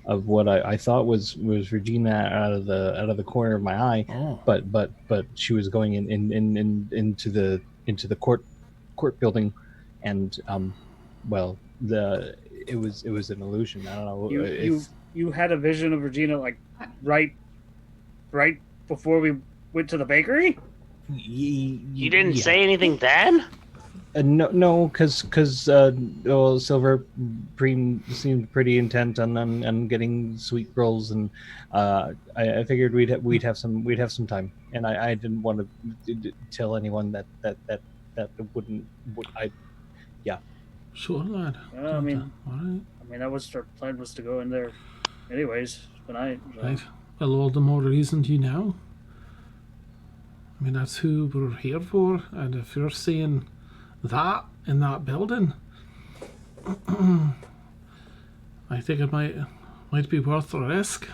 of what I thought was Regina out of the corner of my eye, but she was going into the court building, and well, it was an illusion. I don't know. You had a vision of Regina like right before we went to the bakery? You didn't say anything then? No, because Silver Preem seemed pretty intent on getting sweet rolls, and I figured we'd have some time, and I didn't want to tell anyone that wouldn't. Yeah. Sure, lad. I mean, that was our plan, was to go in there, anyways tonight. So. Right. Well, all the more reason to know. I mean, that's who we're here for, and if you're seeing that in that building, I think it might be worth the risk.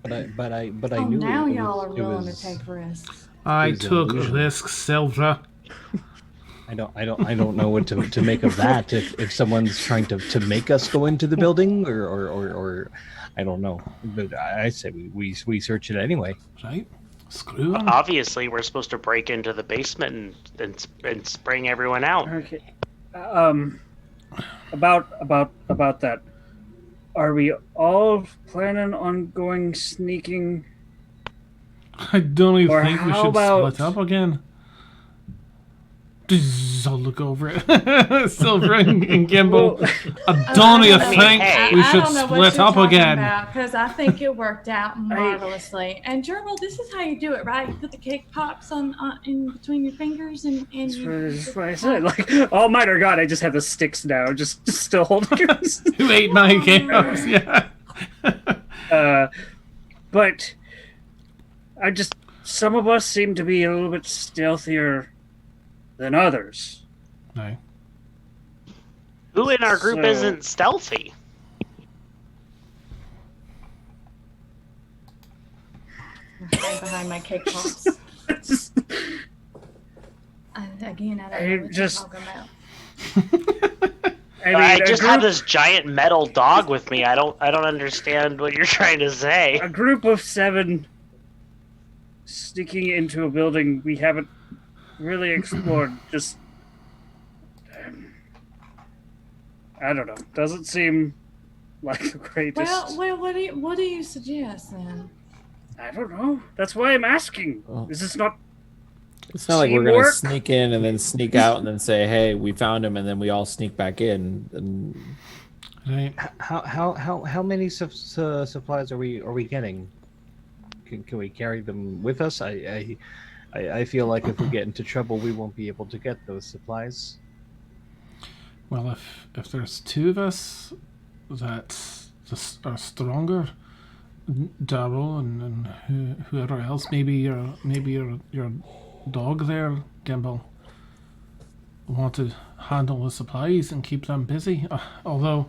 But I knew. Now y'all are willing to take risks. I took risks, Silvra. I don't know what to make of that. If someone's trying to make us go into the building, or I don't know. But I say we search it anyway. Right. Screw 'em. Obviously, we're supposed to break into the basement and spring everyone out. Okay. About that. Are we all planning on going sneaking? I don't even think we how should about- split up again. I'll look over it. Silver and Gimbal. I don't even think we should split up again. Because I think it worked out marvelously. And Gerbil, this is how you do it, right? You put the cake pops on in between your fingers, and That's what I said. Like, all mine are gone. I just have the sticks now, just still holding yours. Who ate my games? Yeah. But some of us seem to be a little bit stealthier than others. No. Who in our group isn't stealthy? hide behind my cake pops. Again, I don't know what you're talking about. I just have this giant metal dog with me. I don't understand what you're trying to say. A group of 7 sneaking into a building we haven't really explored. Just, I don't know. Doesn't seem like the greatest. Well, what do you suggest then? I don't know. That's why I'm asking. Is this not? It's not like we're gonna teamwork? sneak in and then sneak out and then say, "Hey, we found him," and then we all sneak back in. And Right. How many supplies are we getting? Can we carry them with us? I feel like if we get into trouble, we won't be able to get those supplies. Well, if there's 2 of us that are stronger, Daryl and whoever else, maybe your dog there, Gimbal, want to handle the supplies and keep them busy. Although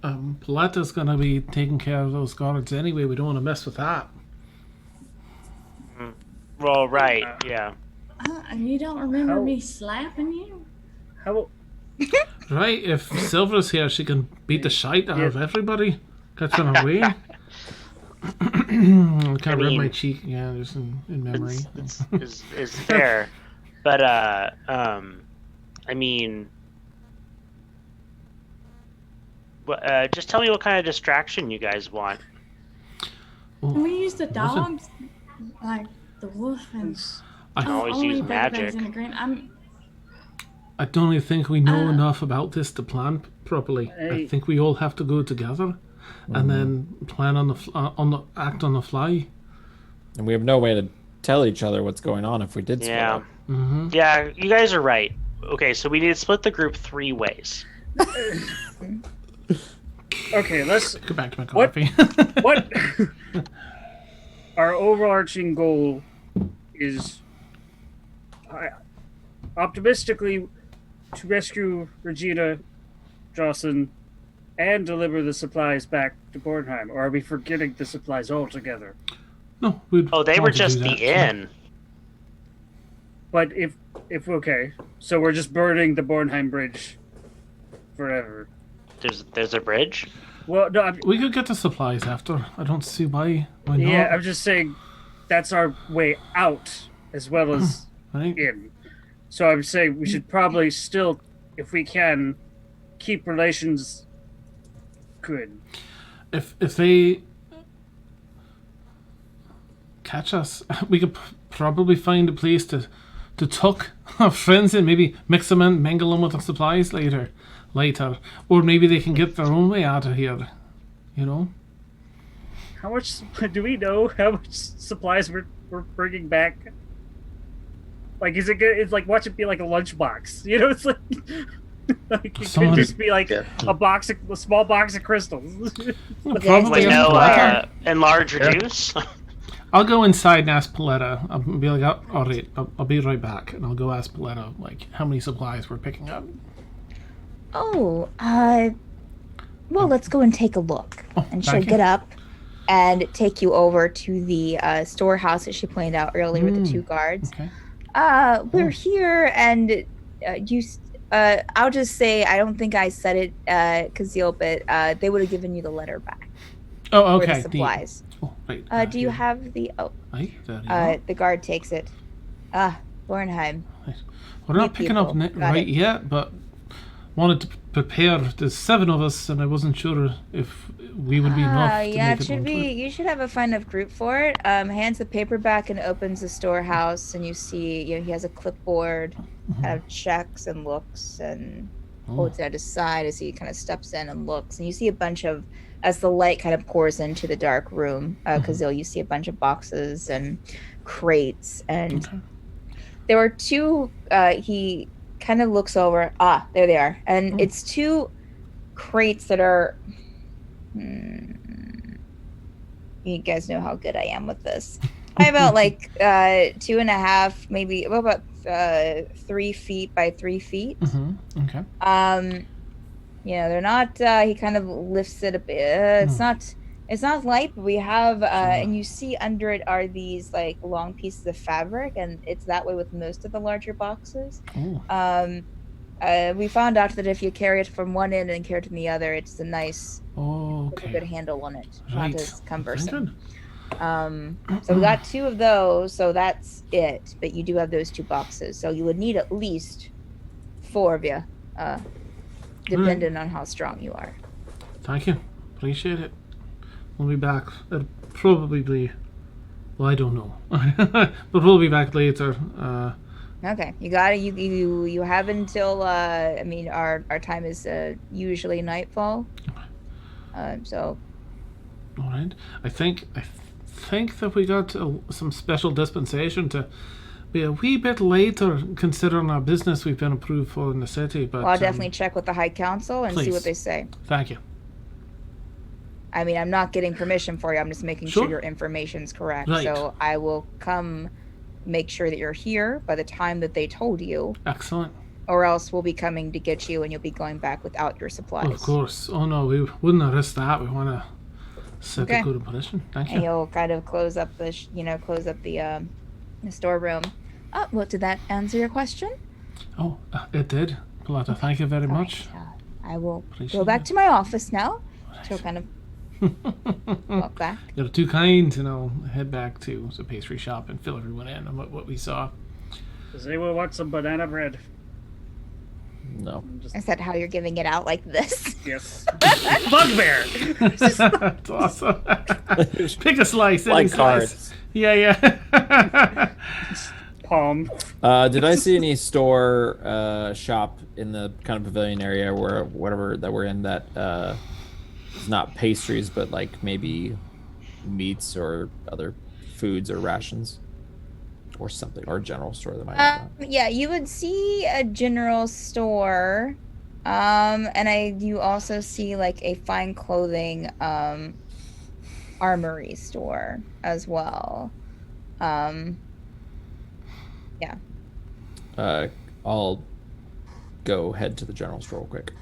Pauletta's going to be taking care of those guards anyway. We don't want to mess with that. Well, right, yeah. And you don't remember me slapping you? How? Right, if Silver's here, she can beat the shite out of everybody. Get them away. I can't rub my cheek. Yeah, just in memory. Is fair, but I mean, just tell me what kind of distraction you guys want. Can we use the Listen. dogs? Like the wolf and I can always use magic. I don't think we know enough about this to plan properly. I Hey. think we all have to go together, and then plan on the act on the fly. And we have no way to tell each other what's going on if we did split Yeah. up. Mm-hmm. Yeah, you guys are right. Okay, so we need to split the group 3 ways. Okay, let's. Go back to my What? coffee. What? Our overarching goal is optimistically to rescue Regina Jocelyn and deliver the supplies back to Bornheim. Or are we forgetting the supplies altogether? No, we'd Oh, they were want to just do the that, too. inn. But if okay, so we're just burning the Bornheim Bridge forever. There's a bridge? Well, no, We could get the supplies after. I don't see why not. yeah, I'm just saying that's our way out as well as Right? in. So I'm saying we should probably still, if we can, keep relations good. If they catch us, we could probably find a place to tuck our friends in. Maybe mix them in, mingle them with the supplies later, or maybe they can get their own way out of here. You know. How much do we know? How much supplies we're bringing back? Like, is it good? It's like, watch it be like a lunchbox. You know, it's like, like it Someone- could just be like Yeah. a small box of crystals. Probably. Wait, no, Fire. enlarge Yeah. reduce? I'll go inside and ask Pauletta. I'll be like, all right, I'll be right back, and I'll go ask Pauletta like how many supplies we're picking up. Oh, well, let's go and take a look. Oh, And she'll thank you. get up and take you over to the storehouse that she pointed out earlier with the 2 guards. Okay. We're here, and I'll just say I don't think I said it, Kazil, but they would have given you the letter back. Oh, For okay. the supplies. Oh, right. Do you have the? Oh, Right, there you go. the guard takes it. Bornheim. We're not new picking up people. Got right it. yet, but wanted to prepare. There's 7 of us, and I wasn't sure if we would be enough to Yeah, make it should one be. trip. You should have a fine enough group for it. Hands the paper back and opens the storehouse, and you see, he has a clipboard, kind of checks and looks, and holds it at his side as he kind of steps in and looks. And you see a bunch of, as the light kind of pours into the dark room, Kazil, you see a bunch of boxes and crates, and Okay. there were 2. He kind of looks over. There they are, and it's 2 crates that are. You guys know how good I am with this. I about like 2.5, maybe about 3 feet by 3 feet. Okay. They're not. He kind of lifts it a bit. It's not. It's not light, but we have, and you see under it are these like long pieces of fabric, and it's that way with most of the larger boxes. Oh. We found out that if you carry it from one end and carry it from the other, it's a nice, Oh, good okay. handle on it, Right. not as Very cumbersome. good. So we got 2 of those, so that's it. But you do have those 2 boxes, so you would need at least 4 of you, depending on how strong you are. Thank you. Appreciate it. We'll be back. It'll probably be. Well, I don't know. But we'll be back later. Okay, you got it. You have until. I mean, our time is usually nightfall. So. All right. I think that we got some special dispensation to be a wee bit later, considering our business we've been approved for in the city. But Well, I'll definitely check with the High Council and see please. what they say. Thank you. I mean, I'm not getting permission for you. I'm just making sure Sure. your information's correct. Right. So I will come make sure that you're here by the time that they told you, Excellent. or else we'll be coming to get you and you'll be going back without your supplies. Of course. Oh no, we wouldn't risk that. We want to set Okay. a good impression. Thank And you. you'll kind of close up the storeroom. Oh, well, did that answer your question? Oh, it did. Pauletta, thank you very much. All right, I will Appreciate go back it. to my office now. She'll kind of walk back. You're too kind, and I'll head back to the pastry shop and fill everyone in on what we saw. Does anyone want some banana bread? No. I said how you're giving it out like this. Yes. Bugbear. That's awesome. Pick a slice. Any Like slice. cards. Yeah. Palm. Did I see any store shop in the kind of pavilion area where whatever that we're in that is not pastries but like maybe meats or other foods or rations or something, or a general store that might have that? Yeah, you would see a general store, and you also see like a fine clothing armory store as well. Yeah. I'll go head to the general store real quick.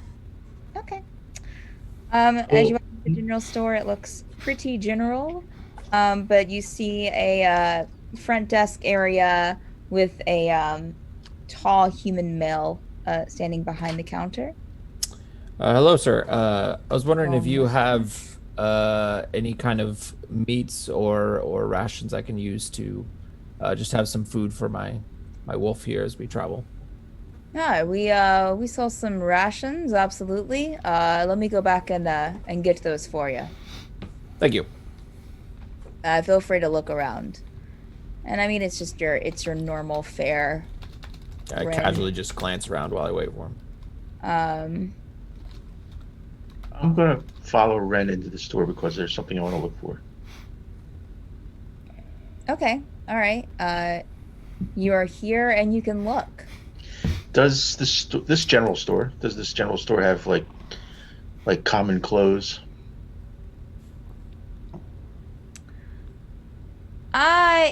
Okay. As you walk to the general store, it looks pretty general, but you see a front desk area with a tall human male standing behind the counter. Hello, sir. I was wondering if you have any kind of meats or rations I can use to just have some food for my wolf here as we travel. Yeah, we saw some rations, absolutely. Let me go back and get those for you. Thank you. Feel free to look around. And I mean, it's your normal fare. I casually just glance around while I wait for him. I'm gonna follow Ren into the store because there's something I want to look for. Okay, all right. You are here and you can look. Does this general store have like common clothes?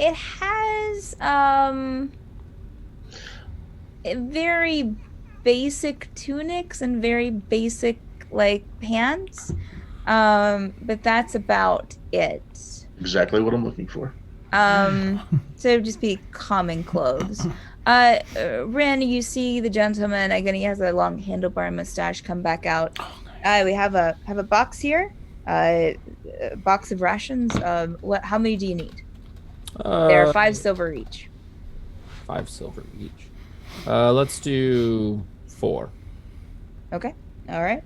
It has very basic tunics and very basic like pants, but that's about it. Exactly what I'm looking for. So just be common clothes. Ren, you see the gentleman again. He has a long handlebar mustache. Come back out. We have a box here. A box of rations. How many do you need? They're 5 silver each. 5 silver each. Let's do 4. Okay. All right.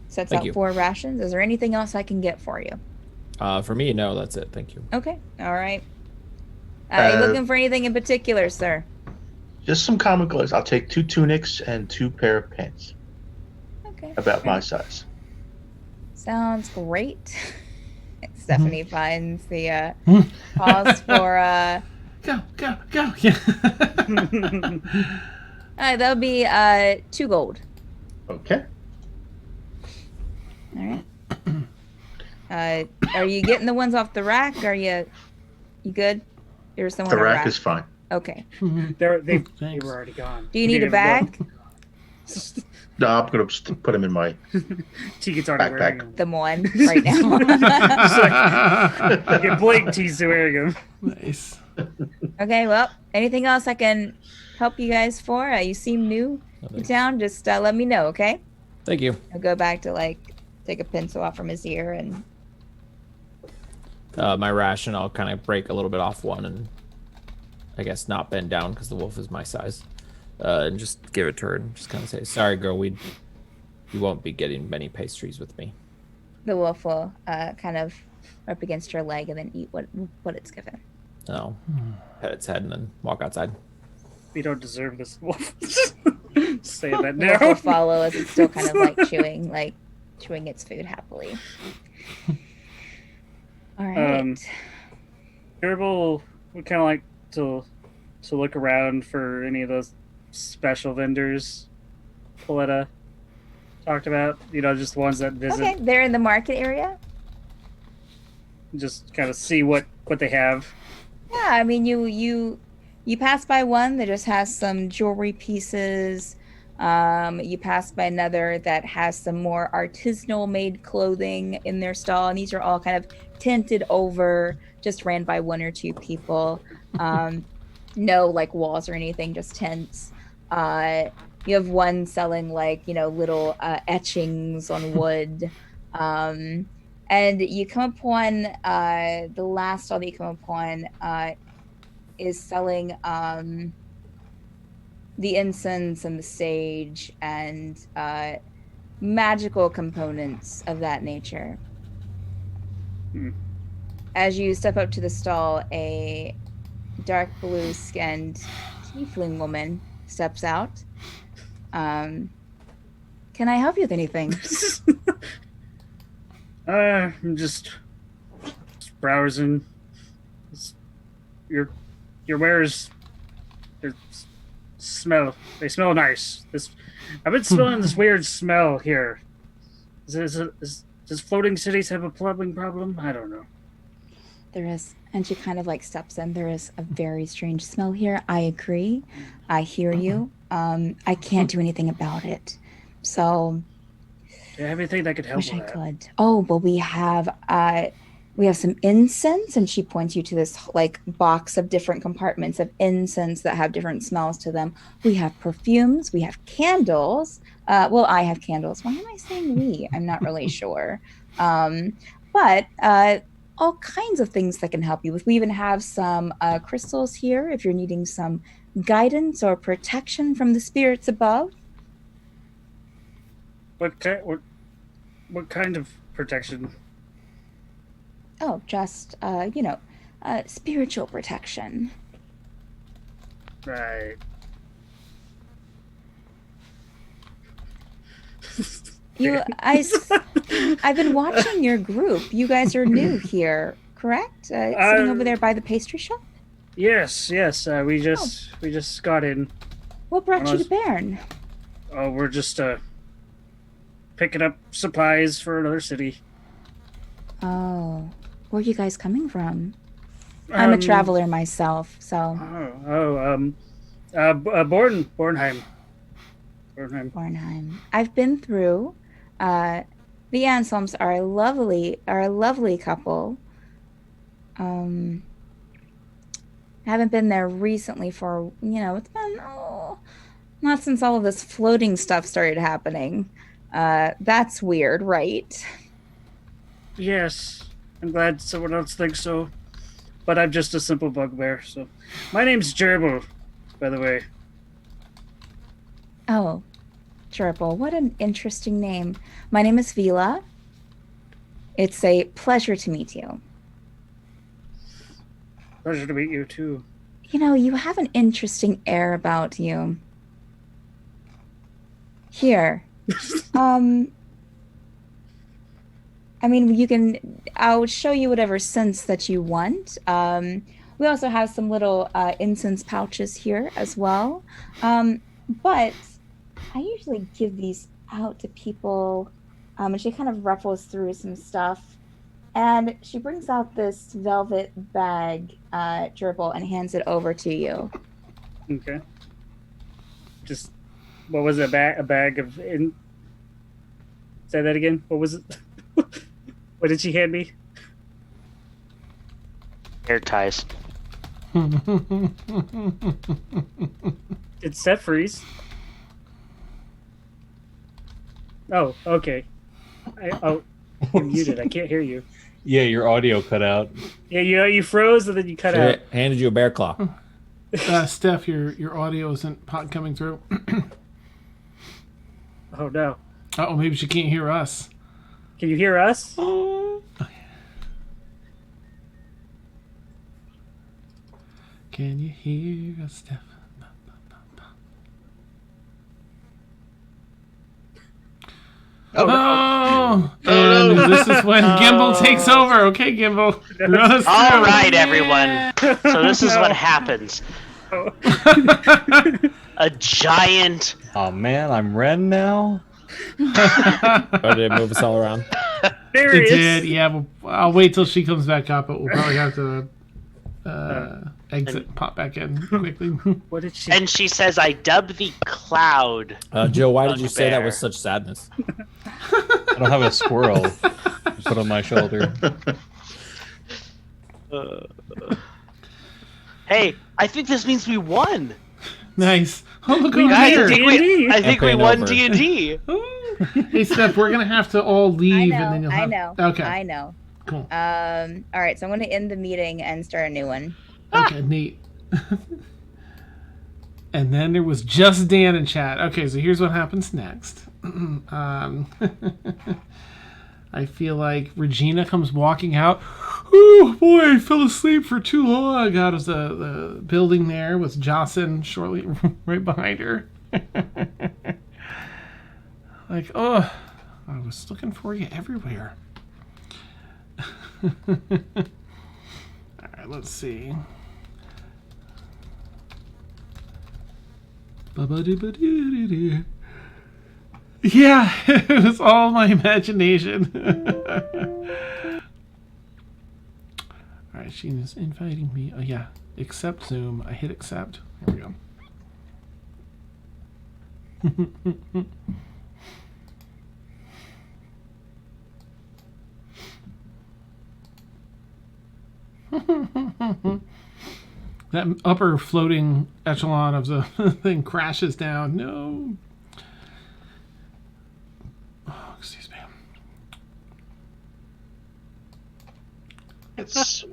Sets Thank out you. 4 rations. Is there anything else I can get for you? For me, no, that's it. Thank you. Okay. All right. Are you looking for anything in particular, sir? Just some common clothes. I'll take 2 tunics and 2 pair of pants. Okay. About my size. Sounds great. Stephanie finds the pause for Go. Yeah. that'll be 2 gold. Okay. All right. Are you getting the ones off the rack? Are you good? There's someone The on rack is fine. Okay. They Thanks. were already gone. Do you need a bag? No, I'm gonna just put them in my Tegan's already wearing them. The one right now. You blink, T's wearing them. Nice. Okay, well, anything else I can help you guys for? You seem new in town. Just let me know, okay? Thank you. I'll go back to take a pencil off from his ear and My ration, I'll kind of break a little bit off one and I guess not bend down because the wolf is my size. And just give it to her and just kind of say, sorry, girl, you won't be getting many pastries with me. the wolf will kind of rub against her leg and then eat what it's given. No. Pet its head and then walk outside. We don't deserve this wolf. Say that The wolf now. will follow as it's still kind of chewing its food happily. All right. Gerbil would kind of like to look around for any of those special vendors Pauletta talked about. Just ones that visit. Okay, they're in the market area. Just kind of see what they have. Yeah, I mean, you pass by one that just has some jewelry pieces. You pass by another that has some more artisanal made clothing in their stall, and these are all kind of tinted over, just ran by 1 or 2 people. No walls or anything, just tents. You have one selling little etchings on wood. And you come upon the last stall that you come upon is selling the incense and the sage and magical components of that nature. As you step up to the stall, a dark blue skinned tiefling woman steps out. Can I help you with anything? I'm just browsing. Your wares, they smell nice. I've been smelling this weird smell here. Does floating cities have a plumbing problem? I don't know. There is, and she kind of like steps in. There is a very strange smell here. I agree. I hear you. I can't do anything about it. So, Do you have anything that could help wish with I that? could. Oh, well, we have some incense, and she points you to this like box of different compartments of incense that have different smells to them. We have perfumes. We have candles. Well, I have candles. Why am I saying we? I'm not really sure. But all kinds of things that can help you with. We even have some crystals here if you're needing some guidance or protection from the spirits above. What kind of protection? Oh, just spiritual protection. Right. I've been watching your group. You guys are new here, correct? Sitting over there by the pastry shop. Yes. We just got in. What brought you to Baryn? Oh, we're just picking up supplies for another city. Oh, where are you guys coming from? I'm a traveler myself, so. Bornheim. Bornheim. I've been through. The Anselms are a lovely couple. Haven't been there recently for, it's been not since all of this floating stuff started happening. That's weird, right? Yes, I'm glad someone else thinks so. But I'm just a simple bugbear, so. My name's Gerbil, by the way. Oh, Gerbil, what an interesting name. My name is Vila. It's a pleasure to meet you. Pleasure to meet you, too. You have an interesting air about you. Here. I'll show you whatever scents that you want. We also have some little incense pouches here as well. But I usually give these out to people. And she kind of ruffles through some stuff. And she brings out this velvet bag, Gerbil, and hands it over to you. Okay. Just, what was it? A bag of... Say that again? What was it? What did she hand me? Hair ties. It's set freeze. Oh, okay. You're muted. I can't hear you. Yeah, your audio cut out. Yeah, you froze and then you cut out. Handed you a bear claw. Steph, your audio isn't coming through. Oh no. Oh, maybe she can't hear us. Can you hear us? Can you hear us, Steph? Oh, and this is when Gimbal takes over. Okay, Gimbal. Run us through. All right, everyone. So this is what happens. A giant... Oh man, I'm Ren now. Oh, did it move us all around? There It is. did, yeah. I'll wait till she comes back up, but we'll probably have to exit and pop back in quickly. What did she? And she says, I dub thee Cloud. Joe, why did you say that Bugbear. with such sadness? I don't have a squirrel to put on my shoulder. Hey, I think this means we won. Nice. Oh, look We over Guys, here. I think we Campaign won over. D&D. Hey, Steph, we're gonna have to all leave, and then you'll have. Okay. I know. Cool. All right, so I'm going to end the meeting and start a new one. Okay. Neat. And then there was just Dan in chat. Okay, so here's what happens next. I feel like Regina comes walking out. Oh boy, I fell asleep for too long. Out of the building there with Jocelyn shortly right behind her. Like, oh, I was looking for you everywhere. Alright, let's see. Yeah, it was all my imagination. Alright, she is inviting me. Oh yeah, accept Zoom. I hit accept. Here we go. That upper floating echelon of the thing crashes down. No. Oh, excuse me. It's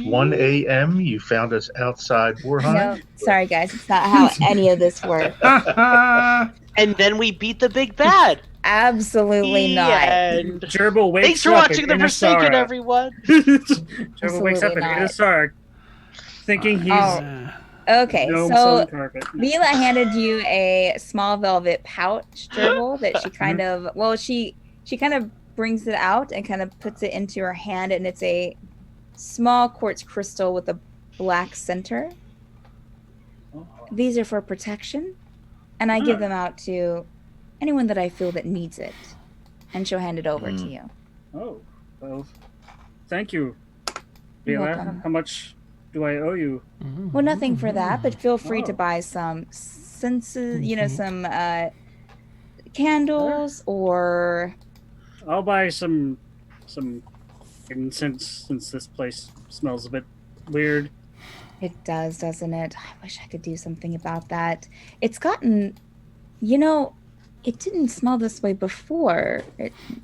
1 a.m. You found us outside Bornheim. No, sorry guys, it's not how any of this works. And then we beat the big bad. Absolutely not. And Gerbil wakes thanks for up watching in The Forsaken, Innisara. everyone. Gerbil wakes up in Absolutely not. Innisara thinking he's Okay, gnome so selling carpet. Mila handed you a small velvet pouch, Gerbil, that she kind of, well, she kind of brings it out and kind of puts it into her hand, and it's a small quartz crystal with a black center. These are for protection, and I give them out to anyone that I feel that needs it, and she'll hand it over to you. Oh, well, thank you, You're Mila. welcome. How much do I owe you? Well, nothing for that, but feel free to buy some senses, some candles or... I'll buy some incense since this place smells a bit weird. It does, doesn't it? I wish I could do something about that. It's gotten, it didn't smell this way before.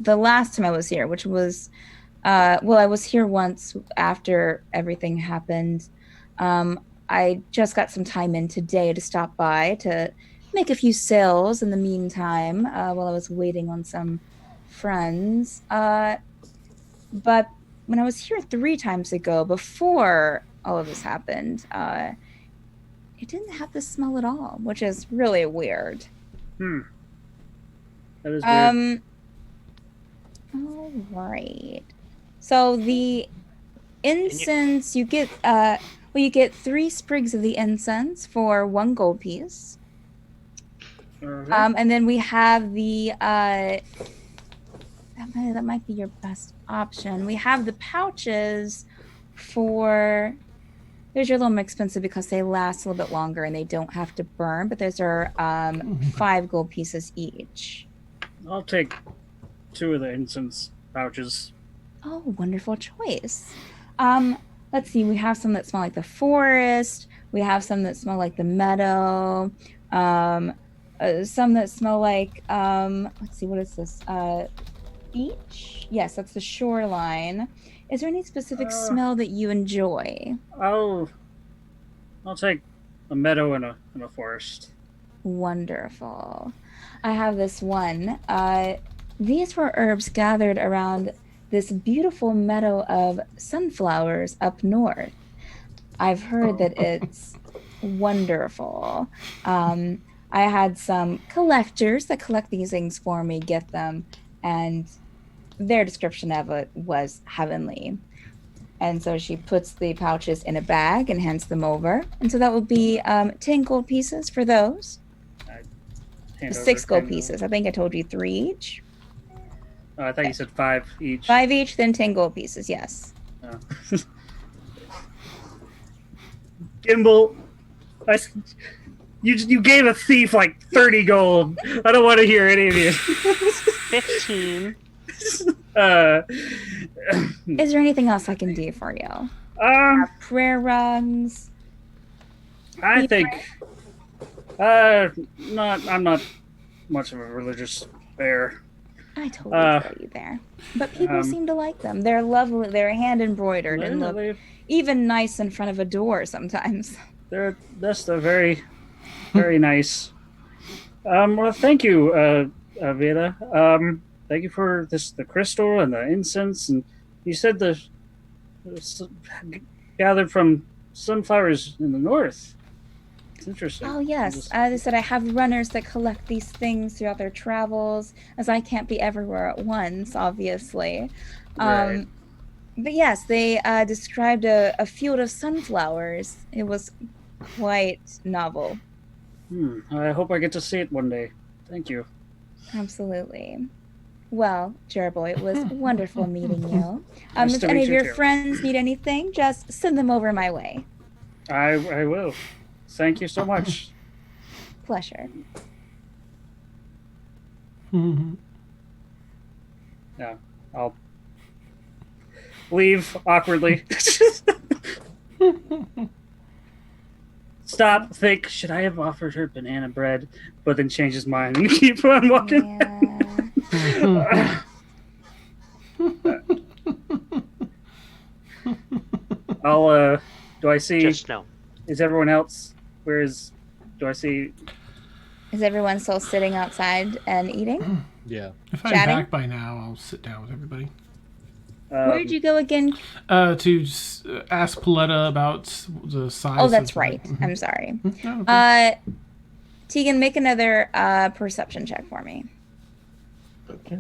The last time I was here, which was, I was here once after everything happened. I just got some time in today to stop by to make a few sales in the meantime while I was waiting on some friends. But when I was here 3 times ago, before all of this happened, it didn't have the smell at all, which is really weird. That is weird. All right. So the incense, you get you get 3 sprigs of the incense for 1 gold piece. And then we have the that might be your best option. We have the pouches for, those are a little more expensive because they last a little bit longer and they don't have to burn, but those are 5 gold pieces each. I'll take 2 of the incense pouches. Oh, wonderful choice. Let's see, we have some that smell like the forest. We have some that smell like the meadow. Some that smell like, let's see, what is this? Beach? Yes, that's the shoreline. Is there any specific smell that you enjoy? I'll take a meadow and a forest. Wonderful. I have this one. These were herbs gathered around this beautiful meadow of sunflowers up north. I've heard that it's wonderful. I had some collectors that collect these things for me get them, and their description of it was heavenly. And so she puts the pouches in a bag and hands them over. And so that would be 10 gold pieces for those. 6 gold pieces. I think I told you 3 each. Oh, I thought you said 5 each. 5 each, then 10 gold pieces, yes. Oh. Gimbal, you gave a thief like 30 gold. I don't want to hear any of you. 15. Is there anything else I can do for you? Prayer rugs. I think I'm not much of a religious bear. I totally tell you there. But people seem to like them. They're lovely. They're hand embroidered and look even nice in front of a door sometimes. They're just a very Very nice. Well, thank you, Veda. Thank you for the crystal and the incense, and you said gathered from sunflowers in the north. It's interesting. Oh, yes. They said I have runners that collect these things throughout their travels, as I can't be everywhere at once, obviously. Right. But yes, they described a field of sunflowers. It was quite novel. I hope I get to see it one day. Thank you. Absolutely. Well, Jerboy, it was wonderful meeting you. Nice If to any meet of you your too. friends need anything, just send them over my way. I will. Thank you so much. Pleasure. Yeah, I'll leave awkwardly. Stop, think, should I have offered her banana bread? But then change his mind and keep on walking. Yeah. Do I see, Just no. is everyone else, do I see, Is everyone still sitting outside and eating? Yeah. If I'm Chatting? back by now, I'll sit down with everybody. Where did you go again? To ask Pauletta about the size. Oh, that's of right. the- I'm sorry. No, okay. Tegan, make another perception check for me. Okay.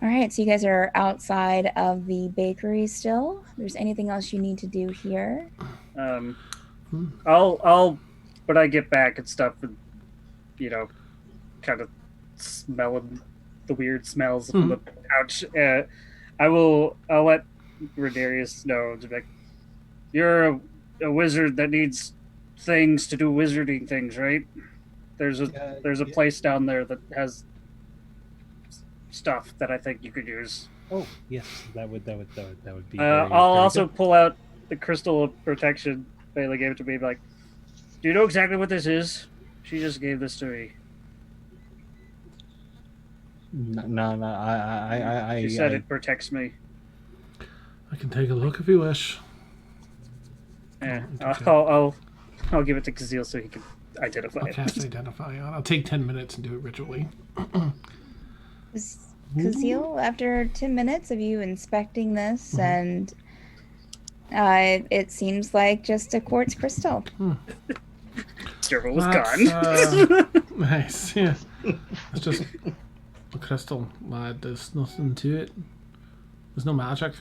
All right, so you guys are outside of the bakery still. If there's anything else you need to do here? I'll, when I get back and stuff, and, kind of smelling the weird smells from the pouch, I'll let Rodarius know, to be like, you're a wizard that needs things to do wizarding things, right? There's a place down there that has stuff that I think you could use. Oh yes, that would be. I'll also pull out the crystal of protection. Bailey gave it to me. Like, do you know exactly what this is? She just gave this to me. No. She said it protects me. I can take a look if you wish. Yeah, Okay. I'll give it to Kazil so he can identify I'll it. cast Identify on. I'll take 10 minutes and do it ritually. Kazil, after 10 minutes of you inspecting this, and it seems like just a quartz crystal. Gerbil was That's, gone. Nice, yeah. It's just a crystal. There's nothing to it. There's no magic.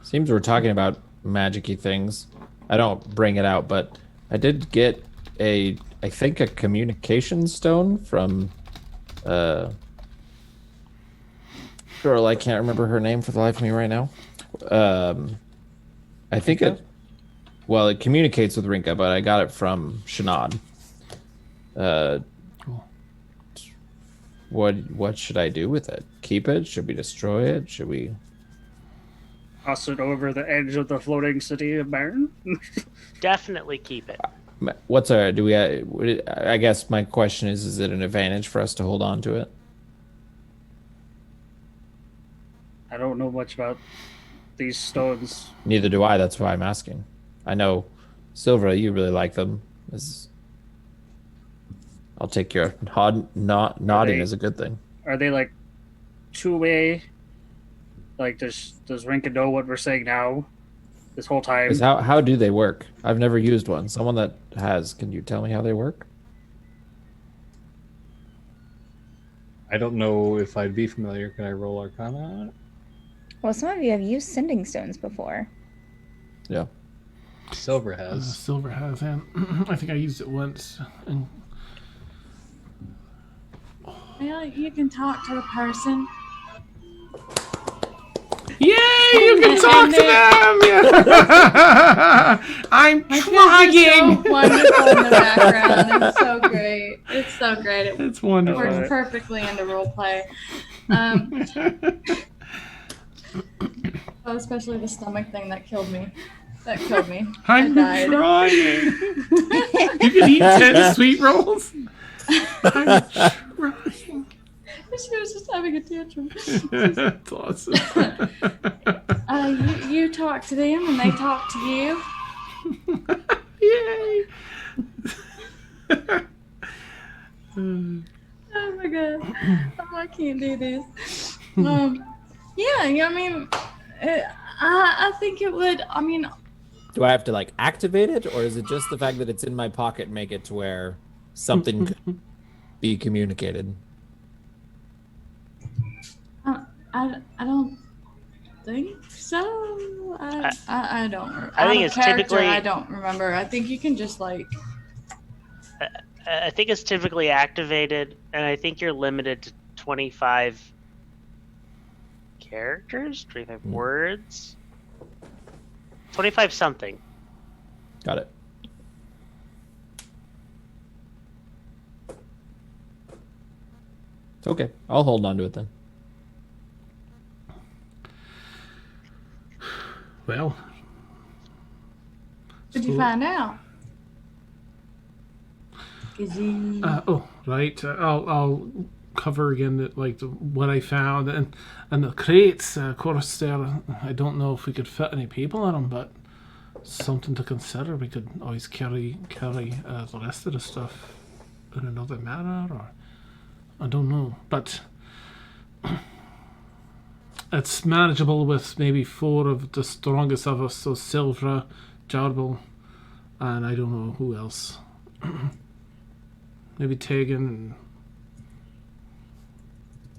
Seems we're talking about magic-y things. I don't bring it out, but I did get I think a communication stone from girl, I can't remember her name for the life of me right now. I think it communicates with Rinka, but I got it from Shanad. Cool. What should I do with it? Keep it? Should we destroy it? Should we Toss it over the edge of the floating city of Baryn? Definitely keep it. I guess my question is it an advantage for us to hold on to it? I don't know much about these stones. Neither do I, that's why I'm asking. I know, Silvera, you really like them. I'll take your nodding as a good thing. Are they like two-way? Like, does Rinka know what we're saying now? This whole time? How do they work? I've never used one. Someone that has, can you tell me how they work? I don't know if I'd be familiar. Can I roll Arcana on it? Well, some of you have used sending stones before. Yeah. Silver has. Silver has, and I think I used it once. And Yeah, you can talk to the person. yay! You can talk to them. Yeah. I'm trying. So wonderful in the background. It's so great. It's so great. It It's wonderful. works perfectly into roleplay. Oh, especially the stomach thing that killed me. That killed me. I'm I died. trying. You can eat 10 sweet rolls. I'm trying. She was just having a tantrum. That's awesome. You talk to them and they talk to you. Yay! Oh my god. Oh, I can't do this. Yeah, I mean, I think it would, I mean... Do I have to, like, activate it, or is it just the fact that it's in my pocket make it to where something could be communicated? I don't think so. I don't remember. I think it's typically... I don't remember. I think you can just, like... I think it's typically activated, and I think you're limited to 25 characters, 25 words, 25 something. Got it. Okay, I'll hold on to it then. Well, Did you find out? Right. I'll cover again what I found and the crates. Of course, there. I don't know if we could fit any people in them, but something to consider. We could always carry the rest of the stuff in another manner, or I don't know, but it's manageable with maybe 4 of the strongest of us. So Silvra, Jarbel, and I don't know who else. Maybe Tegan.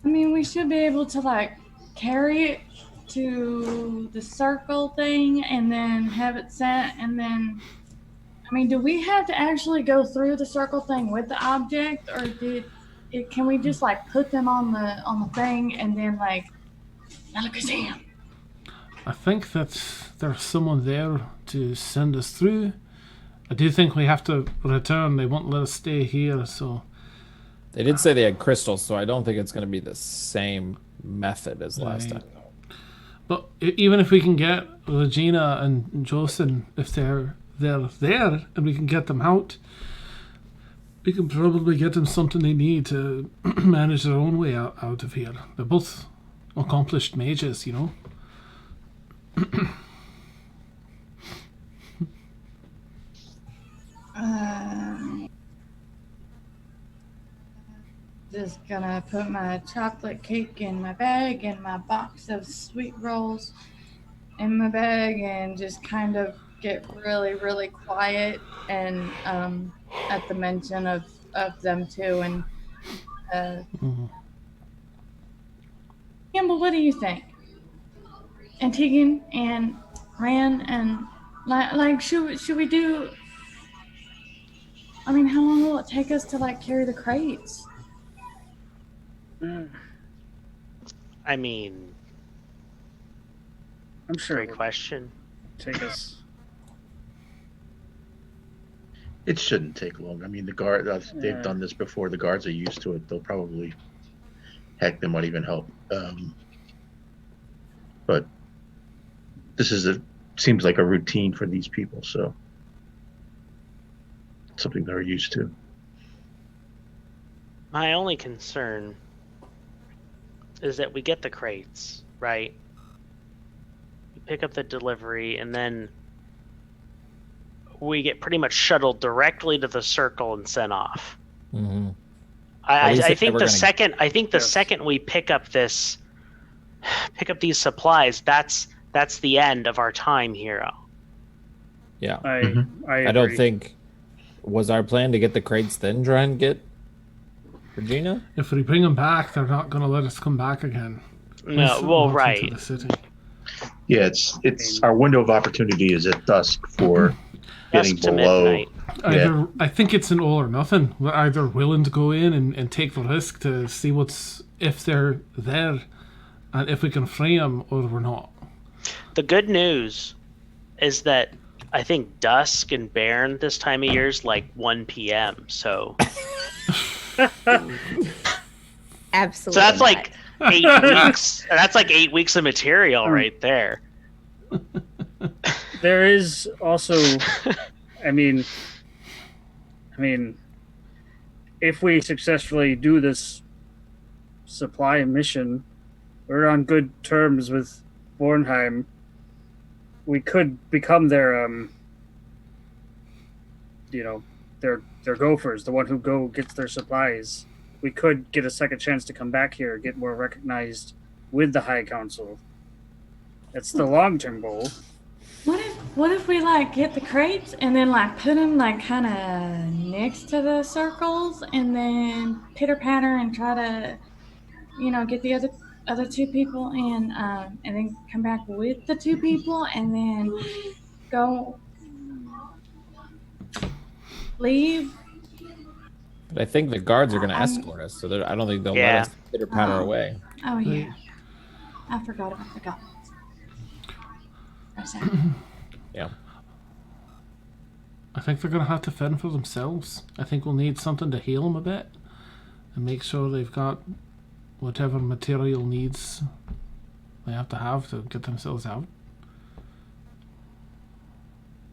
I mean, we should be able to, like, carry it to the circle thing and then have it sent, and then... I mean, do we have to actually go through the circle thing with the object, or can we just, like, put them on the thing and then, like, Alakazam? I think that there's someone there to send us through. I do think we have to return. They won't let us stay here, so... They did say they had crystals, so I don't think it's going to be the same method as last time. But even if we can get Regina and Jocelyn, if they're there and we can get them out, we can probably get them something they need to manage their own way out of here. They're both accomplished mages, you know? Just gonna put my chocolate cake in my bag and my box of sweet rolls in my bag and just kind of get really, really quiet and at the mention of them two. And Campbell, what do you think? And Tegan and Ran and like should we do? I mean, how long will it take us to like carry the crates? I mean, I'm sure. Great question. Take us. It shouldn't take long. I mean, the guard, they've done this before. The guards are used to it. They'll probably, heck, they might even help. But this seems like a routine for these people, so something they're used to. My only concern is that we get the crates, right? We pick up the delivery, and then we get pretty much shuttled directly to the circle and sent off. Mm-hmm. I think the second we pick up these supplies, that's the end of our time here. Yeah. I don't think was our plan to get the crates then try and get Regina? If we bring them back, they're not going to let us come back again. No, well, right. Into the city. Yeah, it's our window of opportunity is at dusk for getting below. I think it's an all or nothing. We're either willing to go in and take the risk to see if they're there and if we can free them, or we're not. The good news is that I think dusk in Baryn this time of year is like 1 p.m. So absolutely. So that's like 8 weeks. That's like 8 weeks of material right there. There is also, I mean, if we successfully do this supply mission. We're on good terms with Bornheim. We could become their, their gophers, the one who gets their supplies. We could get a second chance to come back here, get more recognized with the High Council. That's the long-term goal. What if we like get the crates and then like put them like kind of next to the circles and then pitter patter and try to, get the other two people and then come back with the two people and then go leave. But I think the guards are going to escort us, so I don't think they'll let us pitter patter away. Oh yeah, I forgot about the guards. Yeah. I think they're going to have to fend for themselves. I think we'll need something to heal them a bit and make sure they've got whatever material needs they have to get themselves out.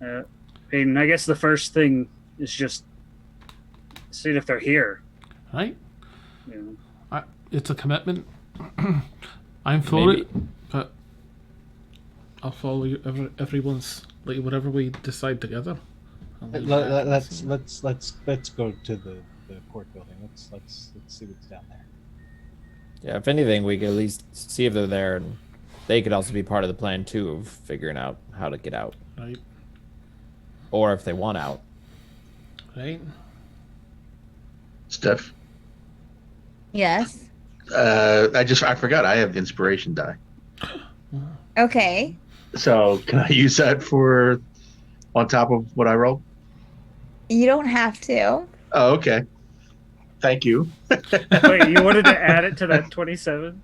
I guess the first thing is just seeing if they're here. Right? Yeah. It's a commitment. I'm for it, but I'll follow everyone's, like, whatever we decide together. Let's go to the court building. Let's see what's down there. Yeah, if anything, we could at least see if they're there, and they could also be part of the plan too of figuring out how to get out. Right. Or if they want out. Right. Steph. Yes. I forgot I have the inspiration die. Okay. So can I use that for on top of what I rolled? You don't have to. Oh, okay. Thank you. Wait, you wanted to add it to that 27?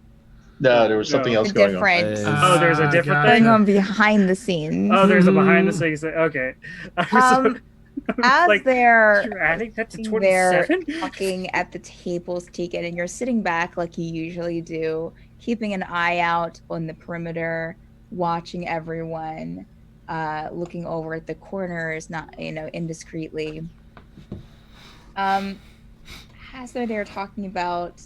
No, there was something else going on. Oh, there's a different thing? Going on behind the scenes. Oh, there's a behind the scenes thing. Okay. As like, they're you're adding that to 27? talking at the tables, Tegan, and you're sitting back like you usually do, keeping an eye out on the perimeter, watching everyone, looking over at the corners, not indiscreetly. As they're there talking about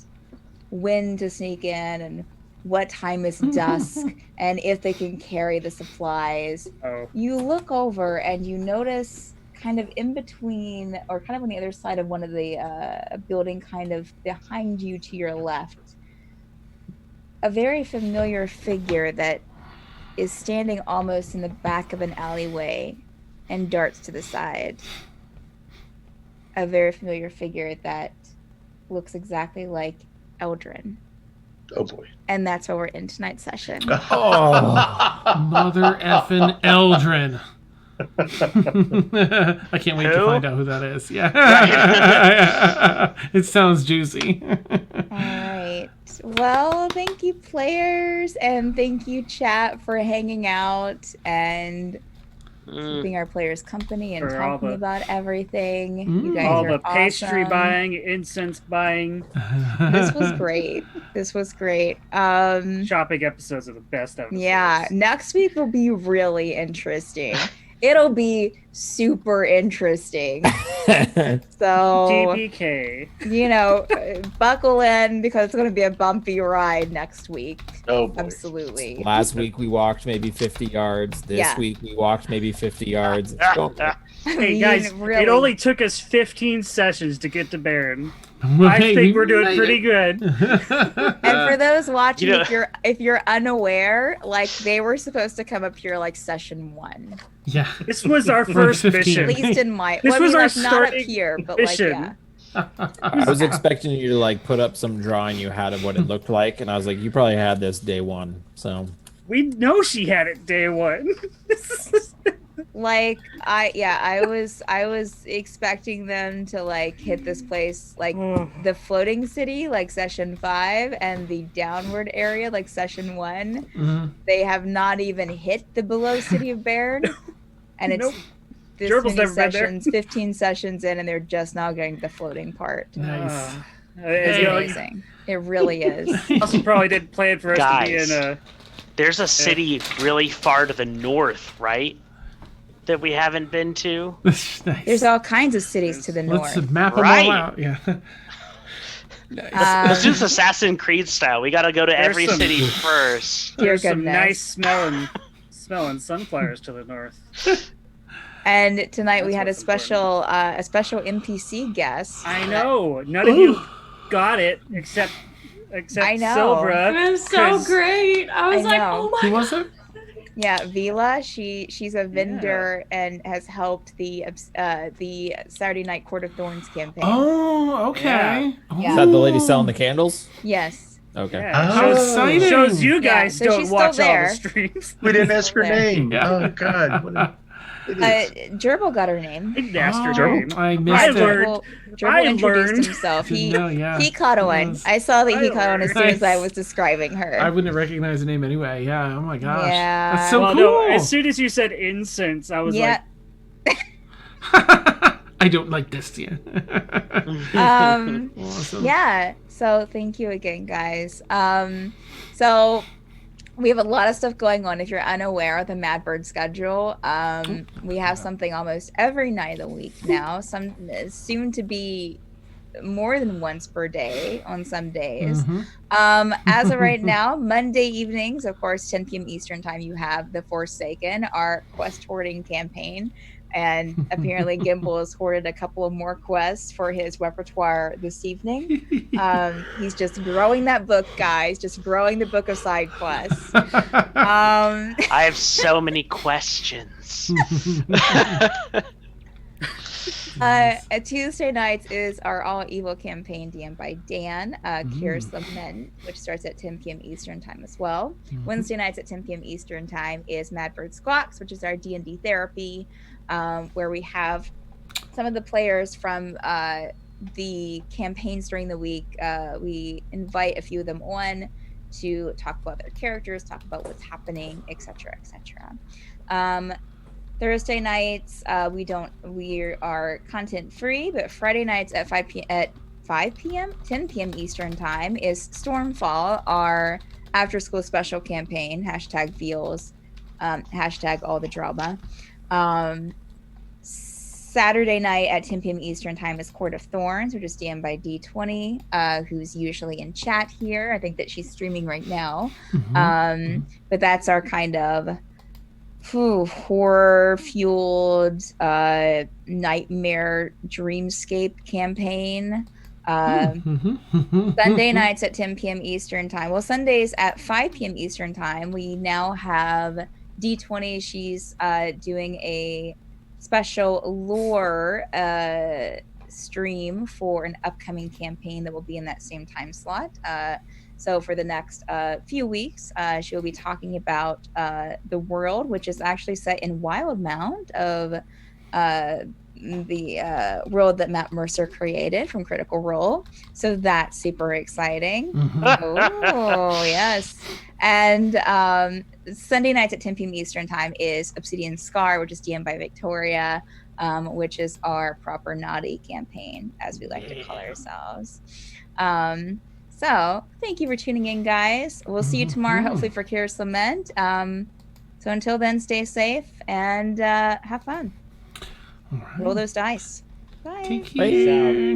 when to sneak in and what time is dusk and if they can carry the supplies, you look over and you notice kind of in between or kind of on the other side of one of the building, kind of behind you to your left, a very familiar figure that is standing almost in the back of an alleyway and darts to the side. A very familiar figure that looks exactly like Eldrin. Oh boy. And that's why we're in tonight's session. Oh, mother effing Eldrin. I can't wait to find out who that is. Yeah. It sounds juicy. All right. Well, thank you, players, and thank you, chat, for hanging out and keeping our players company and For talking about everything. You guys all are the pastry awesome. buying, incense buying. This was great. Shopping episodes are the best episodes. Yeah, next week will be really interesting. It'll be super interesting. So, TPK. Buckle in because it's going to be a bumpy ride next week. Oh, boy. Absolutely. Last week we walked maybe 50 yards. This week we walked maybe 50 yards. Hey guys, really- it only took us 15 sessions to get to Baryn. I think we're doing pretty good. And for those watching, if you're unaware, like they were supposed to come up here like session 1. Yeah. This was our first mission. At least in my This was our not up starting here, but mission. like I was expecting you to like put up some drawing you had of what it looked like, and I was like, you probably had this day one. So We know she had it day one. Like I was expecting them to like hit this place like the floating city like session 5 and the downward area like session 1. Mm-hmm. They have not even hit the below city of Baryn, and it's this Gerbil's many never been there. sessions, 15 sessions in, and they're just now getting to the floating part. Nice. It's amazing. It really is. Also probably didn't plan for us to be in a. There's a city really far to the north, right? That we haven't been to. Nice. There's all kinds of cities to the north. Let's map them Right. all out. Yeah. Let's do this Assassin's Creed style. We got to go to every city first. Dear There's some goodness. nice smelling sunflowers to the north. And tonight we That's had a what's important. special NPC guest. I know. None of you got it except I know. Silvra. It was so 'cause- great. I was I like, know. oh my Who was it? Yeah, Vila. She's a vendor and has helped the Saturday Night Court of Thorns campaign. Oh, okay. Yeah. Is that the lady selling the candles? Yes. Okay. Yeah, How shows, exciting. shows you guys so don't she's watch still all the there. streams. We didn't ask her There. name. Yeah. Oh God. What a Gerbil got her name. I didn't ask her Oh, name. I I missed it. learned. Gerbil I introduced learned. himself. Didn't He know, yeah. he caught on. Yes. I saw that he I caught on as soon as I learned. was describing her. I wouldn't recognize the name anyway. Yeah. Oh my gosh. Yeah. That's so Well, cool. no, as soon as you said incense, I was yeah. I don't like this yet. Awesome. Yeah. So thank you again, guys. So we have a lot of stuff going on. If you're unaware of the Madbird schedule, we have something almost every night of the week now. Some soon to be more than once per day on some days. As of right now, Monday evenings, of course, 10 p.m. Eastern time, you have The Forsaken, our quest hoarding campaign. And apparently Gimbal has hoarded a couple of more quests for his repertoire this evening. He's just growing that book, guys, just growing the book of side quests. I have so many questions. Tuesday nights is our All Evil campaign, DM'd by Dan, Cures Lament, which starts at 10 p.m. Eastern time as well. Wednesday nights at 10 p.m. Eastern time is Madbird Squawks, which is our D&D therapy, where we have some of the players from the campaigns during the week. We invite a few of them on to talk about their characters, talk about what's happening, etc., etc. Thursday nights, we are content free, but Friday nights at 10 p.m. Eastern time is Stormfall, our after school special campaign, #feels, #all the drama. Saturday night at 10 p.m. Eastern time is Court of Thorns, which is DM'd by D20, who's usually in chat here. I think that she's streaming right now. But that's our kind of horror-fueled nightmare dreamscape campaign. Sunday nights at 10 p.m. Eastern time. Well, Sundays at 5 p.m. Eastern time, we now have D20. She's doing a special lore stream for an upcoming campaign that will be in that same time slot. So for the next few weeks, she'll be talking about the world, which is actually set in Wildmount of the world that Matt Mercer created from Critical Role. So that's super exciting. Oh, yes. And Sunday nights at 10 p.m. Eastern time is Obsidian Scar, which is DM'd by Victoria, which is our proper naughty campaign, as we like to call ourselves. So thank you for tuning in, guys. We'll see you tomorrow, hopefully, for Curious Lament. So until then, stay safe and have fun. All right. Roll those dice. Bye. Take care.